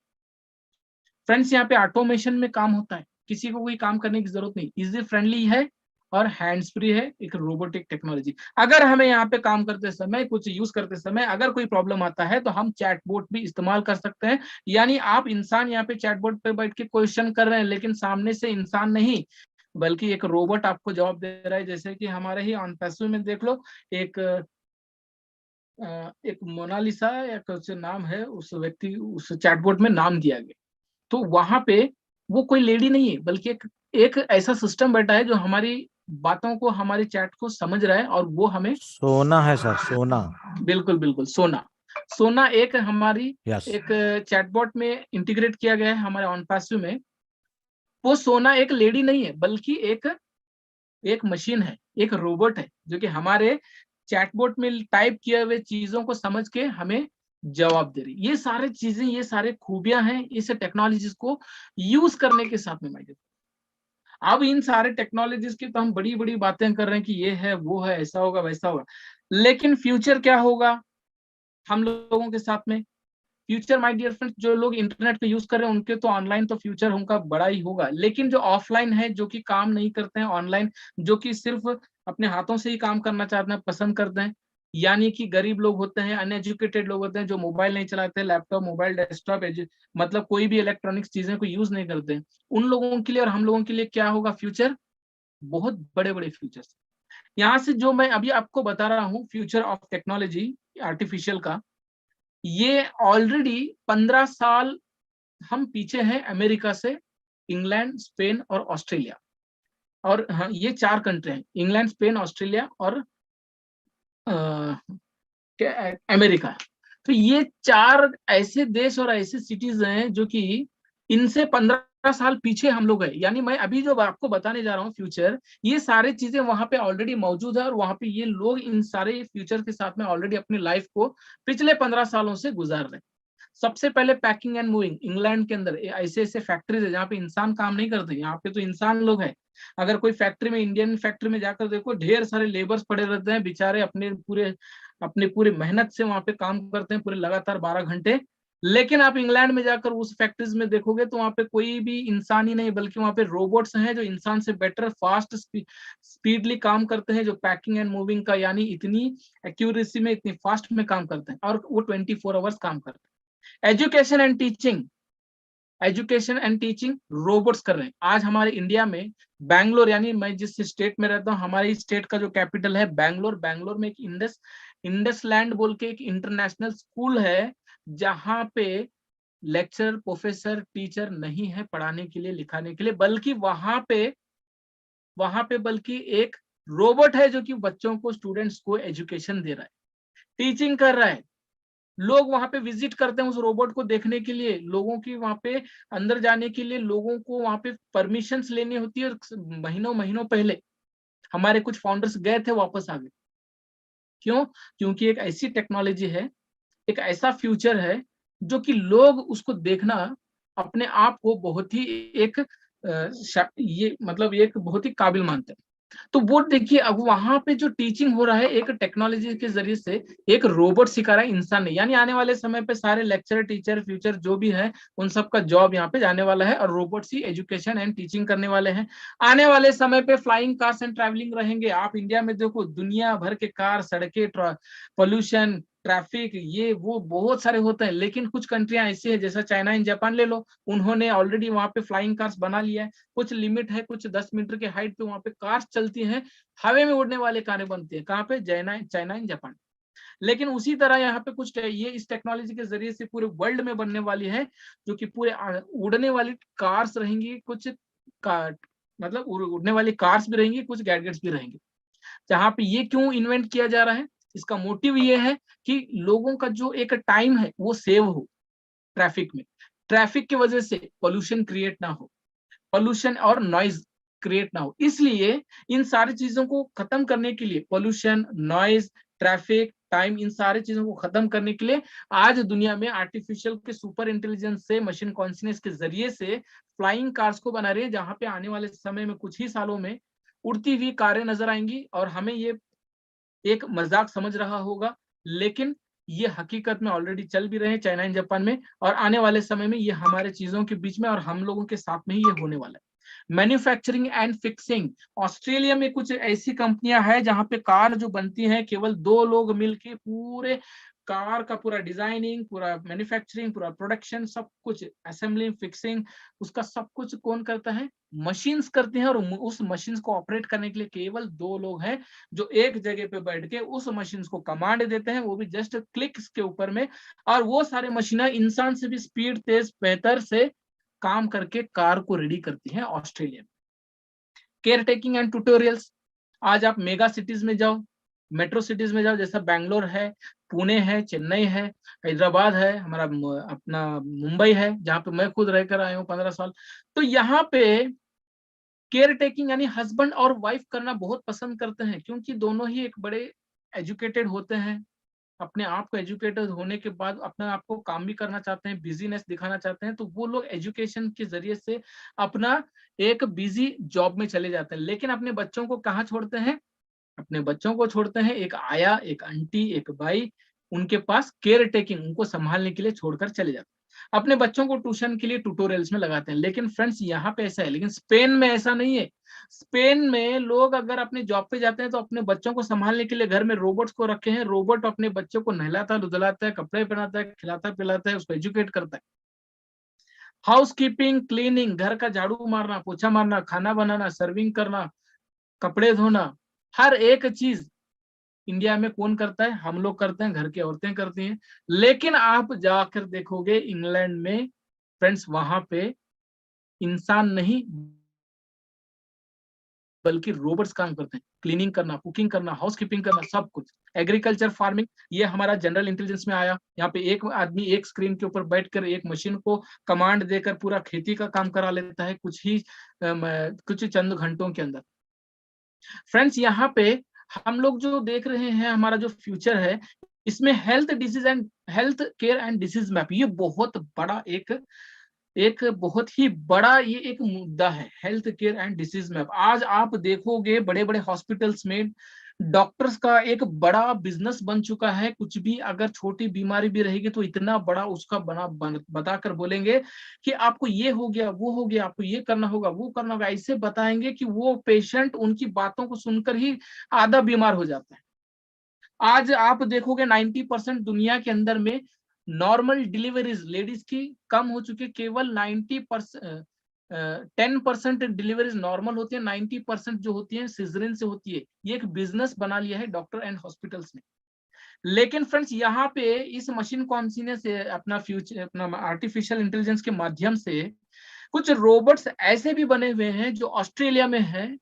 S3: फ्रेंड्स, यहाँ पे ऑटोमेशन में काम होता है, किसी को कोई काम करने की जरूरत नहीं, इजी फ्रेंडली है और हैंड्स फ्री है, एक रोबोटिक टेक्नोलॉजी। अगर हमें यहाँ पे काम करते समय, कुछ यूज करते समय अगर कोई प्रॉब्लम आता है तो हम चैटबॉट भी इस्तेमाल कर सकते हैं। यानी आप इंसान यहाँ पे चैटबॉट पे बैठ के क्वेश्चन कर रहे हैं लेकिन सामने से इंसान नहीं बल्कि एक रोबोट आपको जवाब दे रहा है। जैसे कि हमारे ही ऑनपैसिव में देख लो, एक मोनालिसा या कुछ नाम है, उस व्यक्ति उस चैटबॉट में नाम दिया गया, तो वहां पे वो कोई लेडी नहीं है बल्कि एक ऐसा सिस्टम बैठा है जो हमारी बातों को, हमारे चैट को समझ रहा है और वो हमें
S1: सोना है सर, सोना।
S3: बिल्कुल बिल्कुल सोना एक हमारी
S1: यस।
S3: एक चैटबॉट में इंटीग्रेट किया गया है हमारे ऑनपैसिव में। वो सोना एक लेडी नहीं है बल्कि एक मशीन है, एक रोबोट है जो कि हमारे चैटबॉट में टाइप किए हुए चीजों को समझ के हमें जवाब दे रही। ये सारे चीजें, ये सारे खूबियां हैं इस टेक्नोलॉजीज को यूज करने के साथ में माइडियर। अब इन सारे टेक्नोलॉजीज की तो हम बड़ी बड़ी बातें कर रहे हैं कि ये है, वो है, ऐसा होगा, वैसा होगा, लेकिन फ्यूचर क्या होगा हम लोगों के साथ में? फ्यूचर माय डियर फ्रेंड्स, जो लोग इंटरनेट पे यूज कर रहे हैं उनके तो ऑनलाइन तो फ्यूचर उनका बड़ा ही होगा, लेकिन जो ऑफलाइन है, जो कि काम नहीं करते हैं ऑनलाइन, जो कि सिर्फ अपने हाथों से ही काम करना चाहते हैं, पसंद करते हैं, यानी कि गरीब लोग होते हैं, अनएजुकेटेड लोग होते हैं, जो मोबाइल नहीं चलाते, लैपटॉप, मोबाइल, डेस्कटॉप, मतलब कोई भी इलेक्ट्रॉनिक्स चीजें को यूज नहीं करते हैं, उन लोगों के लिए और हम लोगों के लिए क्या होगा फ्यूचर? बहुत बड़े बड़े फ्यूचर्स। यहाँ से जो मैं अभी आपको बता रहा हूँ फ्यूचर ऑफ टेक्नोलॉजी आर्टिफिशियल का, ये ऑलरेडी 15 साल हम पीछे हैं अमेरिका से, इंग्लैंड, स्पेन और ऑस्ट्रेलिया। और हाँ, ये 4 कंट्री हैं, इंग्लैंड, स्पेन, ऑस्ट्रेलिया और अमेरिका। तो ये 4 ऐसे देश और ऐसे सिटीज हैं जो कि इनसे 15 साल पीछे हम लोग हैं। यानी मैं अभी जो आपको बताने जा रहा हूँ फ्यूचर, ये सारे चीजें वहां पे ऑलरेडी मौजूद है और वहां पे ये लोग इन सारे फ्यूचर के साथ में ऑलरेडी अपनी लाइफ को पिछले 15 सालों से गुजार रहे हैं। सबसे पहले पैकिंग एंड मूविंग, इंग्लैंड के अंदर ऐसे ऐसे फैक्ट्रीज है जहाँ पे इंसान काम नहीं करते, यहाँ पे तो इंसान लोग हैं। अगर कोई फैक्ट्री में, इंडियन फैक्ट्री में जाकर देखो, ढेर सारे लेबर्स पड़े रहते हैं बेचारे, अपने पूरे मेहनत से वहां पे काम करते हैं पूरे लगातार 12 घंटे। लेकिन आप इंग्लैंड में जाकर उस फैक्ट्रीज में देखोगे तो वहां पे कोई भी इंसान ही नहीं, बल्कि वहां पे रोबोट्स हैं जो इंसान से बेटर, फास्ट, स्पीडली काम करते हैं, जो पैकिंग एंड मूविंग का यानी इतनी एक्यूरेसी में, इतनी फास्ट में काम करते हैं और वो 24 आवर्स काम करते हैं। एजुकेशन एंड टीचिंग रोबोट्स कर रहे हैं। आज हमारे इंडिया में बैंगलोर, यानी मैं जिस स्टेट में रहता हूँ, हमारी स्टेट का जो कैपिटल है बैंगलोर, बैंगलोर में एक इंडस लैंड बोल के एक इंटरनेशनल स्कूल है जहाँ पे लेक्चर, प्रोफेसर, टीचर नहीं है पढ़ाने के लिए, लिखाने के लिए, बल्कि वहां पे बल्कि एक रोबोट है जो कि बच्चों को, स्टूडेंट्स को एजुकेशन दे रहा है, टीचिंग कर रहा है। लोग वहां पे विजिट करते हैं उस रोबोट को देखने के लिए, लोगों की वहां पे अंदर जाने के लिए लोगों को वहां पे परमिशंस लेनी होती है, और महीनों महीनों पहले हमारे कुछ फाउंडर्स गए थे, वापस आ गए। क्यों? क्योंकि एक ऐसी टेक्नोलॉजी है, एक ऐसा फ्यूचर है जो कि लोग उसको देखना अपने आप को बहुत ही एक ये मतलब एक बहुत ही काबिल मानते हैं। तो वो देखिए अब वहां पे जो टीचिंग हो रहा है एक टेक्नोलॉजी के जरिए से, एक रोबोट सिखा रहा है इंसान नहीं, यानी आने वाले समय पे सारे लेक्चर टीचर फ्यूचर जो भी है उन सब का जॉब यहाँ पे जाने वाला है और robots he education and teaching करने वाले हैं। आने वाले समय पे फ्लाइंग कार्स एंड ट्रैवलिंग रहेंगे। आप इंडिया में देखो दुनिया भर के कार, सड़कें, पोल्यूशन, ट्रैफिक, ये वो बहुत सारे होते हैं, लेकिन कुछ कंट्रियां ऐसी है जैसा चाइना एंड जापान ले लो, उन्होंने ऑलरेडी वहां पे फ्लाइंग कार्स बना लिया है। कुछ लिमिट है, कुछ 10 मीटर के हाइट पे वहां पे कार्स चलती हैं, हवा में उड़ने वाले कारें बनती हैं। कहाँ पे? China and Japan. लेकिन उसी तरह यहाँ पे कुछ ये इस टेक्नोलॉजी के जरिए से पूरे वर्ल्ड में बनने वाली है, जो कि पूरे उड़ने वाली कार्स रहेंगी, कुछ कार मतलब उड़ने वाली कार्स भी रहेंगी, कुछ गैजेट्स भी रहेंगे। जहाँ पे ये क्यों इन्वेंट किया जा रहा है, इसका मोटिव ये है कि लोगों का जो एक टाइम है वो सेव हो ट्रैफिक में, ट्रैफिक की वजह से पोल्यूशन क्रिएट ना हो, पोल्यूशन और नॉइज क्रिएट ना हो। इसलिए इन सारी चीजों को खत्म करने के लिए, पोल्यूशन, नॉइज, ट्रैफिक, टाइम, इन सारी चीजों को खत्म करने के लिए आज दुनिया में आर्टिफिशियल के सुपर इंटेलिजेंस से, मशीन कॉन्शियसनेस के जरिए से फ्लाइंग कार्स को बना रही है, जहां पे आने वाले समय में कुछ ही सालों में उड़ती हुई कारें नजर आएंगी। और हमें ये एक मजाक समझ रहा होगा, लेकिन ये हकीकत में ऑलरेडी चल भी रहे हैं चाइना एंड जापान में, और आने वाले समय में ये हमारे चीजों के बीच में और हम लोगों के साथ में ही ये होने वाला है। मैन्युफैक्चरिंग एंड फिक्सिंग, ऑस्ट्रेलिया में कुछ ऐसी कंपनियां हैं जहां पे कार जो बनती हैं केवल 2 लोग मिलके पूरे कार का पूरा डिजाइनिंग, पूरा मैन्युफैक्चरिंग, पूरा प्रोडक्शन, सब कुछ असेंबलिंग, फिक्सिंग, उसका सब कुछ कौन करता है? मशीन्स करती हैं। और उस मशीन्स को ऑपरेट करने के लिए केवल 2 लोग हैं जो एक जगह पे बैठ के उस मशीन्स को कमांड देते हैं, वो भी जस्ट क्लिक्स के ऊपर में। और वो सारे मशीनें इंसान से भी स्पीड, तेज, बेहतर से काम करके कार को रेडी करती हैं ऑस्ट्रेलिया में। केयर टेकिंग एंड ट्यूटोरियल्स, आज आप मेगा सिटीज में जाओ, मेट्रो सिटीज में जाओ, जैसा बैंगलोर है, पुणे है, चेन्नई है, हैदराबाद है, हमारा अपना मुंबई है, जहाँ पे मैं खुद रहकर आया हूँ 15 साल। तो यहाँ पे केयर टेकिंग यानी हस्बैंड और वाइफ करना बहुत पसंद करते हैं, क्योंकि दोनों ही एक बड़े एजुकेटेड होते हैं। अपने आप को एजुकेटेड होने के बाद अपने आप को काम भी करना चाहते हैं, बिजीनेस दिखाना चाहते हैं, तो वो लोग एजुकेशन के जरिए से अपना एक बिजी जॉब में चले जाते हैं। लेकिन अपने बच्चों को कहाँ छोड़ते हैं? अपने बच्चों को छोड़ते हैं एक आया, एक आंटी, एक भाई, उनके पास केयर टेकिंग, उनको संभालने के लिए छोड़कर चले जाते हैं। अपने बच्चों को ट्यूशन के लिए ट्यूटोरियल्स में लगाते हैं। लेकिन फ्रेंड्स यहाँ पे ऐसा है, लेकिन स्पेन में ऐसा नहीं है। स्पेन में लोग अगर अपने जॉब पे जाते हैं तो अपने बच्चों को संभालने के लिए घर में रोबोट्स को रखे हैं। रोबोट अपने बच्चों को नहलाता, धुलाता है, कपड़े पहनाता है, खिलाता पिलाता है, उसको एजुकेट करता है। हाउस कीपिंग, क्लीनिंग, घर का झाड़ू मारना, पोछा मारना, खाना बनाना, सर्विंग करना, कपड़े धोना, हर एक चीज इंडिया में कौन करता है? हम लोग करते हैं, घर की औरतें करती हैं। लेकिन आप जाकर देखोगे इंग्लैंड में फ्रेंड्स, वहां पे इंसान नहीं बल्कि रोबोट्स काम करते हैं, क्लीनिंग करना, कुकिंग करना, हाउस कीपिंग करना, सब कुछ। एग्रीकल्चर, फार्मिंग, ये हमारा जनरल इंटेलिजेंस में आया। यहाँ पे एक आदमी एक स्क्रीन के ऊपर बैठकर एक मशीन को कमांड देकर पूरा खेती का काम करा लेता है कुछ चंद घंटों के अंदर। फ्रेंड्स, यहाँ पे हम लोग जो देख रहे हैं, हमारा जो फ्यूचर है, इसमें health care and disease map, ये बहुत बड़ा एक बहुत ही बड़ा ये एक मुद्दा है, health care and disease map. आज आप देखोगे बड़े बड़े हॉस्पिटल्स में डॉक्टर्स का एक बड़ा बिजनेस बन चुका है। कुछ भी अगर छोटी बीमारी भी रहेगी तो इतना बड़ा उसका बताकर बोलेंगे कि आपको ये हो गया, वो हो गया, आपको ये करना होगा, वो करना होगा, ऐसे बताएंगे कि वो पेशेंट उनकी बातों को सुनकर ही आधा बीमार हो जाता है। आज आप देखोगे 90% दुनिया के अंदर में नॉर्मल डिलीवरीज लेडीज की कम हो चुकी है। केवल 10% डिलीवरीज नॉर्मल होती है, 90% जो होती है सिजरिन से होती है। ये एक बिजनेस बना लिया है डॉक्टर एंड हॉस्पिटल्स ने। लेकिन फ्रेंड्स, यहाँ पे इस मशीन कॉन्शियसनेस से, अपना आर्टिफिशियल इंटेलिजेंस के माध्यम से कुछ रोबोट्स ऐसे भी बने हुए हैं जो ऑस्ट्रेलिया में है।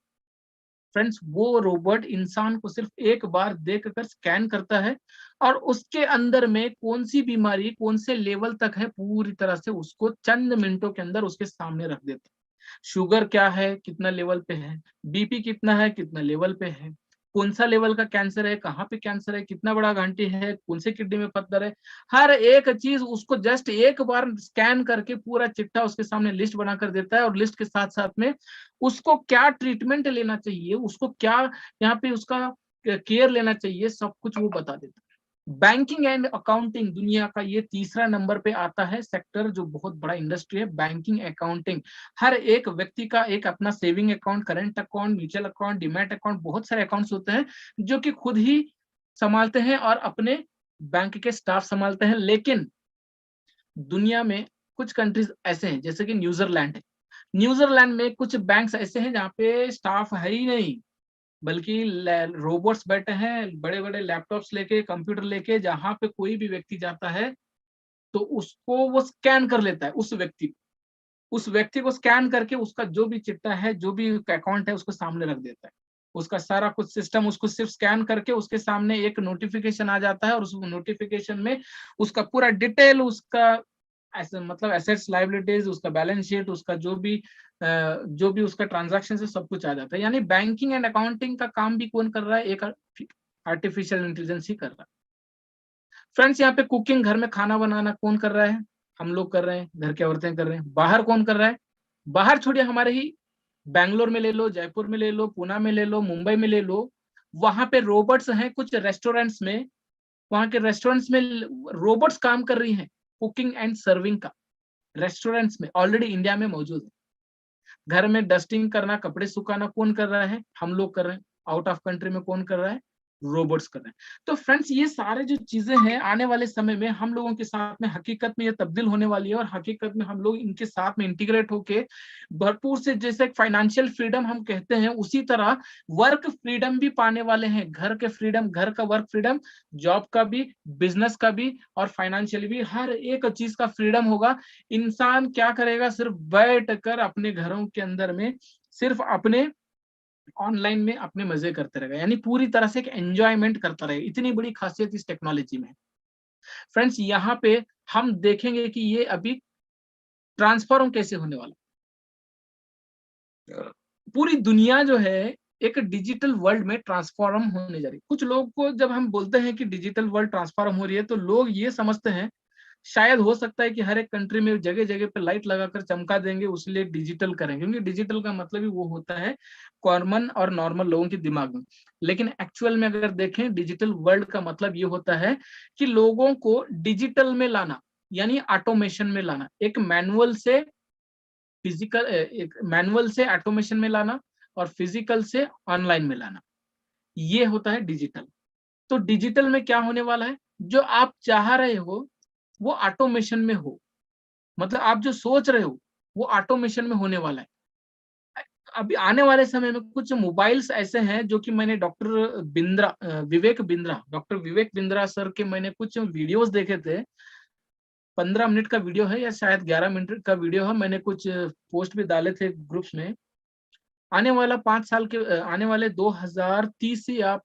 S3: फ्रेंड्स, वो रोबोट इंसान को सिर्फ एक बार देखकर स्कैन करता है और उसके अंदर में कौन सी बीमारी कौन से लेवल तक है पूरी तरह से उसको चंद मिनटों के अंदर उसके सामने रख देता है। शुगर क्या है, कितना लेवल पे है, बीपी कितना है, कितना लेवल पे है, कौन सा लेवल का कैंसर है, कहाँ पे कैंसर है, कितना बड़ा घंटी है, कौन से किडनी में पत्थर है, हर एक चीज उसको जस्ट एक बार स्कैन करके पूरा चिट्ठा उसके सामने लिस्ट बनाकर देता है। और लिस्ट के साथ साथ में उसको क्या ट्रीटमेंट लेना चाहिए, उसको क्या यहाँ पे उसका केयर लेना चाहिए, सब कुछ वो बता देता है। बैंकिंग एंड अकाउंटिंग दुनिया का ये तीसरा नंबर पे आता है सेक्टर, जो बहुत बड़ा इंडस्ट्री है। बैंकिंग अकाउंटिंग, हर एक व्यक्ति का एक अपना saving account, current account, mutual account, demat account, बहुत सारे अकाउंट्स होते हैं जो कि खुद ही संभालते हैं और अपने बैंक के स्टाफ संभालते हैं। लेकिन दुनिया में कुछ कंट्रीज ऐसे हैं जैसे कि न्यूजीलैंड है। न्यूजीलैंड में कुछ बैंक्स ऐसे हैं जहाँ पे स्टाफ है ही नहीं, बल्कि रोबोट्स बैठे हैं बड़े बड़े लैपटॉप्स लेके, कंप्यूटर लेके। जहां पे कोई भी व्यक्ति जाता है तो उसको वो स्कैन कर लेता है, उस व्यक्ति को स्कैन करके उसका जो भी चिट्ठा है, जो भी अकाउंट है, उसको सामने रख देता है। उसका सारा कुछ सिस्टम उसको सिर्फ स्कैन करके उसके सामने एक नोटिफिकेशन आ जाता है और उस नोटिफिकेशन में उसका पूरा डिटेल, उसका ऐसे मतलब एसेट्स, लायबिलिटीज, उसका बैलेंस शीट, उसका जो भी उसका ट्रांजैक्शन है, सब कुछ आ जाता है। यानी बैंकिंग एंड अकाउंटिंग का काम भी कौन कर रहा है? एक आर्टिफिशियल इंटेलिजेंस ही कर रहा है। फ्रेंड्स, यहाँ पे कुकिंग, घर में खाना बनाना कौन कर रहा है? हम लोग कर रहे हैं, घर की औरतें कर रहे हैं। बाहर कौन कर रहा है? बाहर छोड़िए, हमारे ही बैंगलोर में ले लो, जयपुर में ले लो, पुणे में ले लो, मुंबई में ले लो, वहां पे रोबोट्स हैं कुछ रेस्टोरेंट्स में। वहां के रेस्टोरेंट्स में रोबोट्स काम कर रही हैं कुकिंग एंड सर्विंग का। रेस्टोरेंट्स में ऑलरेडी इंडिया में मौजूद है। घर में डस्टिंग करना, कपड़े सुखाना कौन कर रहा है? हम लोग कर रहे हैं। आउट ऑफ कंट्री में कौन कर रहा है? रोबोट्स कर रहे हैं। तो फ्रेंड्स, ये सारे जो चीजें हैं आने वाले समय में हम लोगों के साथ में हकीकत में ये तब्दील होने वाली है। और हकीकत में हम लोग इनके साथ में इंटीग्रेट होके भरपूर से, जैसे फाइनेंशियल फ्रीडम हम कहते हैं, उसी तरह वर्क फ्रीडम भी पाने वाले हैं। घर के फ्रीडम, घर का वर्क फ्रीडम, जॉब का भी, बिजनेस का भी और फाइनेंशियल भी, हर एक चीज का फ्रीडम होगा। इंसान क्या करेगा? सिर्फ बैठ कर अपने घरों के अंदर में सिर्फ अपने ऑनलाइन में अपने मजे करते रहेगा, यानी पूरी तरह से एक एंजॉयमेंट करता रहेगा। इतनी बड़ी खासियत इस टेक्नोलॉजी में। फ्रेंड्स, यहाँ पे हम देखेंगे कि ये अभी ट्रांसफॉर्म कैसे होने वाला। पूरी दुनिया जो है एक डिजिटल वर्ल्ड में ट्रांसफॉर्म होने जा रही है। कुछ लोगों को जब हम बोलते हैं कि डिजिटल वर्ल्ड ट्रांसफॉर्म हो रही है, तो लोग ये समझते हैं शायद हो सकता है कि हर एक कंट्री में जगह जगह पे लाइट लगाकर चमका देंगे, उसलिए डिजिटल करेंगे। क्योंकि डिजिटल का मतलब ही वो होता है कॉमन और नॉर्मल लोगों के दिमाग में। लेकिन एक्चुअल में अगर देखें, डिजिटल वर्ल्ड का मतलब ये होता है कि लोगों को डिजिटल में लाना, यानी ऑटोमेशन में लाना। एक मैनुअल से ऑटोमेशन में लाना और फिजिकल से ऑनलाइन में लाना, ये होता है डिजिटल। तो डिजिटल में क्या होने वाला है? जो आप चाह रहे हो वो ऑटोमेशन में हो, मतलब आप जो सोच रहे हो वो ऑटोमेशन में होने वाला है। अभी आने वाले समय में कुछ मोबाइल्स ऐसे हैं जो कि मैंने डॉक्टर विवेक बिंद्रा सर के मैंने कुछ वीडियोस देखे थे। 15 मिनट का वीडियो है या शायद 11 मिनट का वीडियो है। मैंने कुछ पोस्ट भी डाले थे ग्रुप्स में। आने वाला 5 साल के आने वाले 2030 या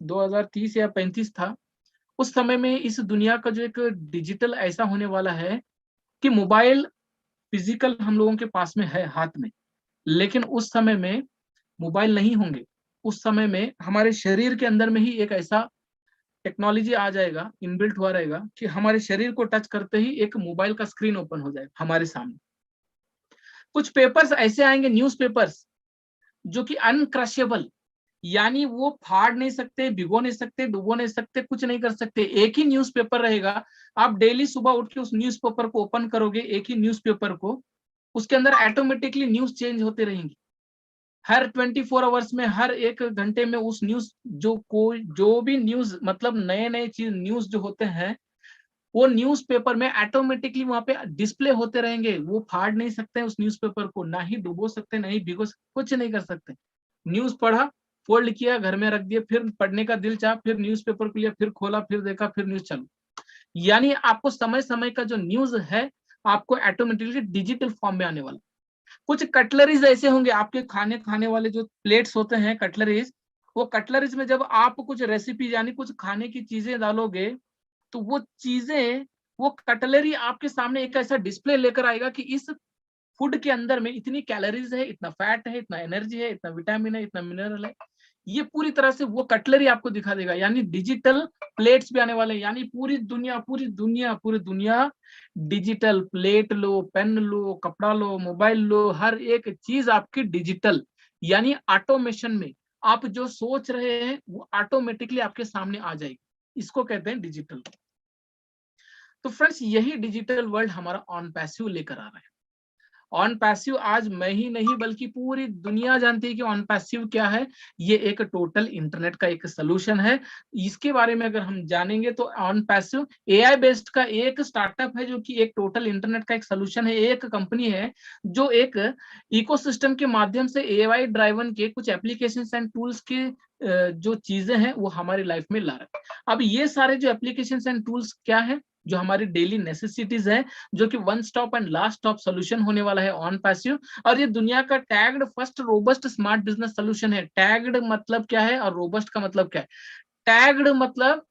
S3: 35 था, उस समय में इस दुनिया का जो एक डिजिटल ऐसा होने वाला है कि मोबाइल फिजिकल हम लोगों के पास में है हाथ में, लेकिन उस समय में मोबाइल नहीं होंगे। उस समय में हमारे शरीर के अंदर में ही एक ऐसा टेक्नोलॉजी आ जाएगा, इनबिल्ट हुआ रहेगा कि हमारे शरीर को टच करते ही एक मोबाइल का स्क्रीन ओपन हो जाएगा हमारे सामने। कुछ पेपर्स ऐसे आएंगे, न्यूज पेपर्स, जो कि अनक्रशेबल, यानी वो फाड़ नहीं सकते, भिगो नहीं सकते, डुबो नहीं सकते, कुछ नहीं कर सकते। एक ही न्यूज़पेपर रहेगा, आप डेली सुबह उठ के उस न्यूज़पेपर को ओपन करोगे, एक ही न्यूज़पेपर को, उसके अंदर ऑटोमेटिकली न्यूज चेंज होते रहेंगी। हर 24 आवर्स में, हर 1 घंटे में उस न्यूज जो भी न्यूज, मतलब नए नए चीज न्यूज जो होते हैं, वो न्यूज़पेपर में ऑटोमेटिकली वहां पे डिस्प्ले होते रहेंगे। वो फाड़ नहीं सकते उस न्यूज़पेपर को, ना ही डुबो सकते, ना ही भिगो सकते, कुछ नहीं कर सकते। न्यूज पढ़ा, फोल्ड किया, घर में रख दिया, फिर पढ़ने का दिल चाहा, फिर न्यूज़पेपर को लिया, फिर खोला, फिर देखा, फिर न्यूज चालू। यानी आपको समय समय का जो न्यूज है आपको ऑटोमेटिकली डिजिटल फॉर्म में आने वाला। कुछ कटलरीज ऐसे होंगे, आपके खाने वाले जो प्लेट्स होते हैं, कटलरीज, वो कटलरीज में जब आप कुछ रेसिपी यानी कुछ खाने की चीजें डालोगे, तो वो चीजें, वो कटलरी आपके सामने एक ऐसा डिस्प्ले लेकर आएगा कि इस फूड के अंदर में इतनी कैलोरीज है, इतना फैट है, इतना एनर्जी है, इतना विटामिन है, इतना मिनरल है। ये पूरी तरह से वो कटलरी आपको दिखा देगा, यानी डिजिटल प्लेट्स भी आने वाले हैं, यानी पूरी दुनिया डिजिटल प्लेट लो, पेन लो, कपड़ा लो, मोबाइल लो, हर एक चीज आपकी डिजिटल, यानी ऑटोमेशन में आप जो सोच रहे हैं वो ऑटोमेटिकली आपके सामने आ जाएगी। इसको कहते हैं डिजिटल। तो फ्रेंड्स, यही डिजिटल वर्ल्ड हमारा ऑन पैसिव लेकर आ रहा है। ऑन पैसिव आज मैं ही नहीं बल्कि पूरी दुनिया जानती है कि ऑन पैसिव क्या है। ये एक टोटल इंटरनेट का एक सोल्यूशन है। इसके बारे में अगर हम जानेंगे तो ऑन पैसिव एआई बेस्ड का एक स्टार्टअप है, जो कि एक टोटल इंटरनेट का एक सोल्यूशन है। एक कंपनी है जो एक इकोसिस्टम के माध्यम से एआई ड्राइवन के कुछ एप्लीकेशंस एंड टूल्स के जो चीजें हैं वो हमारी लाइफ में ला रहा है। अब ये सारे जो एप्लीकेशंस एंड टूल्स क्या है, जो हमारी डेली नेसेसिटीज है, जो कि one stop and last stop solution होने वाला है ऑन पैसिव। और ये दुनिया का tagged first robust smart business solution है। टैग्ड मतलब क्या है और रोबस्ट का मतलब क्या है? टैग्ड मतलब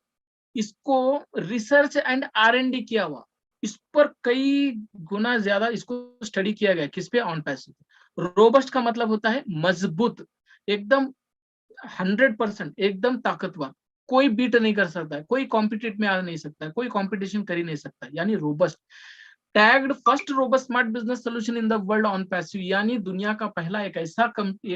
S3: इसको रिसर्च एंड R&D किया हुआ, इस पर कई गुना ज्यादा इसको स्टडी किया गया। किस पे? On passive. रोबस्ट का मतलब होता है मजबूत, एकदम 100%, एकदम ताकतवर, कोई बीट नहीं कर सकता है, कोई कॉम्पिटिट में आ नहीं सकता है, कोई कंपटीशन कर ही नहीं सकता है, यानी robust. Tagged first robust smart business solution in the world on passive, यानी दुनिया का पहला एक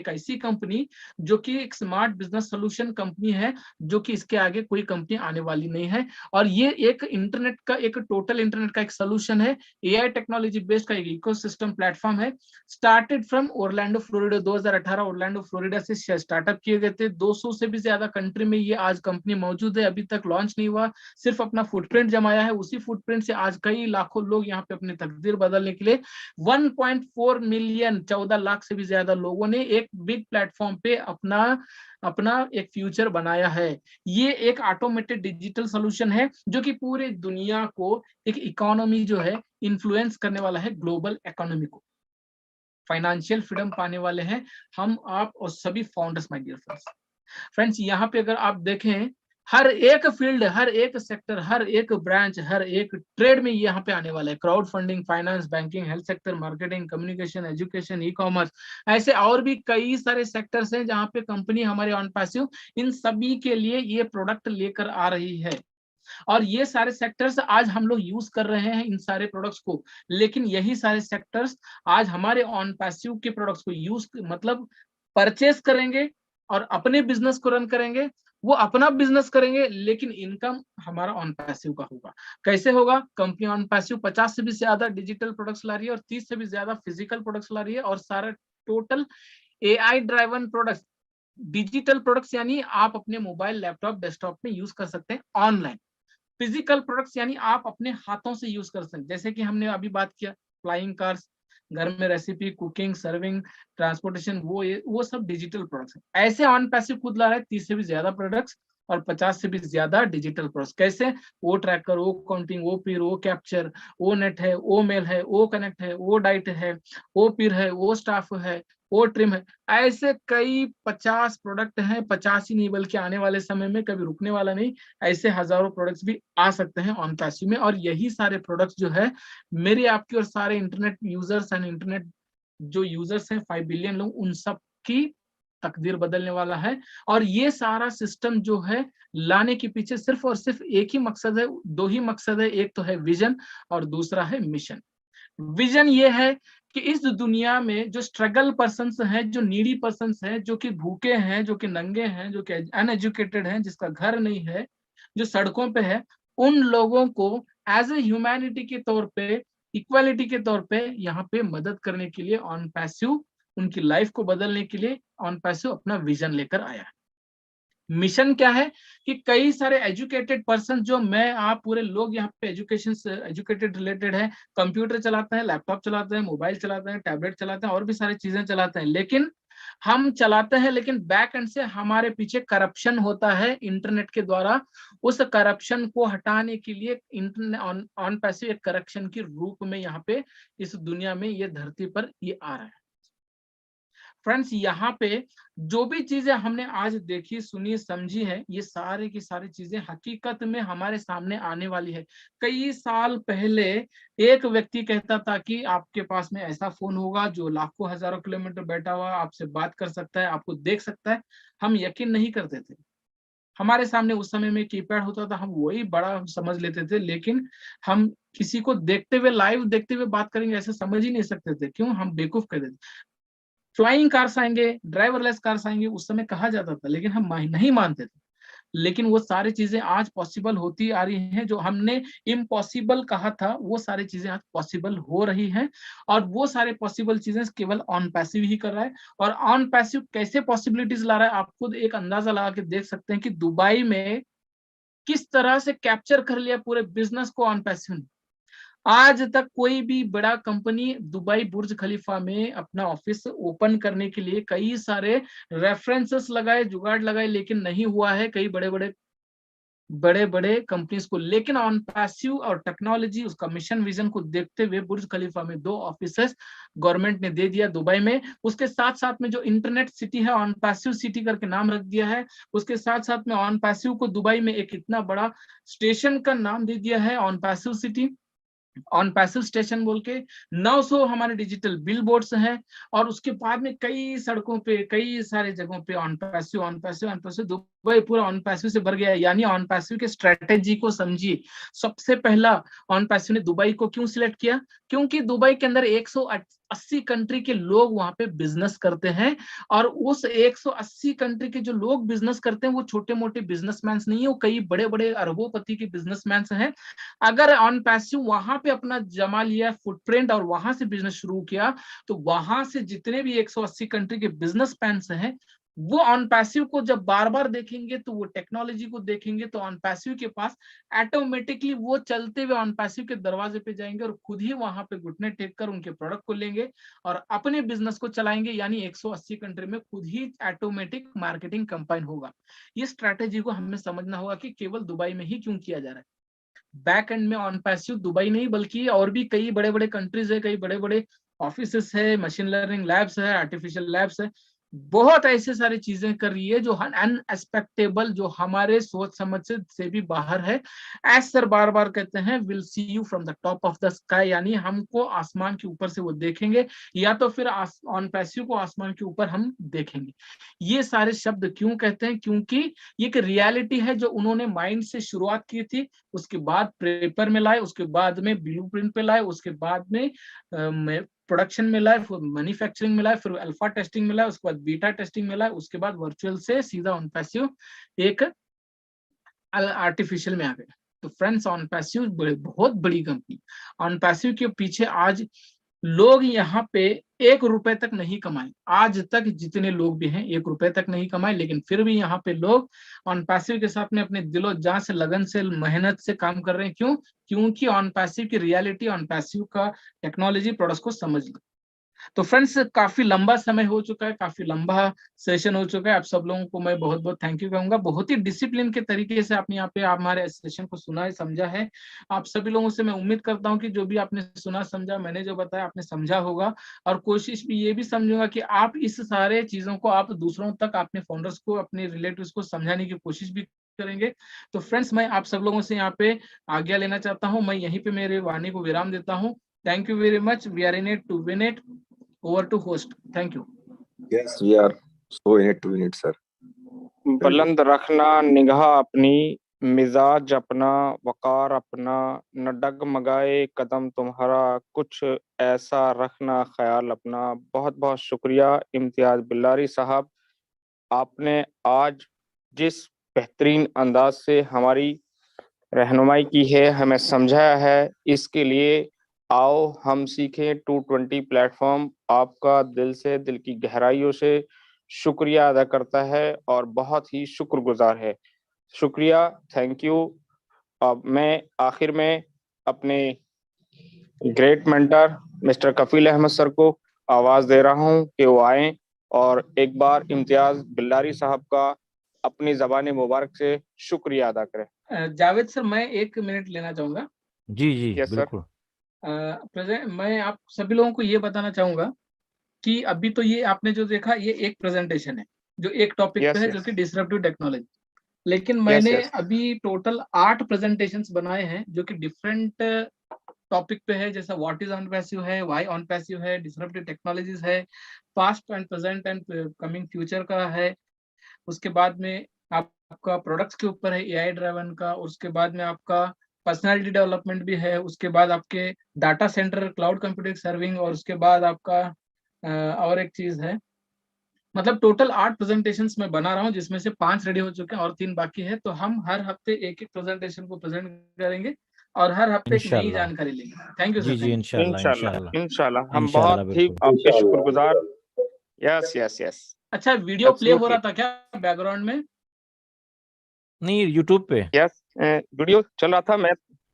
S3: ऐसी कंपनी जो कि एक स्मार्ट बिजनेस सोल्यूशन कंपनी है, जो कि इसके आगे कोई कंपनी आने वाली नहीं है। और ये एक इंटरनेट का एक टोटल इंटरनेट का एक सोल्यूशन है, एआई टेक्नोलॉजी बेस्ड का एक इकोसिस्टम प्लेटफॉर्म है। Started from Orlando Florida, 2018 Orlando Florida से स्टार्टअप किए गए थे। 200 से भी ज्यादा कंट्री में ये आज कंपनी मौजूद है। अभी तक लॉन्च नहीं हुआ, सिर्फ अपना फुटप्रिंट जमाया है। उसी फुटप्रिंट से आज कई लाखों लोग यहाँ पे अपनी तकदीर बदलने के लिए 1.4 मिलियन, 14 लाख से भी ज्यादा लोगों ने एक बिग प्लेटफॉर्म पे अपना अपना एक फ्यूचर बनाया है। ये एक ऑटोमेटेड डिजिटल सोल्यूशन है जो कि पूरे दुनिया को एक इकोनॉमी जो है इन्फ्लुएंस करने वाला है, ग्लोबल इकोनॉमी को। फाइनेंशियल फ्रीडम पाने वाले हैं हम, आप और सभी founders, my dear friends. Friends, यहाँ पे अगर आप देखें, हर एक फील्ड, हर एक सेक्टर, हर एक ब्रांच, हर एक ट्रेड में यहाँ पे आने वाला है। Crowd funding, finance, banking, health sector, marketing, communication, education, e commerce, ऐसे और भी कई सारे सेक्टर्स हैं जहाँ पे कंपनी हमारे ऑन पैसिव इन सभी के लिए ये प्रोडक्ट लेकर आ रही है। और ये सारे सेक्टर्स आज हम लोग यूज कर रहे हैं इन सारे प्रोडक्ट्स को, लेकिन यही सारे सेक्टर्स आज हमारे ऑन पैसिव के प्रोडक्ट्स को यूज मतलब परचेस करेंगे और अपने बिजनेस को रन करेंगे। वो अपना बिजनेस करेंगे लेकिन इनकम हमारा ऑन पैसिव का होगा। कैसे होगा? कंपनी ऑन पैसिव 50 से भी ज्यादा डिजिटल प्रोडक्ट्स ला रही है और 30 से भी ज्यादा फिजिकल प्रोडक्ट्स ला रही है, और सारा total AI driven products, digital products, यानी आप अपने मोबाइल, लैपटॉप, डेस्कटॉप में यूज कर सकते हैं ऑनलाइन। फिजिकल प्रोडक्ट्स यानी आप अपने हाथों से यूज कर सकते हैं, जैसे कि हमने अभी बात किया फ्लाइंग कार्स, घर में रेसिपी, कुकिंग, सर्विंग, ट्रांसपोर्टेशन, वो सब डिजिटल प्रोडक्ट्स हैं। ऐसे ऑन पैसिव खुद ला रहा है 30 से भी ज्यादा प्रोडक्ट्स और 50 से भी ज्यादा डिजिटल प्रोडक्ट्स। कैसे? वो ट्रैकर, वो काउंटिंग, वो पीर, वो कैप्चर, वो नेट है, वो मेल है, वो कनेक्ट है, वो डाइट है, वो पीर है, वो स्टाफ है, वो ट्रिम है। ऐसे कई 50 प्रोडक्ट हैं, 50 ही नहीं बल्कि आने वाले समय में कभी रुकने वाला नहीं, ऐसे हजारों प्रोडक्ट्स भी आ सकते हैं ऑन पैसिव में। और यही सारे प्रोडक्ट्स जो है मेरे, आपके और सारे इंटरनेट यूजर्स एंड इंटरनेट जो यूजर्स हैं 5 बिलियन लोग, उन सब की तकदीर बदलने वाला है। और ये सारा सिस्टम जो है लाने के पीछे सिर्फ और सिर्फ एक ही मकसद है, दो ही मकसद है। एक तो है विजन और दूसरा है मिशन। विजन ये है कि इस दुनिया में जो स्ट्रगल पर्सन्स हैं, जो नीडी पर्सन्स हैं, जो कि भूखे हैं, जो कि नंगे हैं, जो कि अनएजुकेटेड हैं, जिसका घर नहीं है, जो सड़कों पे है, उन लोगों को एज ए ह्यूमैनिटी के तौर पे, इक्वालिटी के तौर पे यहाँ पे मदद करने के लिए ऑन पैसिव, उनकी लाइफ को बदलने के लिए ऑन पैसिव अपना विजन लेकर आया है। मिशन क्या है कि कई सारे एजुकेटेड पर्सन, जो मैं आप पूरे लोग यहाँ पे एजुकेशन से एजुकेटेड रिलेटेड है, कंप्यूटर चलाते हैं, लैपटॉप चलाते हैं, मोबाइल चलाते हैं, टैबलेट चलाते हैं और भी सारी चीजें चलाते हैं, लेकिन हम चलाते हैं लेकिन बैक एंड से हमारे पीछे करप्शन होता है इंटरनेट के द्वारा। उस करप्शन को हटाने के लिए इंटरनेट ऑन पैसिव एक करप्शन के रूप में यहाँ पे इस दुनिया में, ये धरती पर ये आ रहा है। फ्रेंड्स यहाँ पे जो भी चीजें हमने आज देखी, सुनी, समझी है, ये सारी की सारी चीजें हकीकत में हमारे सामने आने वाली है। कई साल पहले एक व्यक्ति कहता था कि आपके पास में ऐसा फोन होगा जो लाखों हजारों किलोमीटर बैठा हुआ आपसे बात कर सकता है, आपको देख सकता है। हम यकीन नहीं करते थे। हमारे सामने उस समय में कीपैड होता था, हम वही बड़ा समझ लेते थे, लेकिन हम किसी को देखते हुए, लाइव देखते हुए बात करेंगे ऐसे समझ ही नहीं सकते थे। क्यों? हम बेवकूफ कहते थे। फ्लाइंग कार्स आएंगे, ड्राइवरलेस कार्स आएंगे, उस समय कहा जाता था, लेकिन हम नहीं मानते थे। लेकिन वो सारी चीजें आज पॉसिबल होती आ रही हैं। जो हमने इम्पॉसिबल कहा था वो सारी चीजें आज पॉसिबल हो रही हैं। और वो सारे पॉसिबल चीजें केवल ऑन पैसिव ही कर रहा है। और ऑन पैसिव कैसे पॉसिबिलिटीज ला रहा है, आप खुद एक अंदाजा लगा के देख सकते हैं कि दुबई में किस तरह से कैप्चर कर लिया पूरे बिजनेस को ऑन पैसिव ने। आज तक कोई भी बड़ा कंपनी दुबई बुर्ज खलीफा में अपना ऑफिस ओपन करने के लिए कई सारे रेफरेंसेस लगाए, जुगाड़ लगाए, लेकिन नहीं हुआ है कई बड़े बड़े कंपनीज को। लेकिन ऑन पैसिव और टेक्नोलॉजी, उसका मिशन विजन को देखते हुए बुर्ज खलीफा में 2 ऑफिसेस गवर्नमेंट ने दे दिया दुबई में। उसके साथ साथ में जो इंटरनेट सिटी है, ऑन पैसिव सिटी करके नाम रख दिया है। उसके साथ साथ में ऑन पैसिव को दुबई में एक इतना बड़ा स्टेशन का नाम दे दिया है, on passive city, on passive station बोल के। 900 हमारे डिजिटल बिल बोर्ड्स हैं। और उसके बाद में कई सड़कों पे, कई सारे जगहों पे on passive, on passive, on passive, Dubai पूरा ऑन पैसिव से भर गया है। यानी ऑन पैसिव के स्ट्रेटेजी को समझिए। सबसे पहला ऑन पैसिव ने दुबई को क्यों सिलेक्ट किया? क्योंकि दुबई के अंदर 180 कंट्री के लोग वहां पे बिजनेस करते हैं। और उस 180 कंट्री के जो लोग बिजनेस करते हैं वो छोटे मोटे बिजनेसमैन नहीं है, वो कई बड़े बड़े अरबोपति के बिजनेसमैन हैं। अगर ऑन पैसिव वहां पे अपना जमा लिया फुटप्रिंट और वहां से बिजनेस शुरू किया, तो वहां से जितने भी 180 कंट्री के बिजनेस पैंस हैं वो ऑन पैसिव को जब बार बार देखेंगे, तो वो टेक्नोलॉजी को देखेंगे, तो ऑन पैसिव के पास ऑटोमेटिकली वो चलते हुए ऑन पैसिव के दरवाजे पे जाएंगे और खुद ही वहां पे घुटने टेक कर उनके प्रोडक्ट को लेंगे और अपने बिजनेस को चलाएंगे। यानी 180 कंट्री में खुद ही ऑटोमेटिक मार्केटिंग कंबाइन होगा। ये स्ट्रैटेजी को हमें समझना होगा कि केवल दुबई में ही क्यों किया जा रहा है। बैक एंड में ऑन पैसिव दुबई नहीं बल्कि और भी कई बड़े बड़े कंट्रीज है, कई बड़े बड़े ऑफिसेस है, मशीन लर्निंग लैब्स है, आर्टिफिशियल लैब्स है, बहुत ऐसे सारी चीजें कर रही है जो अनएक्सपेक्टेबल, जो हमारे सोच समझ से भी बाहर है। एज सर बार बार कहते हैं, will see you from the top of the sky, यानी हमको आसमान के ऊपर से वो देखेंगे, या तो फिर ऑन पैसिव को आसमान के ऊपर हम देखेंगे। ये सारे शब्द क्यों कहते हैं? क्योंकि ये एक रियलिटी है जो उन्होंने माइंड से शुरुआत की थी, उसके बाद पेपर में लाए, उसके बाद में ब्लूप्रिंट पे लाए, उसके बाद में प्रोडक्शन में लाए, फिर मैन्युफैक्चरिंग में लाए, फिर अल्फा टेस्टिंग में लाए, उसके बाद बीटा टेस्टिंग में लाए, उसके बाद वर्चुअल से सीधा ऑन पैसिव एक आर्टिफिशियल में आ गए। तो फ्रेंड्स, ऑन पैसिव बहुत बड़ी कंपनी। ऑन पैसिव के पीछे आज लोग यहाँ पे 1 रुपए तक नहीं कमाए। आज तक जितने लोग भी हैं 1 रुपए तक नहीं कमाए, लेकिन फिर भी यहाँ पे लोग ऑन पैसिव के साथ में अपने दिलो जान से, लगन से, मेहनत से काम कर रहे हैं। क्यों? क्योंकि ऑन पैसिव की रियलिटी, ऑन पैसिव का टेक्नोलॉजी प्रोडक्ट्स को समझ लो। तो फ्रेंड्स, काफी लंबा समय हो चुका है, काफी लंबा सेशन हो चुका है। आप सब लोगों को मैं बहुत बहुत थैंक यू कहूंगा। बहुत ही डिसिप्लिन के तरीके से आपने यहाँ पे हमारे सेशन को सुना है, समझा है। आप सभी लोगों से मैं उम्मीद करता हूँ कि जो भी आपने सुना समझा, मैंने जो बताया आपने समझा होगा। और कोशिश भी ये भी समझूंगा कि आप इस सारे चीजों को आप दूसरों तक, अपने फाउंडर्स को, अपने रिलेटिव्स को समझाने की कोशिश भी करेंगे। तो फ्रेंड्स, मैं आप सब लोगों से यहाँ पे आज्ञा लेना चाहता हूँ। मैं यहीं पे मेरे वाणी को विराम देता हूँ। Thank you very much. We are in it to win it. Over to host. Thank you.
S4: Yes, we are so in it to win it, sir.
S2: बुलंद रखना निगाह अपनी, मिजाज अपना, वकार अपना, न डगमगाए कदम तुम्हारा, कुछ ऐसा रखना ख्याल अपना। बहुत बहुत शुक्रिया इम्तियाज बिल्लारी साहब, आपने आज जिस बेहतरीन अंदाज से हमारी रहनुमाई की है, हमें समझाया है, इसके लिए आओ हम सीखें 220 प्लेटफॉर्म आपका दिल से, दिल की गहराइयों से शुक्रिया अदा करता है और बहुत ही शुक्रगुजार है। शुक्रिया, थैंक यू। अब मैं आखिर में अपने great mentor mister Kafeel Ahmed sir को आवाज दे रहा हूं कि वो आए और एक बार इम्तियाज बिल्लारी साहब का अपनी ज़बान मुबारक से शुक्रिया अदा करें।
S3: जावेद सर, मैं 1 मिनट लेना चाहूंगा।
S1: जी जी
S2: यस सर।
S1: बिल्कुल।
S3: प्रेजेंट मैं आप सभी लोगों को ये बताना चाहूंगा कि अभी तो ये आपने जो देखा ये एक प्रेजेंटेशन है जो एक टॉपिक
S2: Yes,
S3: पे है
S2: yes.
S3: जो कि डिसरप्टिव टेक्नोलॉजी, लेकिन
S2: Yes,
S3: मैंने
S2: yes.
S3: अभी टोटल 8 प्रेजेंटेशंस बनाए हैं जो कि डिफरेंट टॉपिक पे है, जैसा व्हाट इज ऑन पैसिव है, व्हाई ऑन पैसिव है, डिसरप्टिव टेक्नोलॉजीज है, past and present and coming future का है, उसके बाद में आपका प्रोडक्ट्स के ऊपर है एआई ड्राइवन का, उसके बाद में आपका पर्सनालिटी डेवलपमेंट भी है, उसके बाद आपके data centre cloud computing serving, और उसके बाद आपका और एक चीज है, मतलब टोटल 8 प्रेजेंटेशंस मैं बना रहा हूँ जिसमें से 5 रेडी हो चुके हैं और 3 बाकी है। तो हम हर हफ्ते एक एक प्रेजेंटेशन को प्रेजेंट करेंगे और हर हफ्ते एक नई
S1: इंशाल्लाह।
S3: जानकारी लेंगे। थैंक यू
S1: जी
S3: सर,
S1: जी,
S3: थैंक
S1: इंशाल्लाह
S2: इंशाल्लाह,
S1: इंशाल्लाह
S2: इंशाल्लाह हम
S1: इंशाल्लाह,
S2: बहुत ही
S1: बिल्कुल।
S2: आपके शुक्रगुजार। Yes yes yes,
S3: you. अच्छा, वीडियो प्ले हो
S2: एब्सोल्युटली।
S3: रहा था क्या बैकग्राउंड में?
S1: नहीं, यूट्यूब पे।
S2: यस, वीडियो चल रहा था, मैं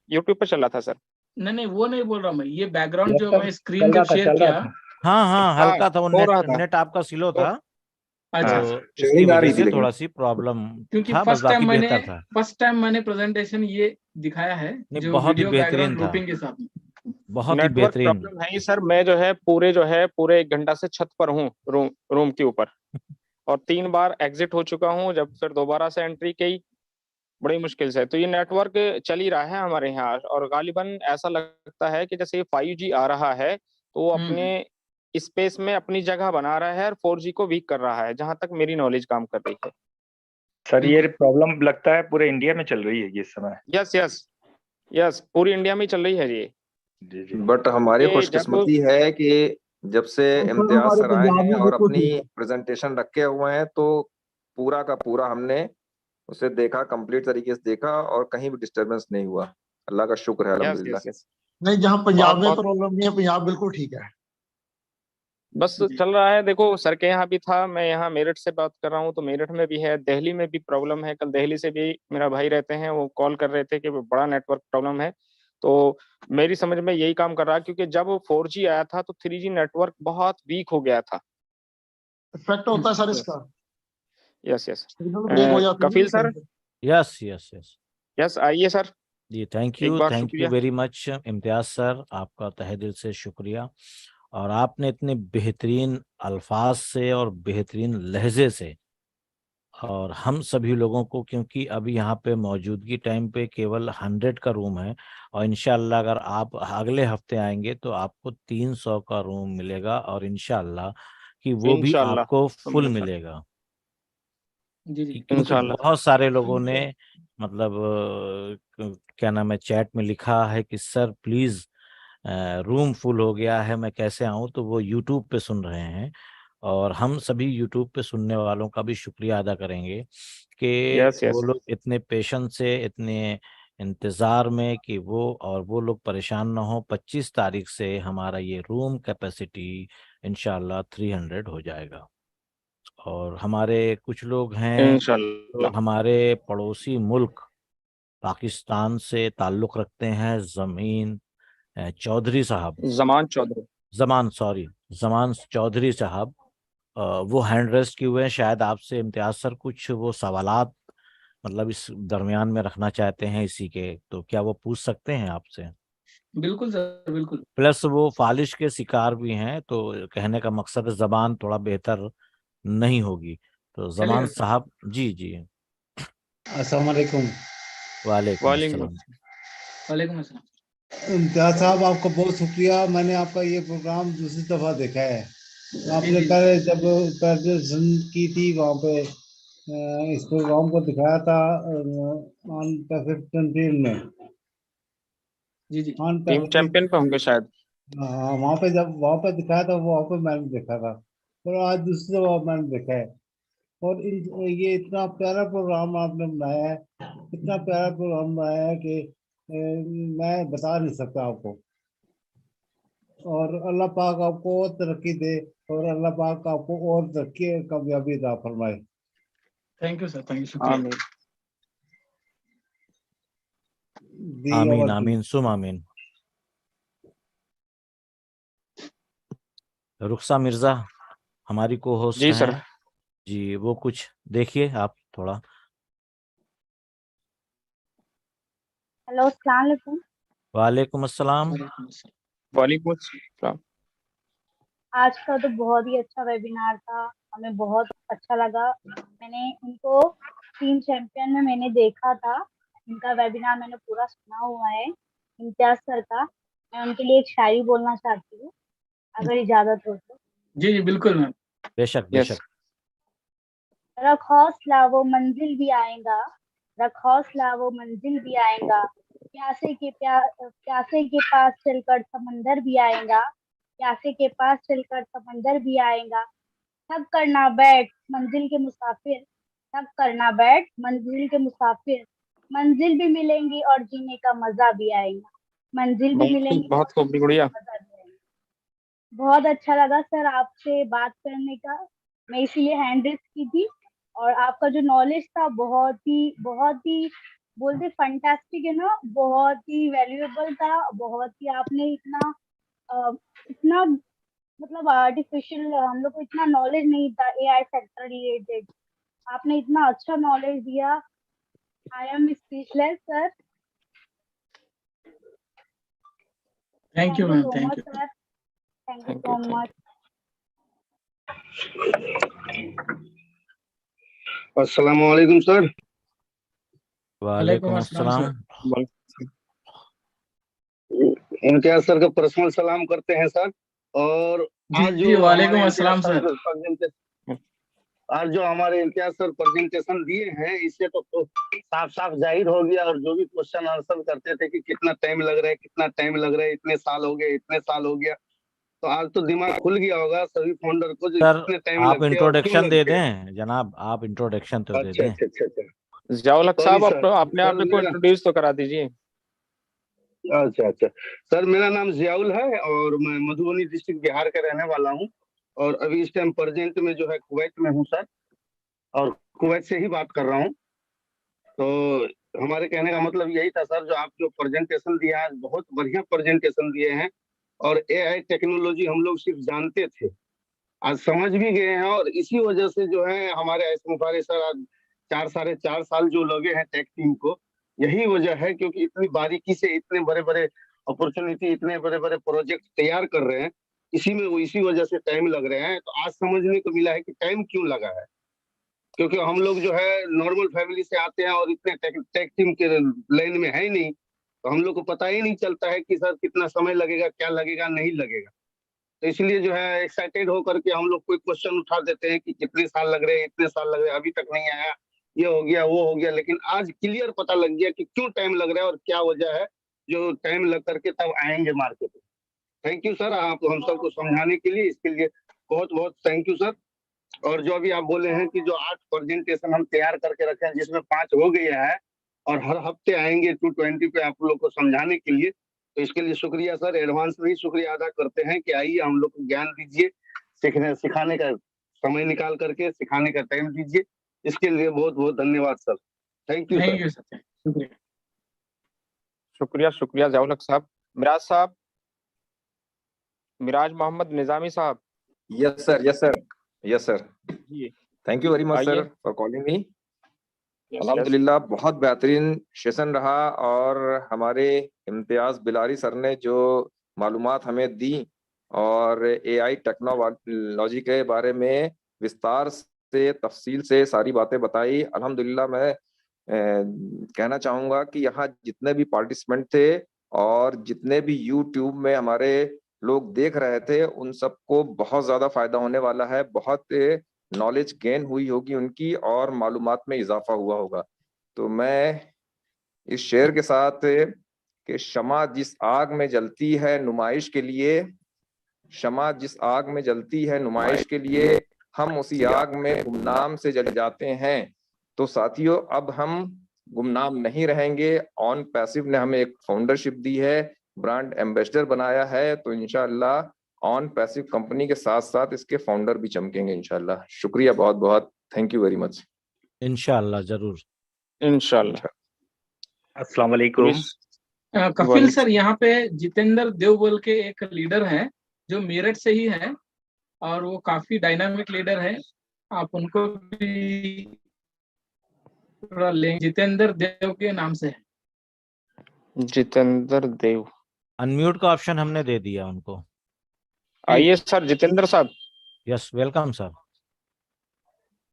S2: यूट्यूब पे चल रहा था सर।
S3: नहीं वो नहीं बोल रहा मैं, ये बैकग्राउंड जो
S5: सर
S3: मैं स्क्रीन जब शेयर
S5: चल रहा
S3: किया।
S5: था।
S1: हाँ हाँ,
S2: हाँ,
S1: हल्का था वो,
S2: हो
S1: नेट
S2: रहा था।
S1: नेट आपका स्लो था,
S3: अच्छा,
S2: हाँ,
S1: तो इसकी
S4: शेयरिंग आ
S1: वजह
S4: रही थी
S1: से
S4: लेकिन
S1: थोड़ा सी प्रॉब्लम
S3: क्योंकि
S1: था, बस बाकी बेहतर था।
S3: फर्स्ट टाइम मैंने प्रेजेंटेशन ये दिखाया है
S1: नहीं,
S3: जो
S1: बहुत ही
S3: वीडियो
S1: बेहतरीन
S3: बैकग्राउंड
S1: था,
S3: रूटिंग के साथ में।
S1: बहुत ही
S2: नेटवर्क
S1: बेहतरीन।
S2: प्रॉब्लम है ही सर। मैं पूरे 1 घंटा से छत पर हूँ, रूम के ऊपर, और 3 बार एग्जिट हो चुका हूँ, जब फिर दोबारा से एंट्री की बड़ी मुश्किल से। तो ये नेटवर्क चल ही रहा है हमारे यहाँ, और गालिबन ऐसा लगता है कि जैसे ये 5G आ रहा है तो वो
S3: हम्म।
S2: अपने स्पेस में अपनी जगह बना रहा है और 4G को वीक कर रहा है, जहां तक मेरी नॉलेज काम कर रही है।
S5: सर ये
S3: बिल्कुल।
S5: प्रॉब्लम लगता है पूरे इंडिया में चल रही है ये इस समय।
S2: यस यस यस, पूरी इंडिया में चल रही है ये।
S5: जी जी।
S4: बट हमारी
S2: ये जब
S4: खुशकिस्मती है कि जब से इम्तियाज
S6: हमारे
S4: सर आए
S6: पंजाब
S4: हैं
S6: में
S4: और
S6: बिल्कुल
S4: अपनी
S6: ठीक है।
S4: प्रेजेंटेशन रखे हुए हैं, तो पूरा का पूरा हमने उसे देखा, कंप्लीट तरीके से देखा, और कहीं भी डिस्टरबेंस नहीं हुआ। अल्लाह का शुक्र है,
S2: यस
S4: अल्हम्दुलिल्लाह।
S2: यस यस,
S6: नहीं, जहाँ
S2: बहुत
S6: पंजाब में
S2: बहुत
S6: प्रॉब्लम नहीं है, पंजाब बिल्कुल ठीक है।
S2: बस
S3: जी।
S2: चल रहा है। देखो सर के यहाँ भी था, मैं यहाँ मेरठ से बात कर रहा हूँ तो मेरठ में भी है, दिल्ली में भी प्रॉब्लम है। कल दिल्ली से भी मेरा भाई रहते हैं, वो कॉल कर रहे थे कि बड़ा नेटवर्क प्रॉब्लम है। तो मेरी समझ में यही काम कर रहा है, क्योंकि जब 4G आया था तो 3G नेटवर्क बहुत वीक हो गया था।
S6: इफेक्ट होता है सर इसका,
S2: यस यस,
S6: सिग्नल ब्रेक हो जाती है
S2: कफिल
S6: ना।
S2: Sir.
S1: Yes yes yes
S2: yes, आइए सर,
S1: जी,
S2: एक बार
S1: थैंक यू
S2: शुक्रिया।
S1: वेरी मच इम्तियाज सर, आपका तहे दिल से शुक्रिया। और आपने इतने बेहतरीन अल्फाज से और बेहतरीन लहजे से, और हम सभी लोगों को, क्योंकि अभी यहाँ पे मौजूदगी टाइम पे केवल 100 का रूम है, और इंशाल्लाह अगर आप अगले हफ्ते आएंगे तो आपको 300 का रूम मिलेगा, और इंशाल्लाह कि वो भी
S2: इंशाल्लाह,
S1: आपको फुल
S2: कबूल सर,
S1: मिलेगा।
S3: जी जी।
S1: क्योंकि
S2: इंशाल्लाह।
S1: बहुत सारे लोगों ने, मतलब क्या नाम है, चैट में लिखा है कि सर प्लीज रूम फुल हो गया है, मैं कैसे आऊं, तो वो यूट्यूब पे सुन रहे हैं, और हम सभी यूट्यूब पे सुनने वालों का भी शुक्रिया अदा करेंगे कि
S2: यस
S1: वो
S2: यस,
S1: लोग इतने पेशेंस से, इतने इंतज़ार में, कि वो लोग परेशान ना हो। 25 तारीख से हमारा ये रूम कैपेसिटी इंशाल्लाह 300 हो जाएगा। और हमारे कुछ लोग हैं जो
S2: इंशाल्लाह।
S1: हमारे पड़ोसी मुल्क पाकिस्तान से ताल्लुक़ रखते हैं, चौधरी साहब,
S2: जमान चौधरी।
S1: जमान चौधरी साहब, वो हैंड रेस्ट किए हुए हैं। शायद आपसे इम्तियाज सर कुछ वो सवालात, मतलब इस दरमियान में रखना चाहते हैं इसी के, तो क्या वो पूछ सकते हैं आपसे?
S3: बिल्कुल सर, बिल्कुल।
S1: प्लस वो फालिश के शिकार भी हैं, तो कहने का मकसद है जबान थोड़ा बेहतर नहीं होगी। तो जमान
S3: चलेगा सर।
S1: साहब, जी जी,
S6: अस्सलाम वालेकुम।
S1: वालेकुम
S2: वालेकुम
S1: अस्सलाम।
S2: अस्सलाम।
S3: वालेकुम अस्सलाम।
S6: इम्तियाज साहब आपका बहुत शुक्रिया, मैंने आपका ये प्रोग्राम दूसरी दफ़ा देखा है।
S3: जी
S6: आपने
S3: जी।
S6: पहले जब प्रेजेंटेशन की थी वहाँ पे इस प्रोग्राम को दिखाया था ऑन पैसिव में,
S3: जी जी।
S6: On
S2: team
S6: Pacific.
S2: चैंपियन पे होंगे शायद।
S6: हाँ, वहाँ पे जब वहाँ पे दिखाया था, वहाँ पे मैंने देखा था, और आज दूसरी दफ़ा मैंने देखा है। और ये इतना प्यारा प्रोग्राम आपने बनाया है, इतना प्यारा प्रोग्राम बनाया है कि मैं बता नहीं सकता आपको। और अल्लाह पाक आपको और तरक्की दे, और अल्लाह पाक आपको और तरक्की कामयाबी अता फरमाए।
S3: Thank you sir, thank you, शुक्रिया।
S2: आमीन।
S6: दी
S1: आमीन
S6: ओवर
S1: आमीन सुम आमीन। रुखसा मिर्जा हमारी को होस्ट
S2: जी सर।
S1: हैं जी, वो कुछ देखिए आप थोड़ा।
S7: हेलो, अस्सलाम वालेकुम।
S1: वालेकुम अस्सलाम।
S3: वालेकुम अस्सलाम।
S2: वालेकुम अस्सलाम।
S7: आज का तो बहुत ही अच्छा वेबिनार था, हमें बहुत अच्छा लगा। मैंने इनको टीम चैंपियन में मैंने देखा था, इनका वेबिनार मैंने पूरा सुना हुआ है, इम्तियाज सर का। मैं उनके लिए एक शायरी बोलना चाहती हूँ, अगर इजाजत हो तो।
S3: जी जी बिल्कुल मैम।
S1: बेशक
S5: यस
S1: बेशक।
S7: रख हौसला वो मंजिल भी आएगा, रख हौसला वो मंजिल भी आएगा, प्यासे के पास चलकर समंदर भी आएगा, प्यासे के पास चलकर समंदर भी आएगा। थक कर ना बैठ मंजिल के मुसाफिर, थक कर ना बैठ मंजिल के मुसाफिर, मंजिल भी मिलेंगी और जीने का मजा भी आएगा, मंजिल भी मिलेंगी और
S2: बहुत खूब,
S7: जीने
S2: बढ़िया।
S7: का मजा भी आएगा। बहुत अच्छा लगा सर आपसे बात करने का, मैं इसीलिए हैंड रेस की थी। और आपका जो नॉलेज था बहुत ही बोलते फंटास्टिक है ना, बहुत ही वैल्यूएबल था। बहुत ही आपने इतना मतलब आर्टिफिशियल, हम लोग को इतना नॉलेज नहीं था एआई सेक्टर रिलेटेड, आपने इतना अच्छा नॉलेज दिया। I am speechless sir.
S3: Thank you
S7: thank you
S3: ma'am,
S7: so
S3: thank
S7: much
S3: you.
S7: Sir, thank you
S2: thank you,
S7: so
S2: thank
S7: much.
S8: अस्सलाम वालेकुम सर।
S3: वालेकुम
S1: वालेकुम
S3: अस्सलाम सर।
S1: अस्सलाम।
S8: इम्तियाज सर का पर्सनल सलाम करते हैं सर। और
S3: जी
S8: आज
S3: जी
S8: जो
S3: वालेकुम
S8: हमारे इम्तियाज
S3: अस्सलाम
S8: सर
S3: सर।
S8: आज जो हमारे इम्तियाज सर प्रेजेंटेशन दिए हैं, इससे तो साफ साफ जाहिर हो गया। और जो भी क्वेश्चन आंसर करते थे कि कितना टाइम लग रहा है, कितना टाइम लग रहा है, इतने साल हो गए, इतने साल हो गया, तो आज तो दिमाग खुल गया होगा सभी फाउंडर को जो
S1: सर
S8: कितने टाइम
S1: आप
S8: लगते हैं और क्यों
S1: इंट्रोडक्शन दे
S8: लगते हैं।
S1: दें जनाब, आप इंट्रोडक्शन तो दे
S8: अच्छा
S1: दें।
S8: अच्छा अच्छा अच्छा।
S2: जियाउल
S8: सॉरी
S2: साहब, आप
S8: सर।
S2: अपने आप
S8: सर
S2: को
S8: मेरा
S2: इंट्रोड्यूस तो करा दीजिए।
S8: अच्छा अच्छा। सर मेरा नाम जियाउल है और मैं मधुबनी डिस्ट्रिक्ट बिहार का रहने वाला हूँ। और अभी इस टाइम प्रेजेंट में जो है कुवैत में हूँ सर। और कुवैत से ही बात कर रहा हूँ। तो हमारे कहने का मतलब यही था सर, जो आप जो प्रेजेंटेशन दिया आज बहुत बढ़िया प्रेजेंटेशन दिए हैं। और एआई टेक्नोलॉजी हम लोग सिर्फ जानते थे, आज समझ भी गए हैं। और इसी वजह से जो है हमारे ऐसे मुफारे सर आज 4 साढ़े 4 साल जो लगे हैं टेक टीम को, यही वजह है क्योंकि इतनी बारीकी से इतने बड़े बड़े अपॉर्चुनिटी, इतने बड़े बड़े प्रोजेक्ट तैयार कर रहे हैं। इसी वजह से टाइम लग रहे हैं। तो आज समझने को मिला है कि टाइम क्यों लगा है, क्योंकि हम लोग जो है नॉर्मल फैमिली से आते हैं और इतने टेक टीम के लाइन में है ही नहीं। तो हम लोग को पता ही नहीं चलता है कि सर कितना समय लगेगा, क्या लगेगा, नहीं लगेगा। तो इसलिए जो है एक्साइटेड होकर के हम लोग कोई क्वेश्चन उठा देते हैं कि कितने साल लग रहे हैं, इतने साल लग रहे हैं, अभी तक नहीं आया, ये हो गया, वो हो गया। लेकिन आज क्लियर पता लग गया कि क्यों टाइम लग रहा है और क्या वजह है जो टाइम लग करके तब आएंगे मार्केट में। थैंक यू सर, आप हम सबको समझाने के लिए, इसके लिए बहुत बहुत थैंक यू सर। और जो अभी आप बोले हैं कि जो 8 प्रेजेंटेशन हम तैयार करके रखे हैं, जिसमें 5 हो गया है और हर हफ्ते आएंगे 220 पे आप लोग को समझाने के लिए, तो इसके लिए शुक्रिया सर, एडवांस में ही शुक्रिया अदा करते हैं कि आइए हम लोग को ज्ञान दीजिए, सिखाने का समय निकाल करके सिखाने का टाइम दीजिए। इसके लिए बहुत बहुत धन्यवाद sir. Thank you sir.
S3: Thank you sir, शुक्रिया।
S2: शुक्रिया शुक्रिया जियाउल साहब। मिराज साहब, मिराज मोहम्मद निजामी साहब।
S4: Yes sir, yes sir, yes sir.
S2: जी
S4: thank you very much sir
S2: आइए।
S4: For calling me.
S2: यस
S4: अल्हम्दुलिल्लाह बहुत बेहतरीन सेशन रहा। और हमारे इम्तियाज बिलारी सर ने जो मालूमात हमें दी और एआई टेक्नोलॉजी के बारे में विस्तार से, तफसील से सारी बातें बताई। अल्हम्दुलिल्लाह मैं कहना चाहूँगा कि यहाँ जितने भी पार्टिसिपेंट थे और जितने भी यूट्यूब में हमारे लोग देख रहे थे, उन सबको बहुत ज़्यादा फायदा होने वाला है। बहुत नॉलेज गेन हुई होगी उनकी और मालूमात में इजाफा हुआ होगा। तो मैं इस शेर के साथ कि शमा जिस आग में जलती है नुमाइश के लिए, शमा जिस आग में जलती है नुमाइश के लिए, हम उसी आग में गुमनाम से जल जाते हैं। तो साथियों, अब हम गुमनाम नहीं रहेंगे। ऑन पैसिव ने हमें एक फाउंडरशिप दी है, ब्रांड एम्बेसडर बनाया है। तो इंशाल्लाह ऑन पैसिव कंपनी के साथ साथ इसके फाउंडर भी चमकेंगे इंशाल्लाह। शुक्रिया बहुत बहुत, थैंक यू वेरी मच।
S1: इंशाल्लाह जरूर।
S2: इंशाल्लाह।
S5: अस्सलाम वालेकुम।
S3: कफिल सर, यहाँ पे जितेंद्र देव बोल के एक लीडर है जो मेरठ से ही है और वो काफी डायनामिक लीडर है, आप उनको भी थोड़ा लेंगे। जितेंद्र देव के नाम से है।
S2: जितेंद्र देव।
S1: अनम्यूट का ऑप्शन हमने दे दिया उनको।
S2: आइए सर जितेंद्र साहब।
S1: Yes, welcome sir.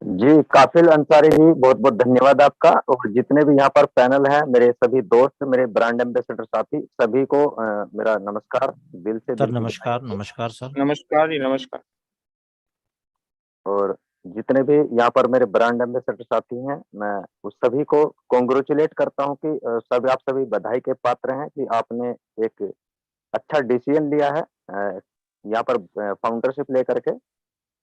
S9: जी काफिल अंसारी जी, बहुत बहुत धन्यवाद आपका। और जितने भी यहाँ पर पैनल हैं, मेरे सभी दोस्त, मेरे ब्रांड एम्बेसडर साथी, सभी को मेरा नमस्कार दिल से।
S1: सर नमस्कार। नमस्कार सर।
S2: नमस्कार जी, नमस्कार।
S9: और जितने भी यहाँ पर मेरे ब्रांड एम्बेसडर साथी हैं, मैं उस सभी को कॉन्ग्रेचुलेट करता हूँ कि आप सभी बधाई के पात्र हैं कि आपने एक अच्छा डिसीजन लिया है यहाँ पर फाउंडरशिप लेकर के।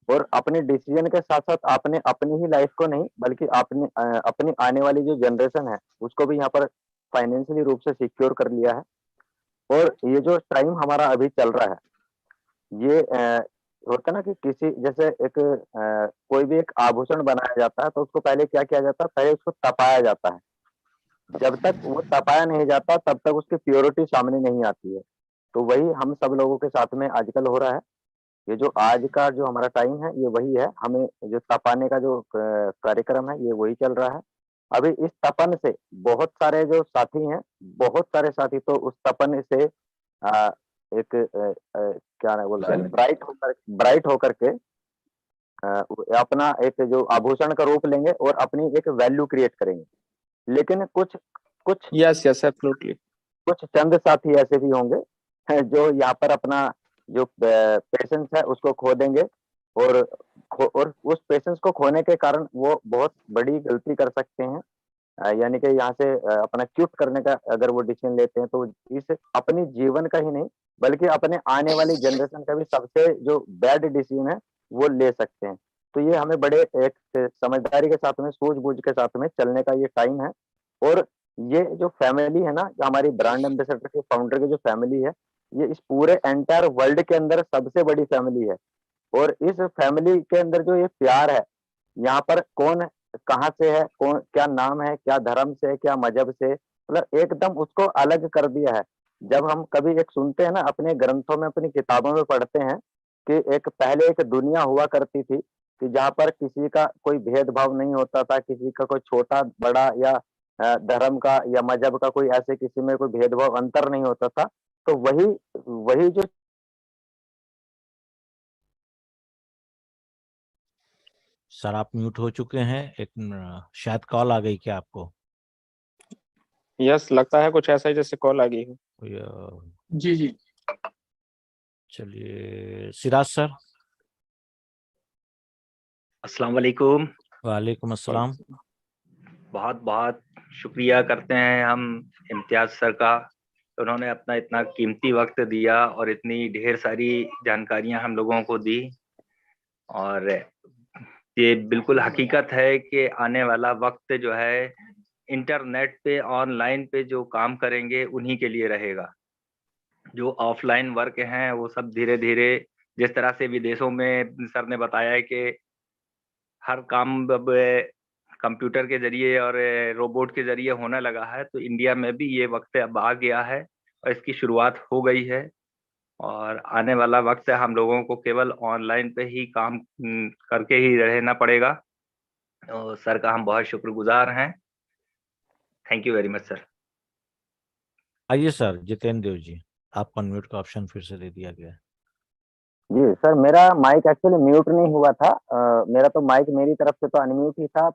S9: और अपने डिसीजन के साथ साथ आपने अपनी ही लाइफ को नहीं, बल्कि आपने अपनी आने वाली जो जनरेशन है उसको भी यहाँ पर फाइनेंशियली रूप से सिक्योर कर लिया है। और ये जो टाइम हमारा अभी चल रहा है, ये होता है ना कि किसी जैसे एक कोई भी एक आभूषण बनाया जाता है तो उसको पहले क्या किया जाता है, पहले उसको तपाया जाता है। जब तक वो तपाया नहीं जाता तब तक उसकी प्योरिटी सामने नहीं आती है। तो वही हम सब लोगों के साथ में आजकल हो रहा है। ये जो आज का जो हमारा टाइम है ये वही है, हमें जो तपाने का जो कार्यक्रम है ये वही चल रहा है। अभी इस तपन से बहुत सारे जो साथी हैं, बहुत सारे साथी तो उस तपन से एक क्या ना बोलते हैं, ब्राइट होकर के अपना एक जो आभूषण का रूप लेंगे और अपनी एक वैल्यू क्रिएट करेंगे। लेकिन कुछ कुछ
S2: यस यस एब्सोल्युटली।
S9: कुछ चंद साथी ऐसे भी होंगे जो यहाँ पर अपना जो पेशेंस है उसको खो देंगे और उस पेशेंस को खोने के कारण वो बहुत बड़ी गलती कर सकते हैं। यानी कि यहाँ से अपना क्विट करने का अगर वो डिसीजन लेते हैं तो इस अपनी जीवन का ही नहीं बल्कि अपने आने वाली जनरेशन का भी सबसे जो बैड डिसीजन है वो ले सकते हैं। तो ये हमें बड़े एक समझदारी के साथ में, सूझबूझ के साथ में चलने का ये टाइम है। और ये जो फैमिली है ना, हमारी ब्रांड एम्बेसडर के फाउंडर की जो फैमिली है, ये इस पूरे एंटायर वर्ल्ड के अंदर सबसे बड़ी फैमिली है। और इस फैमिली के अंदर जो ये प्यार है, यहाँ पर कौन कहाँ से है, कौन क्या नाम है, क्या धर्म से, क्या मजहब से, मतलब एकदम उसको अलग कर दिया है। जब हम कभी एक सुनते हैं ना, अपने ग्रंथों में, अपनी किताबों में पढ़ते हैं कि एक पहले एक दुनिया हुआ करती थी कि जहाँ पर किसी का कोई भेदभाव नहीं होता था, किसी का कोई छोटा बड़ा या धर्म का या मजहब का कोई ऐसे किसी में कोई भेदभाव अंतर नहीं होता था। तो वही वही जो
S1: सर आप म्यूट हो चुके हैं। एक शायद कॉल आ गई क्या आपको?
S2: यस, लगता है कुछ ऐसा ही जैसे कॉल आ गई हो।
S3: जी जी।
S1: चलिए सिराज सर।
S5: अस्सलाम वालेकुम।
S1: वालेकुम अस्सलाम।
S5: बहुत बहुत शुक्रिया करते हैं हम इम्तियाज सर का, उन्होंने अपना इतना कीमती वक्त दिया और इतनी ढेर सारी जानकारियां हम लोगों को दी। और ये बिल्कुल हकीकत है कि आने वाला वक्त जो है इंटरनेट पे, ऑनलाइन पे जो काम करेंगे उन्हीं के लिए रहेगा। जो ऑफलाइन वर्क हैं वो सब धीरे धीरे, जिस तरह से विदेशों में सर ने बताया है कि हर काम अब कंप्यूटर के जरिए और रोबोट के जरिए होने लगा है, तो इंडिया में भी ये वक्त अब आ गया है और इसकी शुरुआत हो गई है। और आने वाला वक्त हम लोगों को केवल ऑनलाइन पे ही काम करके ही रहना पड़ेगा। तो सर का हम बहुत शुक्रगुजार हैं। Thank you very much sir.
S1: आइए सर जितेंद्र देव जी, आपको अनम्यूट का ऑप्शन फिर से दे दिया गया है।
S9: जी सर, मेरा माइक एक्चुअली म्यूट नहीं हुआ था। मेरा तो माइक मेरी तरफ से तो अनम्यूट ही था।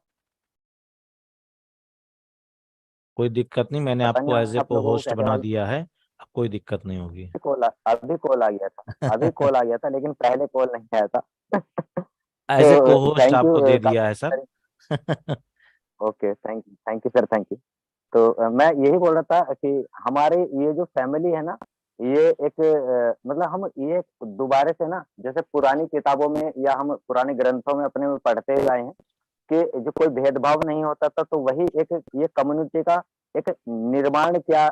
S1: कोई दिक्कत नहीं, मैंने
S9: पता नहीं
S1: आपको एज ए
S9: आप लोगों को
S1: होस्ट
S9: कैसे
S1: बना
S9: मालूम?
S1: दिया है, अब कोई दिक्कत नहीं होगी।
S9: अभी कॉल आ गया था, अभी कॉल आ गया था, लेकिन पहले कॉल नहीं आया था।
S1: एज ए
S9: तो
S1: होस्ट
S9: थैंक यू।
S1: आपको दे दिया है sir.
S9: Okay, thank you sir, thank you. तो मैं यही बोल रहा था कि हमारे ये जो फैमिली है ना, ये एक मतलब हम ये दोबारा से ना, जैसे पुरानी किताबों में या हम पुराने ग्रंथों में अपने में पढ़ते हुए आए हैं कि जो कोई भेदभाव नहीं होता था, तो वही एक ये कम्युनिटी का एक निर्माण क्या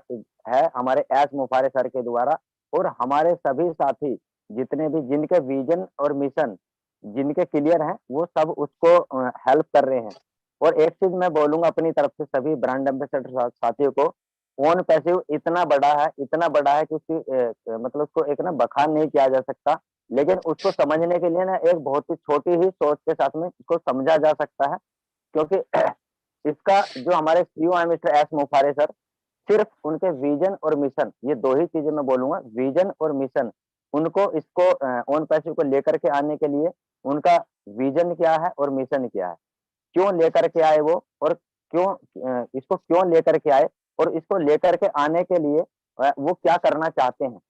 S9: है हमारे एस मुफारे सर के द्वारा। और हमारे सभी साथी जितने भी जिनके विजन और मिशन जिनके क्लियर हैं, वो सब उसको हेल्प कर रहे हैं। और एक चीज मैं बोलूंगा अपनी तरफ से सभी ब्रांड एम्बेसडर साथियों को, ओन पैसिव इतना बड़ा है कि उसकी मतलब उसको एक ना बखान नहीं किया जा सकता। लेकिन उसको समझने के लिए ना एक बहुत ही छोटी ही सोच के साथ में इसको समझा जा सकता है। क्योंकि इसका जो हमारे सीईओ है मिस्टर एस मुफारे सर, सिर्फ उनके विजन और मिशन, ये दो ही चीजें मैं बोलूंगा, विजन और मिशन, उनको इसको ऑन पैसिव को लेकर के आने के लिए उनका विजन क्या है और मिशन क्या है, क्यों लेकर के आए वो, और क्यों इसको क्यों लेकर के आए, और इसको लेकर के आने के लिए वो क्या करना चाहते हैं।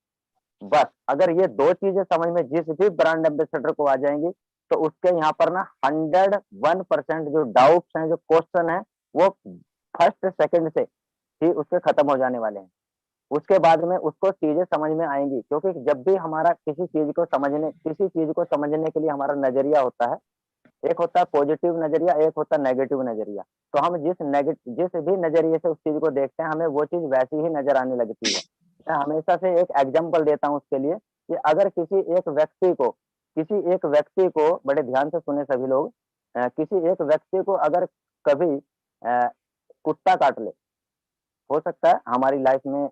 S9: बस अगर ये 2 चीजें समझ में जिस भी ब्रांड एम्बेसडर को आ जाएंगी, तो उसके यहाँ पर ना 101% जो डाउट्स हैं, जो क्वेश्चन है, वो फर्स्ट सेकंड से ही उसके खत्म हो जाने वाले हैं। उसके बाद में उसको चीजें समझ में आएंगी, क्योंकि जब भी हमारा किसी चीज को समझने के लिए हमारा नजरिया होता है, एक होता है पॉजिटिव नजरिया, एक होता है नेगेटिव नजरिया। तो हम जिस भी नजरिए से उस चीज को देखते हैं, हमें वो चीज वैसी ही नजर आने लगती है। मैं हमेशा से एक एग्जांपल देता हूँ उसके लिए, कि अगर किसी एक व्यक्ति को बड़े ध्यान से सुने सभी लोग, किसी एक व्यक्ति को अगर कभी कुत्ता काट ले, हो सकता है हमारी लाइफ में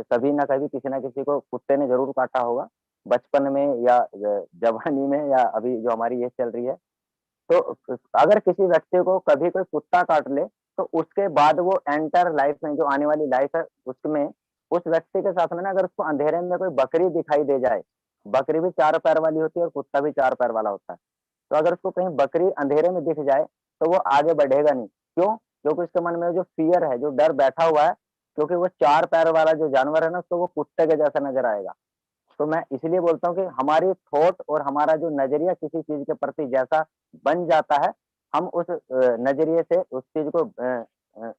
S9: कभी ना कभी किसी ना किसी को कुत्ते ने जरूर काटा होगा, बचपन में या जवानी में या अभी जो हमारी एज चल रही है। तो अगर किसी व्यक्ति को कभी कोई कुत्ता काट ले, तो उसके बाद वो एंटर लाइफ में, जो आने वाली लाइफ है, उसमें उस व्यक्ति के साथ में ना, अगर उसको अंधेरे में कोई बकरी दिखाई दे जाए, बकरी भी 4 पैर वाली होती है और कुत्ता भी 4 पैर वाला होता है, तो अगर उसको कहीं बकरी अंधेरे में दिख जाए, तो वो आगे बढ़ेगा नहीं। क्यों? क्योंकि उसके मन में जो फियर है, जो डर बैठा हुआ है, क्योंकि वो 4 पैर वाला जो जानवर है ना, उसको वो कुत्ते के जैसा नजर आएगा। तो मैं इसलिए बोलता हूँ कि हमारी थॉट और हमारा जो नजरिया किसी चीज के प्रति जैसा बन जाता है, हम उस नजरिए से उस चीज को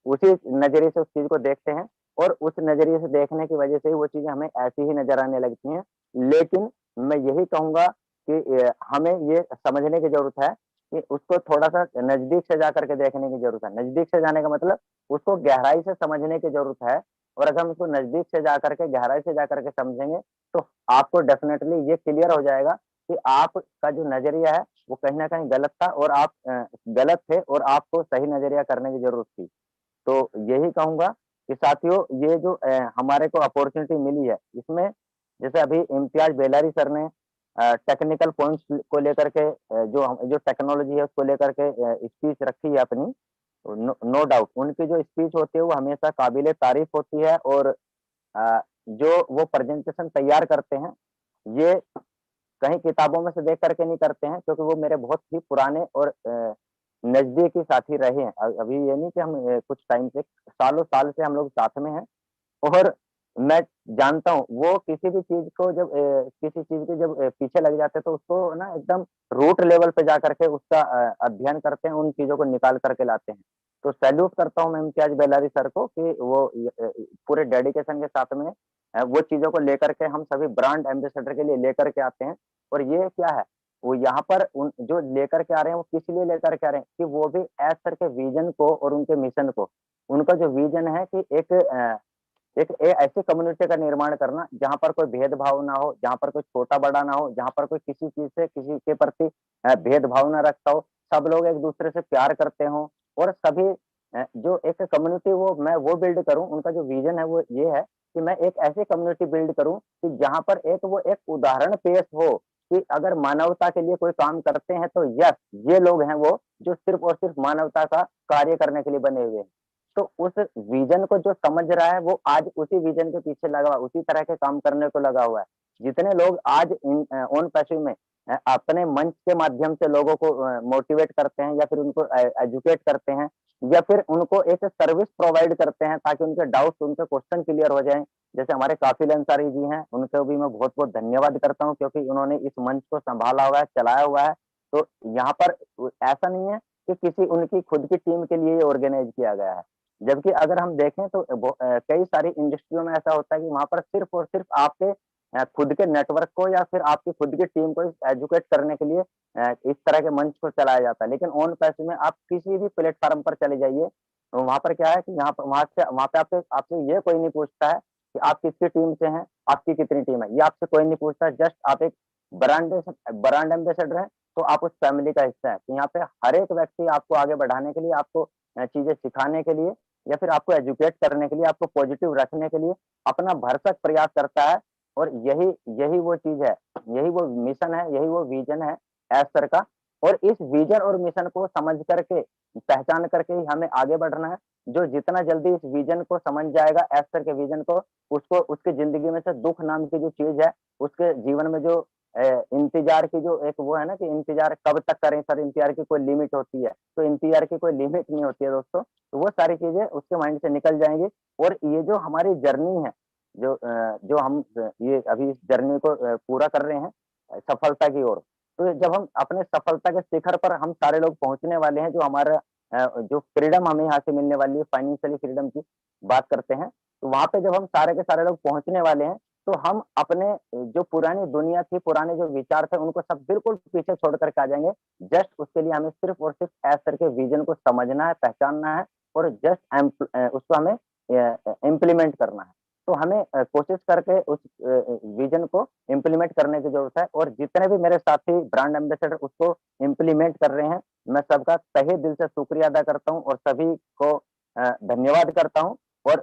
S9: उसी नजरिए से उस चीज को देखते हैं, और उस नजरिए से देखने की वजह से ही वो चीजें हमें ऐसी ही नजर आने लगती हैं। लेकिन मैं यही कहूंगा कि हमें ये समझने की जरूरत है कि उसको थोड़ा सा नजदीक से जाकर के देखने की जरूरत है। नजदीक से जाने का मतलब उसको गहराई से समझने की जरूरत है, और अगर हम उसको नजदीक से जाकर के गहराई से जाकर के समझेंगे, तो आपको डेफिनेटली ये क्लियर हो जाएगा कि आपका जो नजरिया है वो कहीं ना कहीं गलत था, और आप गलत थे, और आपको सही नजरिया करने की जरूरत थी। तो यही कहूंगा कि साथियों, ये जो हमारे को अपॉर्चुनिटी मिली है, इसमें जैसे अभी इम्तियाज बेलारी सर ने टेक्निकल पॉइंट्स को लेकर के जो टेक्नोलॉजी है उसको लेकर के स्पीच रखी है अपनी, नो डाउट उनकी जो स्पीच होती है वो हमेशा काबिले तारीफ होती है। और जो वो प्रेजेंटेशन तैयार करते हैं, ये कहीं किताबों में से देख करके नहीं करते हैं, क्योंकि वो मेरे बहुत ही पुराने और नजदीकी साथी रहे हैं। अभी ये नहीं कि हम कुछ टाइम से, सालों साल से हम लोग साथ में हैं, और मैं जानता हूँ वो किसी भी चीज को जब किसी चीज के जब पीछे लग जाते हैं, तो उसको ना एकदम रूट लेवल पे जा करके उसका अध्ययन करते हैं, उन चीजों को निकाल करके लाते हैं। तो सैल्यूट करता हूँ मैं इम्तियाज बेलारी सर को कि वो पूरे डेडिकेशन के साथ में वो चीजों को लेकर के हम सभी ब्रांड एम्बेसडर के लिए लेकर के आते हैं। और ये क्या है, वो यहाँ पर उन जो लेकर के आ रहे हैं, वो किस लिए लेकर के आ रहे हैं कि वो भी एज सर के विजन को और उनके मिशन को, उनका जो विजन है कि एक ऐसी कम्युनिटी का निर्माण करना जहां पर कोई भेदभाव ना हो, जहां पर कोई छोटा बड़ा ना हो, जहां पर कोई किसी चीज से किसी के प्रति भेदभाव ना रखता हो, सब लोग एक दूसरे से प्यार करते हो, और सभी जो एक कम्युनिटी मैं वो बिल्ड करूं। उनका जो विजन है वो ये है कि मैं एक ऐसी कम्युनिटी बिल्ड करूं कि जहां पर एक उदाहरण पेश हो कि अगर मानवता के लिए कोई काम करते हैं, तो यस, ये लोग हैं वो जो सिर्फ और सिर्फ मानवता का कार्य करने के लिए बने हुए हैं। तो उस विजन को जो समझ रहा है, वो आज उसी विजन के पीछे लगा हुआ, उसी तरह के काम करने को लगा हुआ है। जितने लोग आज ऑन पैसिव में अपने मंच के माध्यम से लोगों को मोटिवेट करते हैं, या फिर उनको एजुकेट करते हैं, या फिर उनको एक सर्विस प्रोवाइड करते हैं ताकि उनके डाउट्स, उनके क्वेश्चन क्लियर हो जाएं, जैसे हमारे काफिल अंसारी जी हैं, उनको भी मैं बहुत बहुत धन्यवाद करता हूँ, क्योंकि उन्होंने इस मंच को संभाला हुआ है, चलाया हुआ है। तो यहाँ पर ऐसा नहीं है कि किसी उनकी खुद की टीम के लिए ऑर्गेनाइज किया गया है, जबकि अगर हम देखें तो कई सारी इंडस्ट्रियों में ऐसा होता है कि वहां पर सिर्फ और सिर्फ आपके खुद के नेटवर्क को या फिर आपकी खुद की टीम को एजुकेट करने के लिए इस तरह के मंच को चलाया जाता है। लेकिन ऑन पैसिव में आप किसी भी प्लेटफॉर्म पर चले जाइए, तो वहां पर क्या है कि यहाँ पर वहां पे आपसे ये कोई नहीं पूछता है कि आप किसकी टीम से हैं, आपकी कितनी टीम है, ये आपसे कोई नहीं पूछता। जस्ट आप एक ब्रांड एम्बेसडर है, तो आप उस फैमिली का हिस्सा है। तो यहाँ पे हर एक व्यक्ति आपको आगे बढ़ाने के लिए, आपको चीजें सिखाने के लिए, या फिर आपको एजुकेट करने के लिए, आपको पॉजिटिव रखने के लिए अपना भरसक प्रयास करता है। और यही वो चीज है, यही वो मिशन है, यही वो विजन है एज सर का। और इस विजन और मिशन को समझ करके पहचान करके ही हमें आगे बढ़ना है। जो जितना जल्दी इस विजन को समझ जाएगा, एस सर के विजन को, उसको उसकी जिंदगी में से दुख नाम की जो चीज है, उसके जीवन में जो इंतजार की जो एक वो है ना कि इंतजार कब तक करें सर, इंतजार की कोई लिमिट होती है, तो इंतजार की कोई लिमिट नहीं होती है दोस्तों। तो वो सारी चीजें उसके माइंड से निकल जाएंगी। और ये जो हमारी जर्नी है, जो हम ये अभी इस जर्नी को पूरा कर रहे हैं सफलता की ओर, तो जब हम अपने सफलता के शिखर पर हम सारे लोग पहुंचने वाले हैं, जो हमारा जो फ्रीडम हमें यहाँ से मिलने वाली है, फाइनेंशियली फ्रीडम की बात करते हैं, तो वहां पे जब हम सारे के सारे लोग पहुंचने वाले हैं, तो हम अपने जो पुरानी दुनिया थी, पुराने जो विचार थे, उनको सब बिल्कुल पीछे छोड़ करके आ जाएंगे। जस्ट उसके लिए हमें सिर्फ और सिर्फ एस सर के विजन को समझना है, पहचानना है, और जस्ट उसको हमें इम्प्लीमेंट करना है। तो हमें कोशिश करके उस विजन को इम्प्लीमेंट करने की जरूरत है। और जितने भी मेरे साथी ब्रांड एम्बेसडर उसको इम्प्लीमेंट कर रहे हैं, मैं सबका तहे दिल से शुक्रिया अदा करता हूं और सभी को धन्यवाद करता हूं। और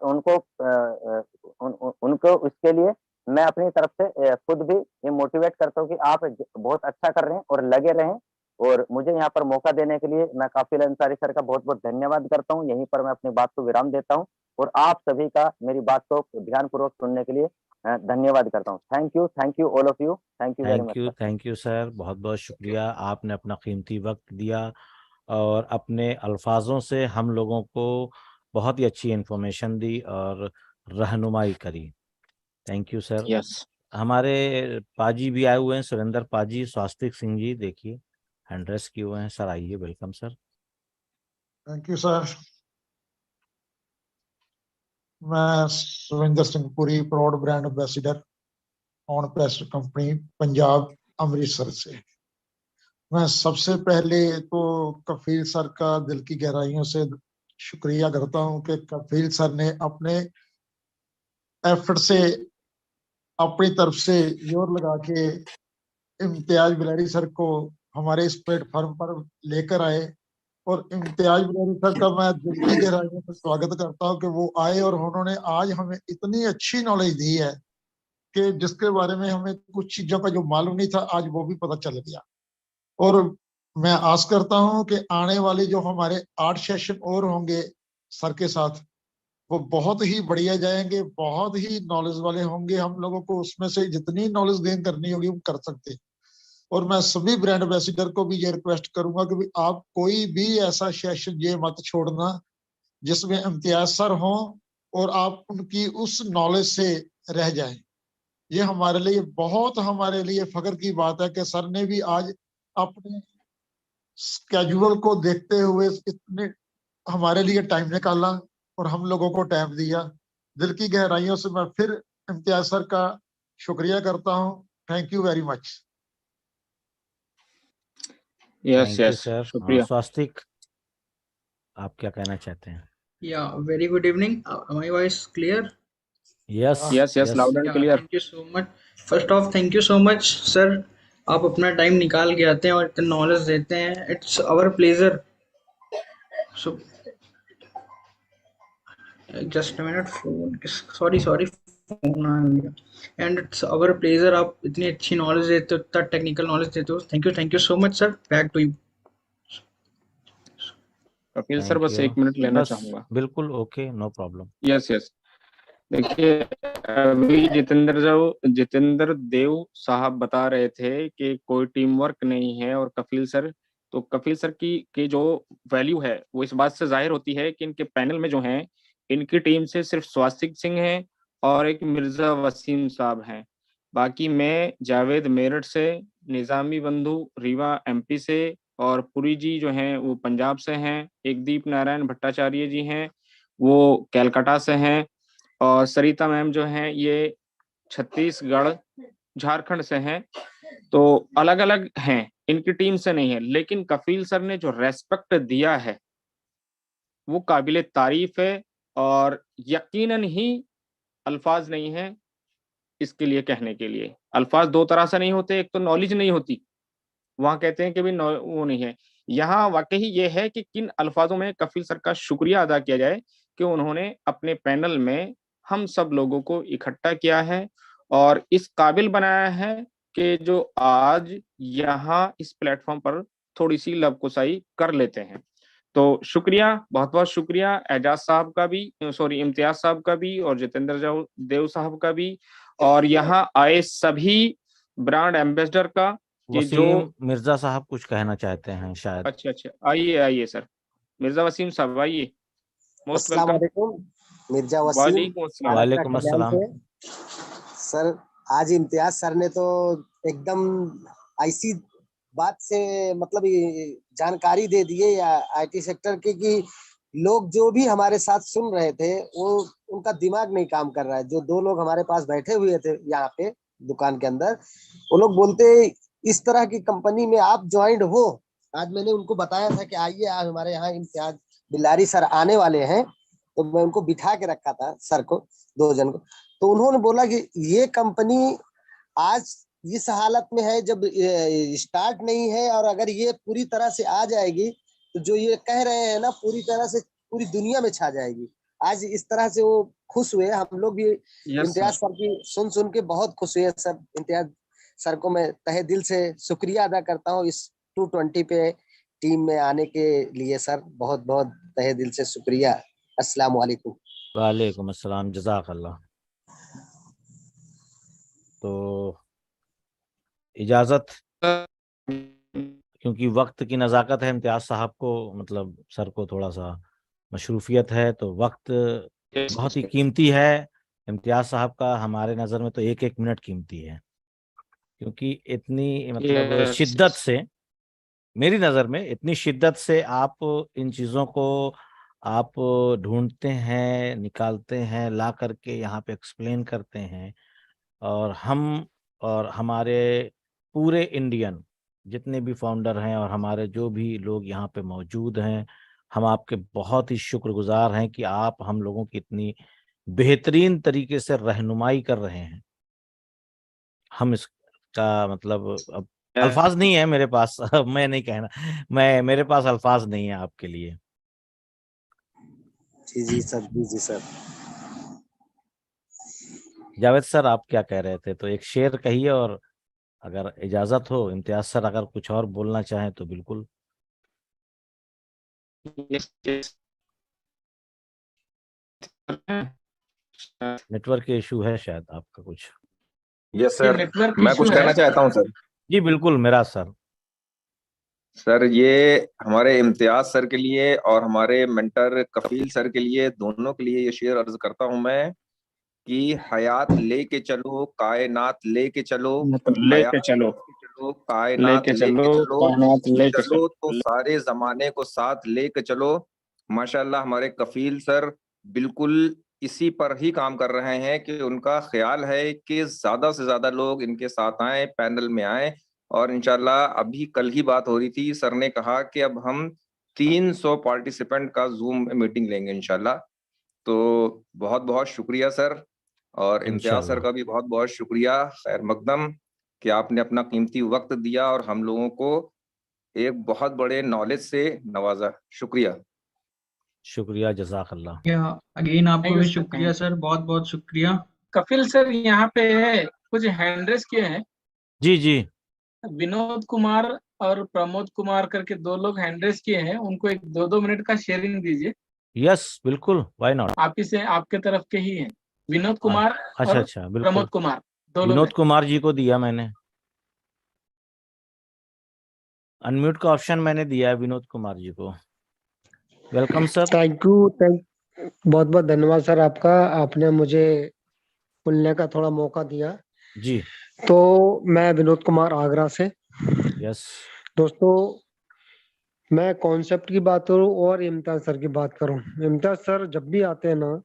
S9: उनको उसके लिए मैं अपनी तरफ से खुद भी ये मोटिवेट करता हूं कि आप बहुत अच्छा कर रहे हैं और लगे रहें। और मुझे यहाँ पर मौका देने के लिए मैं काफिल अंसारी सर का बहुत बहुत धन्यवाद करता हूँ। यहीं पर मैं अपनी बात को विराम देता हूँ और आप सभी का मेरी बात को ध्यानपूर्वक सुनने के लिए धन्यवाद करता हूँ। Thank you all of you, thank you very much.
S1: Thank you sir, बहुत बहुत शुक्रिया। आपने अपना कीमती वक्त दिया और अपने अल्फाजों से हम लोगों को बहुत ही अच्छी इंफॉर्मेशन दी और रहनुमाई करी। Thank you sir.
S2: यस,
S1: हमारे पाजी भी आए हुए हैं, सुरेंद्र पाजी, स्वास्तिक सिंह जी, देखिए हैंड रेस किए हुए हैं सर, आइए, welcome sir.
S10: Thank you sir. मैं Suvinder Singh Puri, proud brand ambassador on पेस्ट कंपनी पंजाब अमृतसर से। मैं सबसे पहले तो कफील सर का दिल की गहराइयों से शुक्रिया करता हूं कि कफील सर ने अपने एफर्ट से अपनी तरफ से जोर लगा के इम्तियाज बिलारी सर को हमारे इस प्लेटफॉर्म पर लेकर आए। और इम्तियाज बिलारी सर का मैं दिल की गहराइयों से स्वागत करता हूं कि वो आए और उन्होंने आज हमें इतनी अच्छी नॉलेज दी है कि जिसके बारे में हमें कुछ चीजों का जो मालूम नहीं था, आज वो भी पता चल गया। और मैं आस करता हूं कि आने वाले जो हमारे 8 सेशन और होंगे सर के साथ, वो बहुत ही बढ़िया जाएंगे, बहुत ही नॉलेज वाले होंगे। हम लोगों को उसमें से जितनी नॉलेज गेन करनी होगी वो कर सकते हैं। और मैं सभी ब्रांड एम्बेसडर को भी ये रिक्वेस्ट करूंगा कि भी आप कोई भी ऐसा सेशन ये मत छोड़ना जिसमें इम्तियाज सर हों और आप उनकी उस नॉलेज से रह जाएं। ये हमारे लिए फख्र की बात है कि सर ने भी आज अपने स्केड्यूल को देखते हुए इतने हमारे लिए टाइम निकाला और हम लोगों को टाइम दिया। दिल की गहराइयों से मैं फिर इम्तियाज सर का शुक्रिया करता हूं। Thank you very much.
S2: Yes,
S1: thank you
S2: yes,
S1: sir.
S2: शुक्रिया।
S1: स्वास्तिक, आप क्या कहना चाहते हैं?
S11: Yeah, very good evening. My voice clear?
S1: Yes
S2: yes, loud and
S11: Yeah,
S2: clear.
S11: thank you so much. First off, thank you so much, sir. आप अपना time निकाल के आते हैं और इतना नॉलेज देते हैं. It's our pleasure. So, just a minute. Phone. Sorry. Phone आ गया. And it's our pleasure. आप इतनी अच्छी नॉलेज देते हो, इतना टेक्निकल नॉलेज देते हो. Thank you so much, sir. Back to you.
S2: Kapil sir,
S1: Thank
S2: बस
S1: you.
S2: एक मिनट लेना
S1: बस
S2: चाहूंगा।
S1: बिल्कुल ओके, नो प्रॉब्लम।
S2: यस, देखिए, अभी जितेंद्र देव साहब बता रहे थे कि कोई टीम वर्क नहीं है, और कपिल सर की जो वैल्यू है वो इस बात से जाहिर होती है कि इनके पैनल में जो हैं, इनकी टीम से सिर्फ स्वास्तिक सिंह हैं और एक मिर्जा वसीम साहब हैं। बाकी मैं जावेद मेरठ से, निजामी बंधु रीवा एमपी से, और पुरी जी जो हैं वो पंजाब से हैं, एक दीप नारायण भट्टाचार्य जी हैं वो कैलकाटा से हैं, और सरिता मैम जो हैं ये छत्तीसगढ़ झारखंड से हैं। तो अलग अलग हैं, इनकी टीम से नहीं है, लेकिन कपिल सर ने जो रेस्पेक्ट दिया है वो काबिले तारीफ है, और यकीनन ही अल्फाज नहीं है इसके लिए कहने के लिए। अल्फाज दो तरह से नहीं होते, एक तो नॉलेज नहीं होती, वहां कहते हैं कि भी वो नहीं है। यहाँ वाकई ये है कि किन अल्फाजों में कपिल सर का शुक्रिया अदा किया जाए कि उन्होंने अपने पैनल में हम सब लोगों को इकट्ठा किया है और इस काबिल बनाया है कि जो आज यहाँ इस प्लेटफॉर्म पर थोड़ी सी लवकुशाई कर लेते हैं। तो शुक्रिया, बहुत बहुत शुक्रिया एजाज साहब का भी, सॉरी इम्तियाज साहब का भी, और जितेंद्र देव साहब का भी, और यहाँ आए सभी ब्रांड एम्बेसडर का कि जो
S1: वसीम मिर्जा साहब कुछ कहना चाहते हैं शायद।
S2: अच्छा अच्छा, आइए आइए सर, मिर्जा वसीम साहब आइए, मोस्ट
S12: अस्सलाम
S2: वेलकम।
S12: वालेकुम, मिर्जा वसीम
S2: वालेकुम अस्सलाम।
S12: भारत का
S1: वालेकुम
S12: कल्याण
S1: अस्सलाम।
S12: से। सर आज इम्तियाज सर ने तो एकदम ऐसी बात से मतलब ये जानकारी दे दी है या आईटी सेक्टर की कि लोग जो भी हमारे साथ सुन रहे थे वो उनका दिमाग नहीं काम कर रहा है। जो दो लोग हमारे पास बैठे हुए थे यहाँ पे दुकान के अंदर, वो लोग बोलते इस तरह की कंपनी में आप ज्वाइंट हो। आज मैंने उनको बताया था कि आइए आज हमारे यहाँ इम्तियाज बिलारी सर आने वाले हैं, तो मैं उनको बिठा के रखा था सर को, दो जन को। तो उन्होंने बोला कि ये कंपनी आज इस हालत में है जब स्टार्ट नहीं है, और अगर ये पूरी तरह से आ जाएगी तो जो ये कह रहे हैं ना पूरी तरह से पूरी दुनिया में छा जाएगी। आज इस तरह से वो खुश हुए, हम लोग भी इम्तियाज सर की सुन के बहुत खुश हुए। सर इम्तियाज सर को मैं तहे दिल से शुक्रिया अदा करता हूँ इस 220 पे टीम में आने के लिए। सर बहुत बहुत तहे दिल से शुक्रिया। अस्सलाम वालेकुम।
S1: वालेकुम अस्सलाम, जज़ाकल्लाह। तो इजाजत, क्योंकि वक्त की नज़ाकत है, इम्तियाज साहब को मतलब सर को थोड़ा सा मशरूफियत है, तो वक्त बहुत ही कीमती है। इम्तियाज साहब का हमारे नज़र में तो एक एक मिनट कीमती है, क्योंकि इतनी मतलब शिद्दत से, मेरी नज़र में इतनी शिद्दत से आप इन चीज़ों को आप ढूंढते हैं, निकालते हैं, ला करके यहाँ पे एक्सप्लेन करते हैं। और हम और हमारे पूरे इंडियन जितने भी फाउंडर हैं और हमारे जो भी लोग यहाँ पे मौजूद हैं, हम आपके बहुत ही शुक्रगुजार हैं कि आप हम लोगों की इतनी बेहतरीन तरीके से रहनुमाई कर रहे हैं। हम इसका मतलब अब अल्फाज नहीं है मेरे पास मैं नहीं कहना, मेरे पास अल्फाज नहीं है आपके लिए।
S12: जी सर, जी सर।
S1: जावेद सर, आप क्या कह रहे थे? तो एक शेर कहिए, और अगर इजाजत हो इम्तियाज सर अगर कुछ और बोलना चाहें तो बिल्कुल। नेटवर्क के इशू है शायद आपका कुछ।
S4: यस सर,
S3: नेटवर्क
S4: मैं
S3: इशू
S4: कुछ
S3: है।
S4: कहना चाहता हूँ सर।
S1: जी बिल्कुल मेरा सर।
S4: सर ये हमारे इम्तियाज सर के लिए और हमारे मेंटर कफील सर के लिए, दोनों के लिए ये शेर अर्ज करता हूं मैं कि हयात लेके चलो, कायनात लेके चलो,
S2: लेके चलो,
S4: चलो कायनात
S2: लेके चलो, कायनात लेके
S4: चलो तो सारे जमाने को साथ लेके चलो। माशाल्लाह हमारे कफील सर बिल्कुल इसी पर ही काम कर रहे हैं कि उनका ख्याल है कि ज्यादा से ज्यादा लोग इनके साथ आए, पैनल में आए। और इंशाल्लाह अभी कल ही बात हो रही थी, सर ने कहा कि अब हम 300 पार्टिसिपेंट का जूम मीटिंग लेंगे इंशाल्लाह। तो बहुत बहुत शुक्रिया सर, और इम्तियाज सर का भी बहुत बहुत शुक्रिया, खैर मकदम, कि आपने अपना कीमती वक्त दिया और हम लोगों को एक बहुत बड़े नॉलेज से नवाजा। शुक्रिया।
S1: शुक्रिया, जज़ाकल्लाह।
S11: अगेन आपको
S3: Thank you,
S11: भी
S3: sir.
S11: शुक्रिया सर, बहुत बहुत शुक्रिया।
S3: कपिल सर यहाँ पे है, कुछ हैंड रेस किए हैं।
S1: जी जी,
S3: विनोद कुमार और प्रमोद कुमार करके दो लोग हैंड रेस किए हैं, उनको एक 2-2 मिनट का शेयरिंग दीजिए।
S1: यस बिल्कुल, व्हाई नॉट।
S3: आप ही से, आपके तरफ के ही हैं, विनोद कुमार
S1: अच्छा
S3: और
S1: अच्छा, बिल्कुल।
S3: प्रमोद कुमार, दो लोग
S1: विनोद
S3: हैं।
S1: कुमार जी को दिया मैंने, अनम्यूट का ऑप्शन मैंने दिया है विनोद कुमार जी को। Welcome sir.
S13: थैंक यू, बहुत बहुत धन्यवाद सर आपका, आपने मुझे बोलने का थोड़ा मौका दिया।
S1: जी
S13: तो मैं विनोद कुमार आगरा से।
S1: यस।
S13: दोस्तों मैं कॉन्सेप्ट की बात करूं और इम्तियाज सर की बात करूं, इम्तियाज सर जब भी आते हैं ना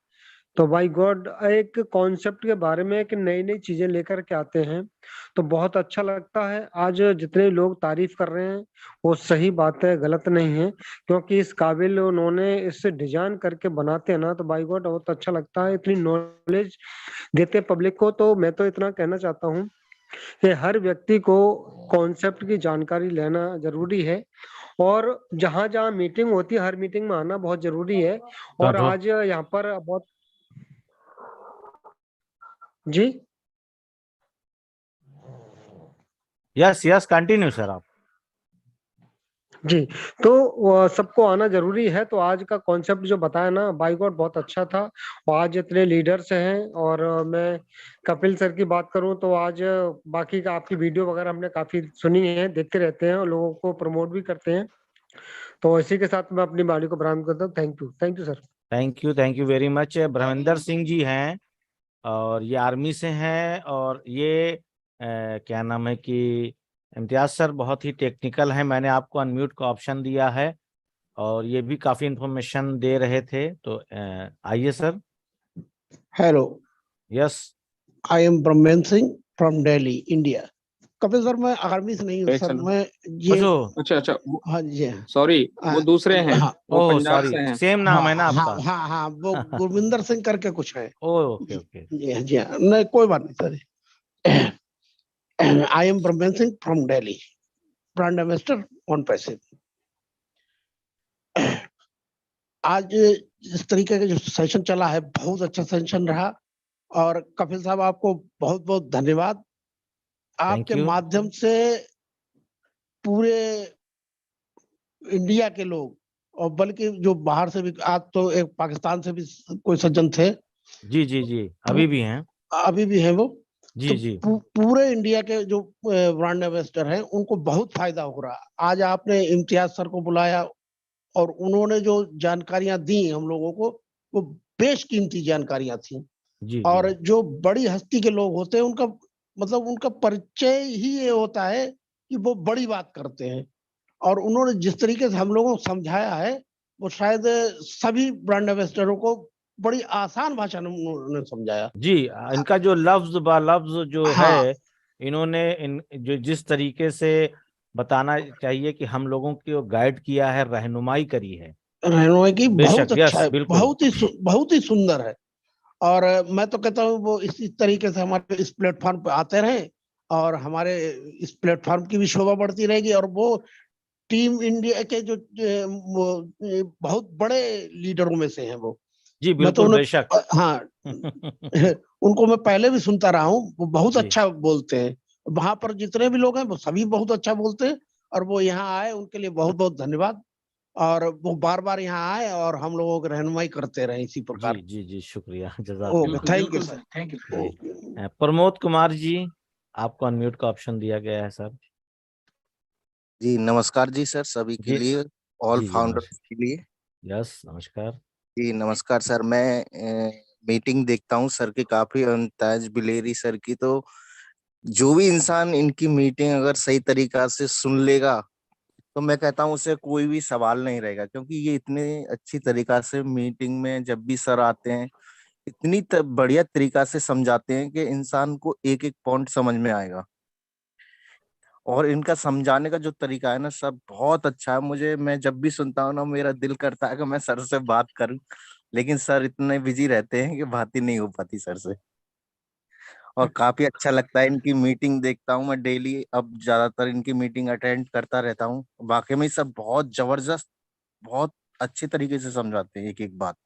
S13: तो बाय गॉड एक कॉन्सेप्ट के बारे में एक नई नई चीजें लेकर के आते हैं, तो बहुत अच्छा लगता है। आज जितने लोग तारीफ कर रहे हैं वो सही बात है, गलत नहीं है, क्योंकि इस काबिल उन्होंने इससे डिजाइन करके बनाते हैं ना, तो बाय गॉड बहुत अच्छा लगता है। इतनी नॉलेज देते पब्लिक को। तो मैं तो इतना कहना चाहता हूँ कि हर व्यक्ति को कॉन्सेप्ट की जानकारी लेना जरूरी है, और जहां जहां मीटिंग होती है हर मीटिंग में आना बहुत जरूरी है। और आज यहाँ पर बहुत जी
S1: यस यस, कंटिन्यू सर आप।
S13: जी, तो सबको आना जरूरी है। तो आज का कॉन्सेप्ट जो बताया ना बाय गॉड बहुत अच्छा था। और आज इतने लीडर्स हैं, और मैं कपिल सर की बात करूं तो आज बाकी का आपकी वीडियो वगैरह हमने काफी सुनी है, देखते रहते हैं और लोगों को प्रमोट भी करते हैं। तो इसी के साथ मैं अपनी वाणी को प्रारंभ करता हूँ। Thank you sir.
S1: Thank you very much. Brahmendra Singh ji हैं और ये आर्मी से हैं, और ये क्या नाम है कि इम्तियाज सर बहुत ही टेक्निकल है। मैंने आपको अनम्यूट का ऑप्शन दिया है और ये भी काफी इंफॉर्मेशन दे रहे थे, तो आइए sir.
S14: Hello,
S1: yes,
S14: I am Brahmendra Singh from Delhi, India. Kapil sir, मैं आर्मी से नहीं हूँ सर, मैं ये
S2: अच्छा
S14: हाँ जी हाँ
S2: सॉरी, वो दूसरे हैं,
S14: हाँ
S2: वो
S1: ओह
S2: पंजाब
S1: सॉरी,
S2: से हैं।
S1: सेम नाम है ना
S14: हाँ
S1: आपका?
S14: हाँ हाँ, वो गुरविंदर सिंह करके कुछ है।
S1: ओके ओके,
S14: जी हाँ, नहीं कोई बात नहीं sir. I am Brahmendra Singh from Delhi, brand ambassador on passive. आज इस तरीके का जो सेशन चला है बहुत अच्छा सेशन रहा, और कपिल साहब आपको बहुत बहुत धन्यवाद। आपके
S1: यू।
S14: माध्यम से पूरे इंडिया के लोग, और बल्कि जो बाहर से भी, आज तो एक पाकिस्तान से भी कोई सज्जन थे,
S1: जी अभी भी हैं।
S14: अभी भी हैं वो,
S1: जी
S14: तो
S1: जी
S14: पूरे इंडिया के जो ब्रांड एम्बेसडर हैं उनको बहुत फायदा हो रहा। आज आपने इम्तियाज सर को बुलाया और उन्होंने जो जानकारियां दी हम लोगों को, वो बेशकीमती जानकारियां थी।
S1: जी
S14: और जो बड़ी हस्ती के लोग होते हैं उनका मतलब उनका परिचय ही ये होता है कि वो बड़ी बात करते हैं, और उन्होंने जिस तरीके से हम लोगों को समझाया है वो शायद सभी ब्रांड एम्बेसडरों को बड़ी आसान भाषा में उन्होंने समझाया।
S1: जी, इनका जो लफ्ज बा लफ्ज जो
S14: हाँ
S1: है, इन्होंने इन जो जिस तरीके से बताना चाहिए कि हम लोगों को गाइड किया है, रहनुमाई करी है।
S14: रहनुमाई की
S1: बेशक,
S14: बहुत अच्छा
S1: यस,
S14: है,
S1: बिल्कुल।
S14: बहुत ही सुंदर है। और मैं तो कहता हूँ वो इसी तरीके से हमारे इस प्लेटफॉर्म पे आते रहें, और हमारे इस प्लेटफॉर्म की भी शोभा बढ़ती रहेगी। और वो टीम इंडिया के जो बहुत बड़े लीडरों में से हैं वो।
S1: जी
S14: मैं तो
S1: बिल्कुल,
S14: उन्हें
S1: बेशक।
S14: हाँ उनको मैं पहले भी सुनता रहा हूँ, वो बहुत
S1: जी
S14: अच्छा बोलते हैं। वहां पर जितने भी लोग हैं वो सभी बहुत अच्छा बोलते हैं, और वो यहाँ आए उनके लिए बहुत बहुत धन्यवाद। और वो बार बार यहाँ आए और हम लोगों की रहनुमाई करते रहे इसी प्रकार।
S1: जी शुक्रिया,
S14: ओके,
S1: जज़ाकल्लाह।
S14: Thank you sir.
S3: Thank you.
S1: जी, प्रमोद कुमार जी, आपको अनम्यूट का ऑप्शन दिया गया है सर।
S15: जी नमस्कार जी सर, सभी के
S1: जी
S15: लिए, ऑल
S1: जी
S15: फाउंडर्स के लिए।
S1: यस, नमस्कार।
S15: जी नमस्कार सर। मैं मीटिंग देखता हूँ सर की काफी, ताज बिलेरी सर की। तो जो भी इंसान इनकी मीटिंग अगर सही तरीका से सुन लेगा तो मैं कहता हूँ उसे कोई भी सवाल नहीं रहेगा, क्योंकि ये इतने अच्छी तरीका से मीटिंग में जब भी सर आते हैं इतनी बढ़िया तरीका से समझाते हैं कि इंसान को एक एक पॉइंट समझ में आएगा। और इनका समझाने का जो तरीका है ना सब बहुत अच्छा है। मैं जब भी सुनता हूँ ना मेरा दिल करता है कि मैं सर से बात करूं, लेकिन सर इतने बिजी रहते हैं कि बात ही नहीं हो पाती सर से। और काफी अच्छा लगता है इनकी मीटिंग देखता हूँ मैं डेली, अब ज्यादातर इनकी मीटिंग अटेंड करता रहता हूँ। वाकई में सब बहुत जबरदस्त, बहुत अच्छे तरीके से समझाते हैं एक एक बात।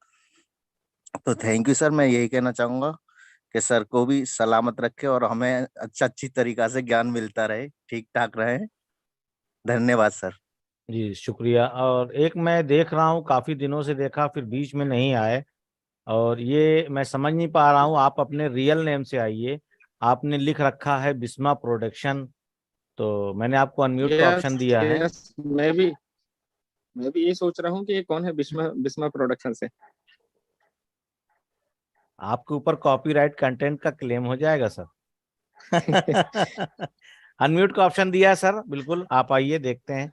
S15: तो थैंक यू सर। मैं यही कहना चाहूंगा कि सर को भी सलामत रखे और हमें अच्छी तरीका से ज्ञान मिलता रहे, ठीक ठाक रहे। धन्यवाद सर।
S1: जी शुक्रिया। और एक मैं देख रहा हूँ, काफी दिनों से देखा, फिर बीच में नहीं आए, और ये मैं समझ नहीं पा रहा हूँ। आप अपने रियल नेम से आइए। आपने लिख रखा है बिस्मा प्रोडक्शन, तो मैंने आपको अनम्यूट का ऑप्शन दिया है।
S2: यस, मैं भी ये सोच रहा हूँ कि ये कौन है बिस्मा बिस्मा प्रोडक्शन से।
S1: आपके ऊपर कॉपीराइट कंटेंट का क्लेम हो जाएगा सर। अनम्यूट का ऑप्शन दिया है सर, बिल्कुल आप आइए, देखते हैं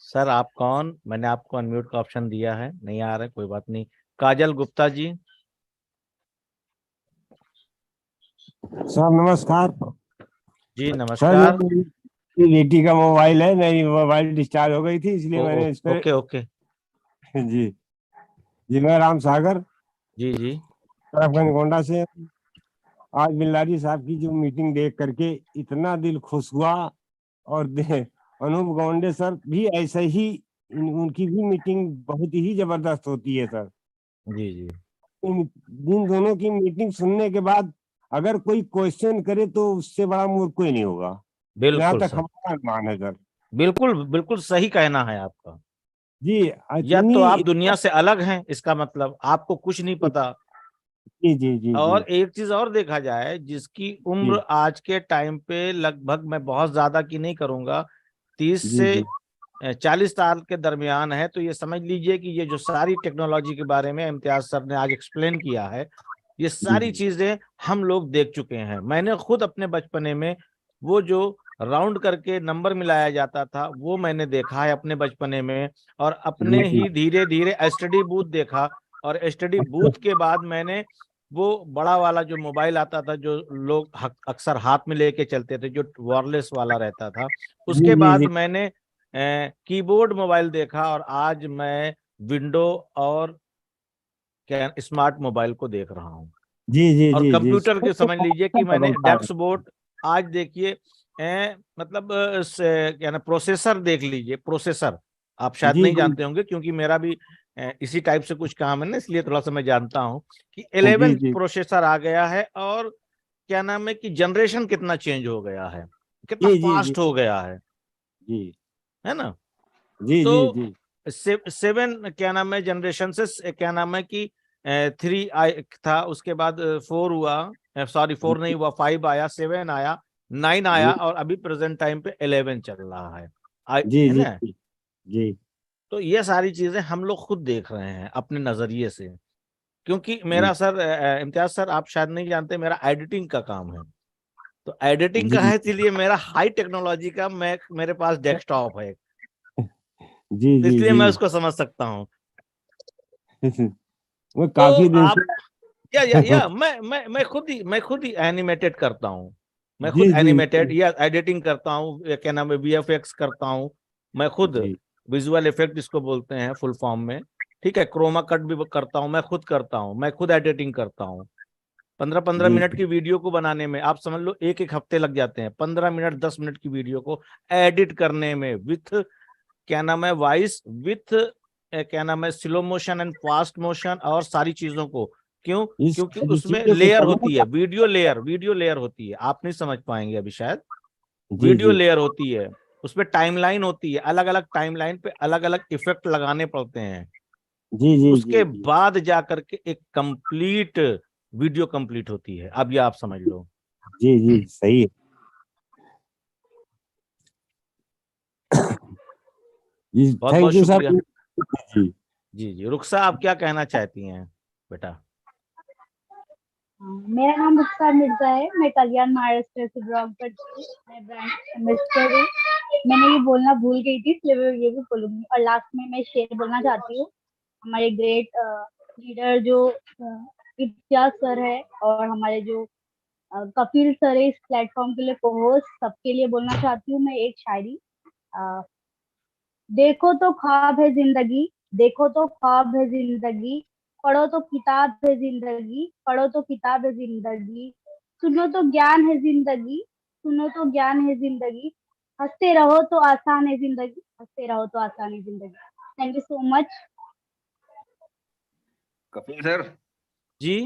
S1: सर आप कौन। मैंने आपको अनम्यूट का ऑप्शन दिया है, नहीं आ रहा है, कोई बात नहीं। काजल गुप्ता जी।
S16: सर नमस्कार।
S1: जी
S16: सर
S1: नमस्कार।
S16: मेरी बेटी का मोबाइल है, मेरी मोबाइल डिस्चार्ज हो गई थी इसलिए मैंने इस पे
S1: ओके ओके।
S16: जी जी मैं राम सागर
S1: जी
S16: तरफगंज गोंडा से। आज बिल्लारी साहब की जो मीटिंग देख करके इतना दिल खुश हुआ। और अनूप गोंडे सर भी ऐसे ही, उनकी भी मीटिंग बहुत ही जबरदस्त होती है सर।
S1: जी
S16: इन दोनों की मीटिंग सुनने के बाद अगर कोई क्वेश्चन करे तो उससे बड़ा मूर्ख कोई नहीं होगा। जहाँ
S1: बिल्कुल
S16: तक
S1: सर,
S16: हमारा अनुमान है सर।
S1: बिल्कुल बिल्कुल सही कहना है आपका।
S16: जी
S1: या तो आप
S16: इतनी
S1: दुनिया से अलग हैं, इसका मतलब आपको कुछ नहीं पता।
S16: जी जी जी
S1: और
S16: जी
S1: एक चीज और देखा जाए, जिसकी उम्र
S16: जी
S1: आज के टाइम पे लगभग, मैं बहुत ज्यादा की नहीं करूंगा, 30
S16: जी
S1: से
S16: जी
S1: 40 साल के दरमियान है, तो ये समझ लीजिए कि ये जो सारी टेक्नोलॉजी के बारे में इम्तियाज सर ने आज एक्सप्लेन किया है, ये सारी
S16: जी
S1: चीजें हम लोग देख चुके हैं। मैंने खुद अपने बचपने में वो जो राउंड करके नंबर मिलाया जाता था वो मैंने देखा है अपने बचपने में, और अपने
S16: जी
S1: ही धीरे धीरे एसटीडी बूथ देखा, और एसटीडी बूथ के बाद मैंने वो बड़ा वाला जो मोबाइल आता था जो लोग अक्सर हाथ में लेके चलते थे, जो वायरलेस वाला रहता था,
S16: जी
S1: उसके
S16: जी
S1: बाद
S16: जी
S1: मैंने कीबोर्ड मोबाइल देखा, और आज मैं विंडो और क्या स्मार्ट मोबाइल को देख रहा हूँ।
S16: जी जी
S1: और
S16: जी जी
S1: कंप्यूटर के समझ लीजिए कि मैंने
S16: बदलता है।
S1: डैक्सबोर्ड, आज देखिए मतलब क्या ना, प्रोसेसर देख लीजिए, प्रोसेसर आप शायद
S16: जी
S1: नहीं
S16: जी
S1: जानते होंगे, क्योंकि मेरा भी इसी टाइप से कुछ काम है ना, इसलिए थोड़ा सा मैं जानता हूँ कि
S16: जी
S1: 11
S16: जी
S1: प्रोसेसर आ गया है। और क्या नाम है कि जनरेशन कितना चेंज हो गया है, कितना
S16: जी जी जी
S1: फास्ट हो गया
S16: जी
S1: है ना।
S16: जी जी
S1: तो
S16: जी
S1: 7 क्या नाम है जनरेशन से क्या नाम है कि 3 आई था, उसके बाद 4 हुआ, सॉरी 4 नहीं हुआ, 5 आया, 7 आया, 9 आया,
S16: जी
S1: और अभी प्रेजेंट टाइम पे 11 चल रहा है
S16: जी
S1: है
S16: जी
S1: ना।
S16: जी जी
S1: तो ये सारी चीजें हम लोग खुद देख रहे हैं अपने नजरिए से, क्योंकि
S16: जी
S1: मेरा सर इम्तियाज सर, आप शायद नहीं जानते, मेरा एडिटिंग का काम है। तो एडिटिंग का
S16: जी
S1: है, इसलिए मेरा हाई टेक्नोलॉजी का, मेरे पास डेस्कटॉप है,
S16: जी
S1: तो
S16: जी
S1: इसलिए
S16: जी
S1: मैं उसको समझ सकता हूँ।
S16: वो
S1: तो
S16: काफी दिन
S1: आप,
S16: से
S1: या मैं खुद ही एनिमेटेड करता हूँ। मैं खुद
S16: जी जी
S1: एनिमेटेड या एडिटिंग करता हूँ, या क्या नाम है, वीएफएक्स करता हूँ मैं खुद,
S16: जी
S1: विजुअल इफेक्ट जिसको बोलते हैं फुल फॉर्म में, ठीक है। क्रोमा कट भी करता हूँ, मैं खुद करता हूँ, मैं खुद एडिटिंग करता हूँ। 15-15
S16: जी
S1: मिनट की वीडियो को बनाने में आप समझ लो 1-1 हफ्ते लग जाते हैं, 15 मिनट 10 मिनट की वीडियो को एडिट करने में, विथ क्या नाम है वॉइस, विथ क्या नाम है slow motion and fast motion, और सारी चीजों को। क्यों?
S16: इस
S1: क्योंकि उसमें
S16: चीजों को
S1: लेयर
S16: करना
S1: होती है, वीडियो लेयर होती है, आप नहीं समझ पाएंगे अभी शायद।
S16: जी
S1: वीडियो
S16: जी
S1: लेयर होती है, उसमें टाइमलाइन होती है, अलग अलग टाइमलाइन पे अलग अलग इफेक्ट लगाने पड़ते हैं,
S16: जी जी
S1: उसके
S16: जी जी
S1: बाद जाकर के एक कंप्लीट वीडियो कंप्लीट होती है। अब ये आप समझ लो।
S16: जी जी सही है। जी
S1: बहुत बहुत
S16: थैंक यू सर।
S1: शुक्रिया।
S16: जी
S1: जी जी, रुखसा आप क्या कहना चाहती हैं बेटा?
S7: मेरा नाम रुखसार मिर्जा है, मैं कल्याण महाराष्ट्र से बिलोंग करती हूँ, मैं ब्रांड एम्बेसडर हूँ। मैंने ये बोलना भूल गई थी, इसलिए मैं ये भी बोलूंगी। और लास्ट में मैं शेयर बोलना चाहती हूँ, हमारे ग्रेट लीडर जो इम्तियाज सर है, और हमारे जो कपिल सर है, इस प्लेटफॉर्म के लिए को-होस्ट, सबके लिए बोलना चाहती हूँ मैं एक शायरी। अ, देखो तो ख्वाब है जिंदगी, देखो तो ख्वाब है जिंदगी, पढ़ो तो किताब है जिंदगी, पढ़ो तो किताब है जिंदगी, सुनो तो ज्ञान है जिंदगी, सुनो तो ज्ञान है जिंदगी, हंसते रहो तो आसान है जिंदगी, हंसते रहो तो आसान है जिंदगी। Thank you so much.
S4: Kapil sir
S1: ji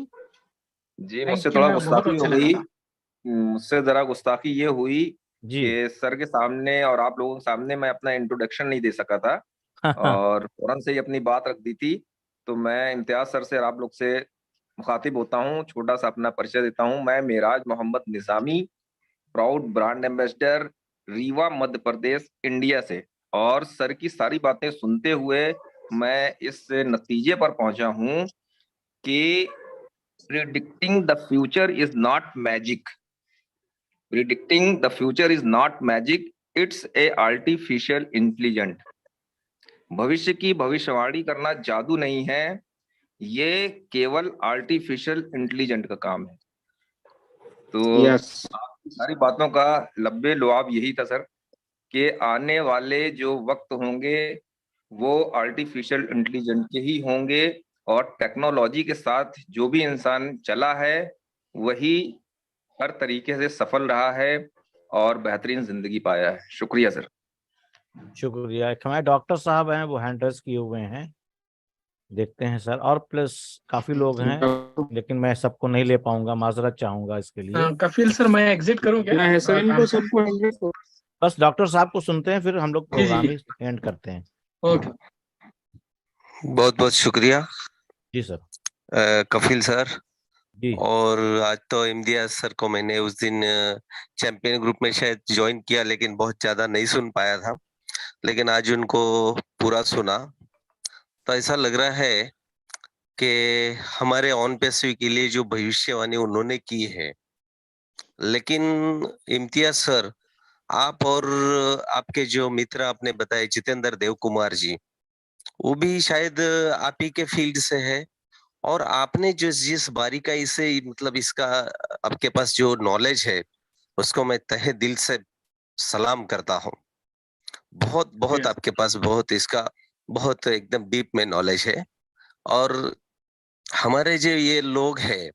S4: जी, मुझसे
S3: थैंक यू
S4: थोड़ा
S3: सर, बहुत
S4: गुस्ताखी हो
S3: अच्छा
S4: गई।
S3: लगा।
S4: मुझसे जरा गुस्ताखी ये हुई
S1: जी
S4: कि सर के सामने और आप लोगों के सामने मैं अपना इंट्रोडक्शन नहीं दे सका था, और फौरन से ही अपनी बात रख दी थी। तो मैं इम्तियाज सर से और आप लोग से मुखातिब होता हूँ, छोटा सा अपना परिचय देता हूँ। मैं Meraj Mohammad Nizami, proud brand ambassador, Rewa Madhya Pradesh India से। और सर की सारी बातें सुनते हुए मैं इस नतीजे पर पहुंचा हूं कि predicting the future is not magic, predicting the future is not magic, it's a artificial intelligent. भविष्य की भविष्यवाणी करना जादू नहीं है, ये केवल आर्टिफिशियल इंटेलिजेंट का काम है। तो
S2: यस।
S4: आपकी सारी बातों का लब्बे लुआब यही था सर, कि आने वाले जो वक्त होंगे वो आर्टिफिशियल इंटेलिजेंट के ही होंगे, और टेक्नोलॉजी के साथ जो भी इंसान चला है वही हर तरीके से सफल रहा है और बेहतरीन जिंदगी पाया है। शुक्रिया सर।
S1: शुक्रिया। हमारे डॉक्टर साहब हैं, वो हैंड रेस किए हुए हैं। देखते हैं सर, और प्लस काफी लोग हैं लेकिन मैं सबको नहीं ले पाऊंगा, माजरत चाहूंगा इसके लिए।
S3: कफिल सर मैं एग्जिट करूं क्या?
S2: है सर,
S3: काम
S2: इनको
S3: से?
S2: सबको
S1: बस डॉक्टर साहब को सुनते हैं, फिर हम लोग
S3: जी,
S1: प्रोग्राम
S3: जी।
S1: ही एंड करते हैं।
S3: ओके।
S17: बहुत बहुत शुक्रिया
S1: जी सर।
S17: कफिल सर।
S1: जी।
S17: और आज तो इम्तियाज सर को मैंने उस दिन चैंपियन ग्रुप में शायद ज्वाइन किया, लेकिन बहुत ज्यादा नहीं सुन पाया था, लेकिन आज उनको पूरा सुना तो ऐसा लग रहा है कि हमारे ऑन पेसिव के लिए जो भविष्यवाणी उन्होंने की है, लेकिन इम्तियाज सर आप और आपके जो मित्र आपने बताए जितेंद्र देव कुमार जी, वो भी शायद आप ही के फील्ड से है, और आपने जिस बारीकाई से मतलब इसका आपके पास जो नॉलेज है उसको मैं तहे दिल से सलाम करता हूँ। बहुत बहुत आपके पास बहुत इसका बहुत एकदम डीप में नॉलेज है। और हमारे जो ये लोग हैं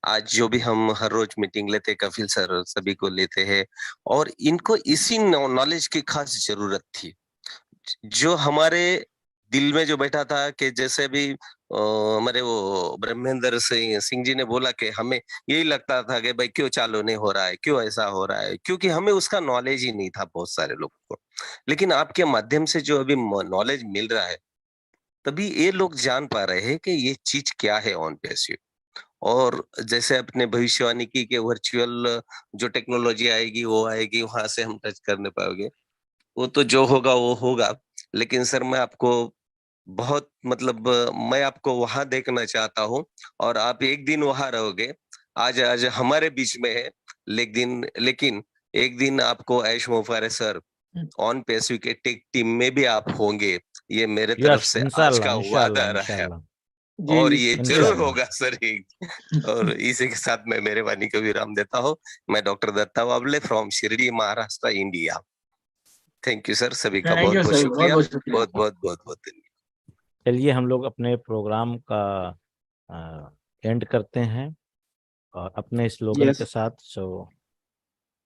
S17: आज जो भी हम हर रोज मीटिंग लेते, कपिल सर सभी को लेते हैं, और इनको इसी नॉलेज की खास जरूरत थी जो हमारे दिल में जो बैठा था कि जैसे भी हमारे वो ब्रह्मेंद्र सिंह जी ने बोला कि हमें यही लगता था कि भाई क्यों चालू नहीं हो रहा है, क्यों ऐसा हो रहा है, क्योंकि हमें उसका नॉलेज ही नहीं था बहुत सारे लोगों को। लेकिन आपके माध्यम से जो अभी नॉलेज मिल रहा है, तभी ये लोग जान पा रहे हैं कि ये चीज क्या है ऑन पेसिव। और जैसे अपने भविष्यवाणी की कि वर्चुअल जो टेक्नोलॉजी आएगी वो आएगी, वहां से हम टच करने पाओगे, वो तो जो होगा वो होगा। लेकिन सर मैं आपको बहुत मतलब मैं आपको वहां देखना चाहता हूँ, और आप एक दिन वहां रहोगे। आज आज हमारे बीच में है, लेकिन एक दिन आपको ऐश मुफारे सर ऑन पेसिव के टेक टीम में भी आप होंगे, ये मेरे तरफ
S1: यस,
S17: से आज
S1: इंशाल्लाह
S17: का
S1: इंशाल्लाह
S17: वादा रहा है।
S1: इंशाल्लाह।
S17: और ये जरूर
S1: इंशाल्लाह।
S17: होगा सर और इसी के साथ मैं मेरे वाणी को विराम देता हूँ। मैं doctor Datta Wable from Shirdi Maharashtra India. Thank you sir, सभी का
S3: थैंक
S17: बहुत
S3: यू
S17: बहुत
S3: सर,
S17: शुक्रिया,
S3: बहुत शुक्रिया।
S17: बहुत बहुत बहुत बहुत धन्यवाद।
S1: चलिए हम लोग अपने प्रोग्राम का एंड करते हैं और अपने स्लोगन के साथ। सो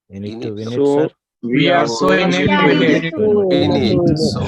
S1: you need to win it,
S2: So
S1: sir.
S2: we are so in it to win it.
S17: In it, so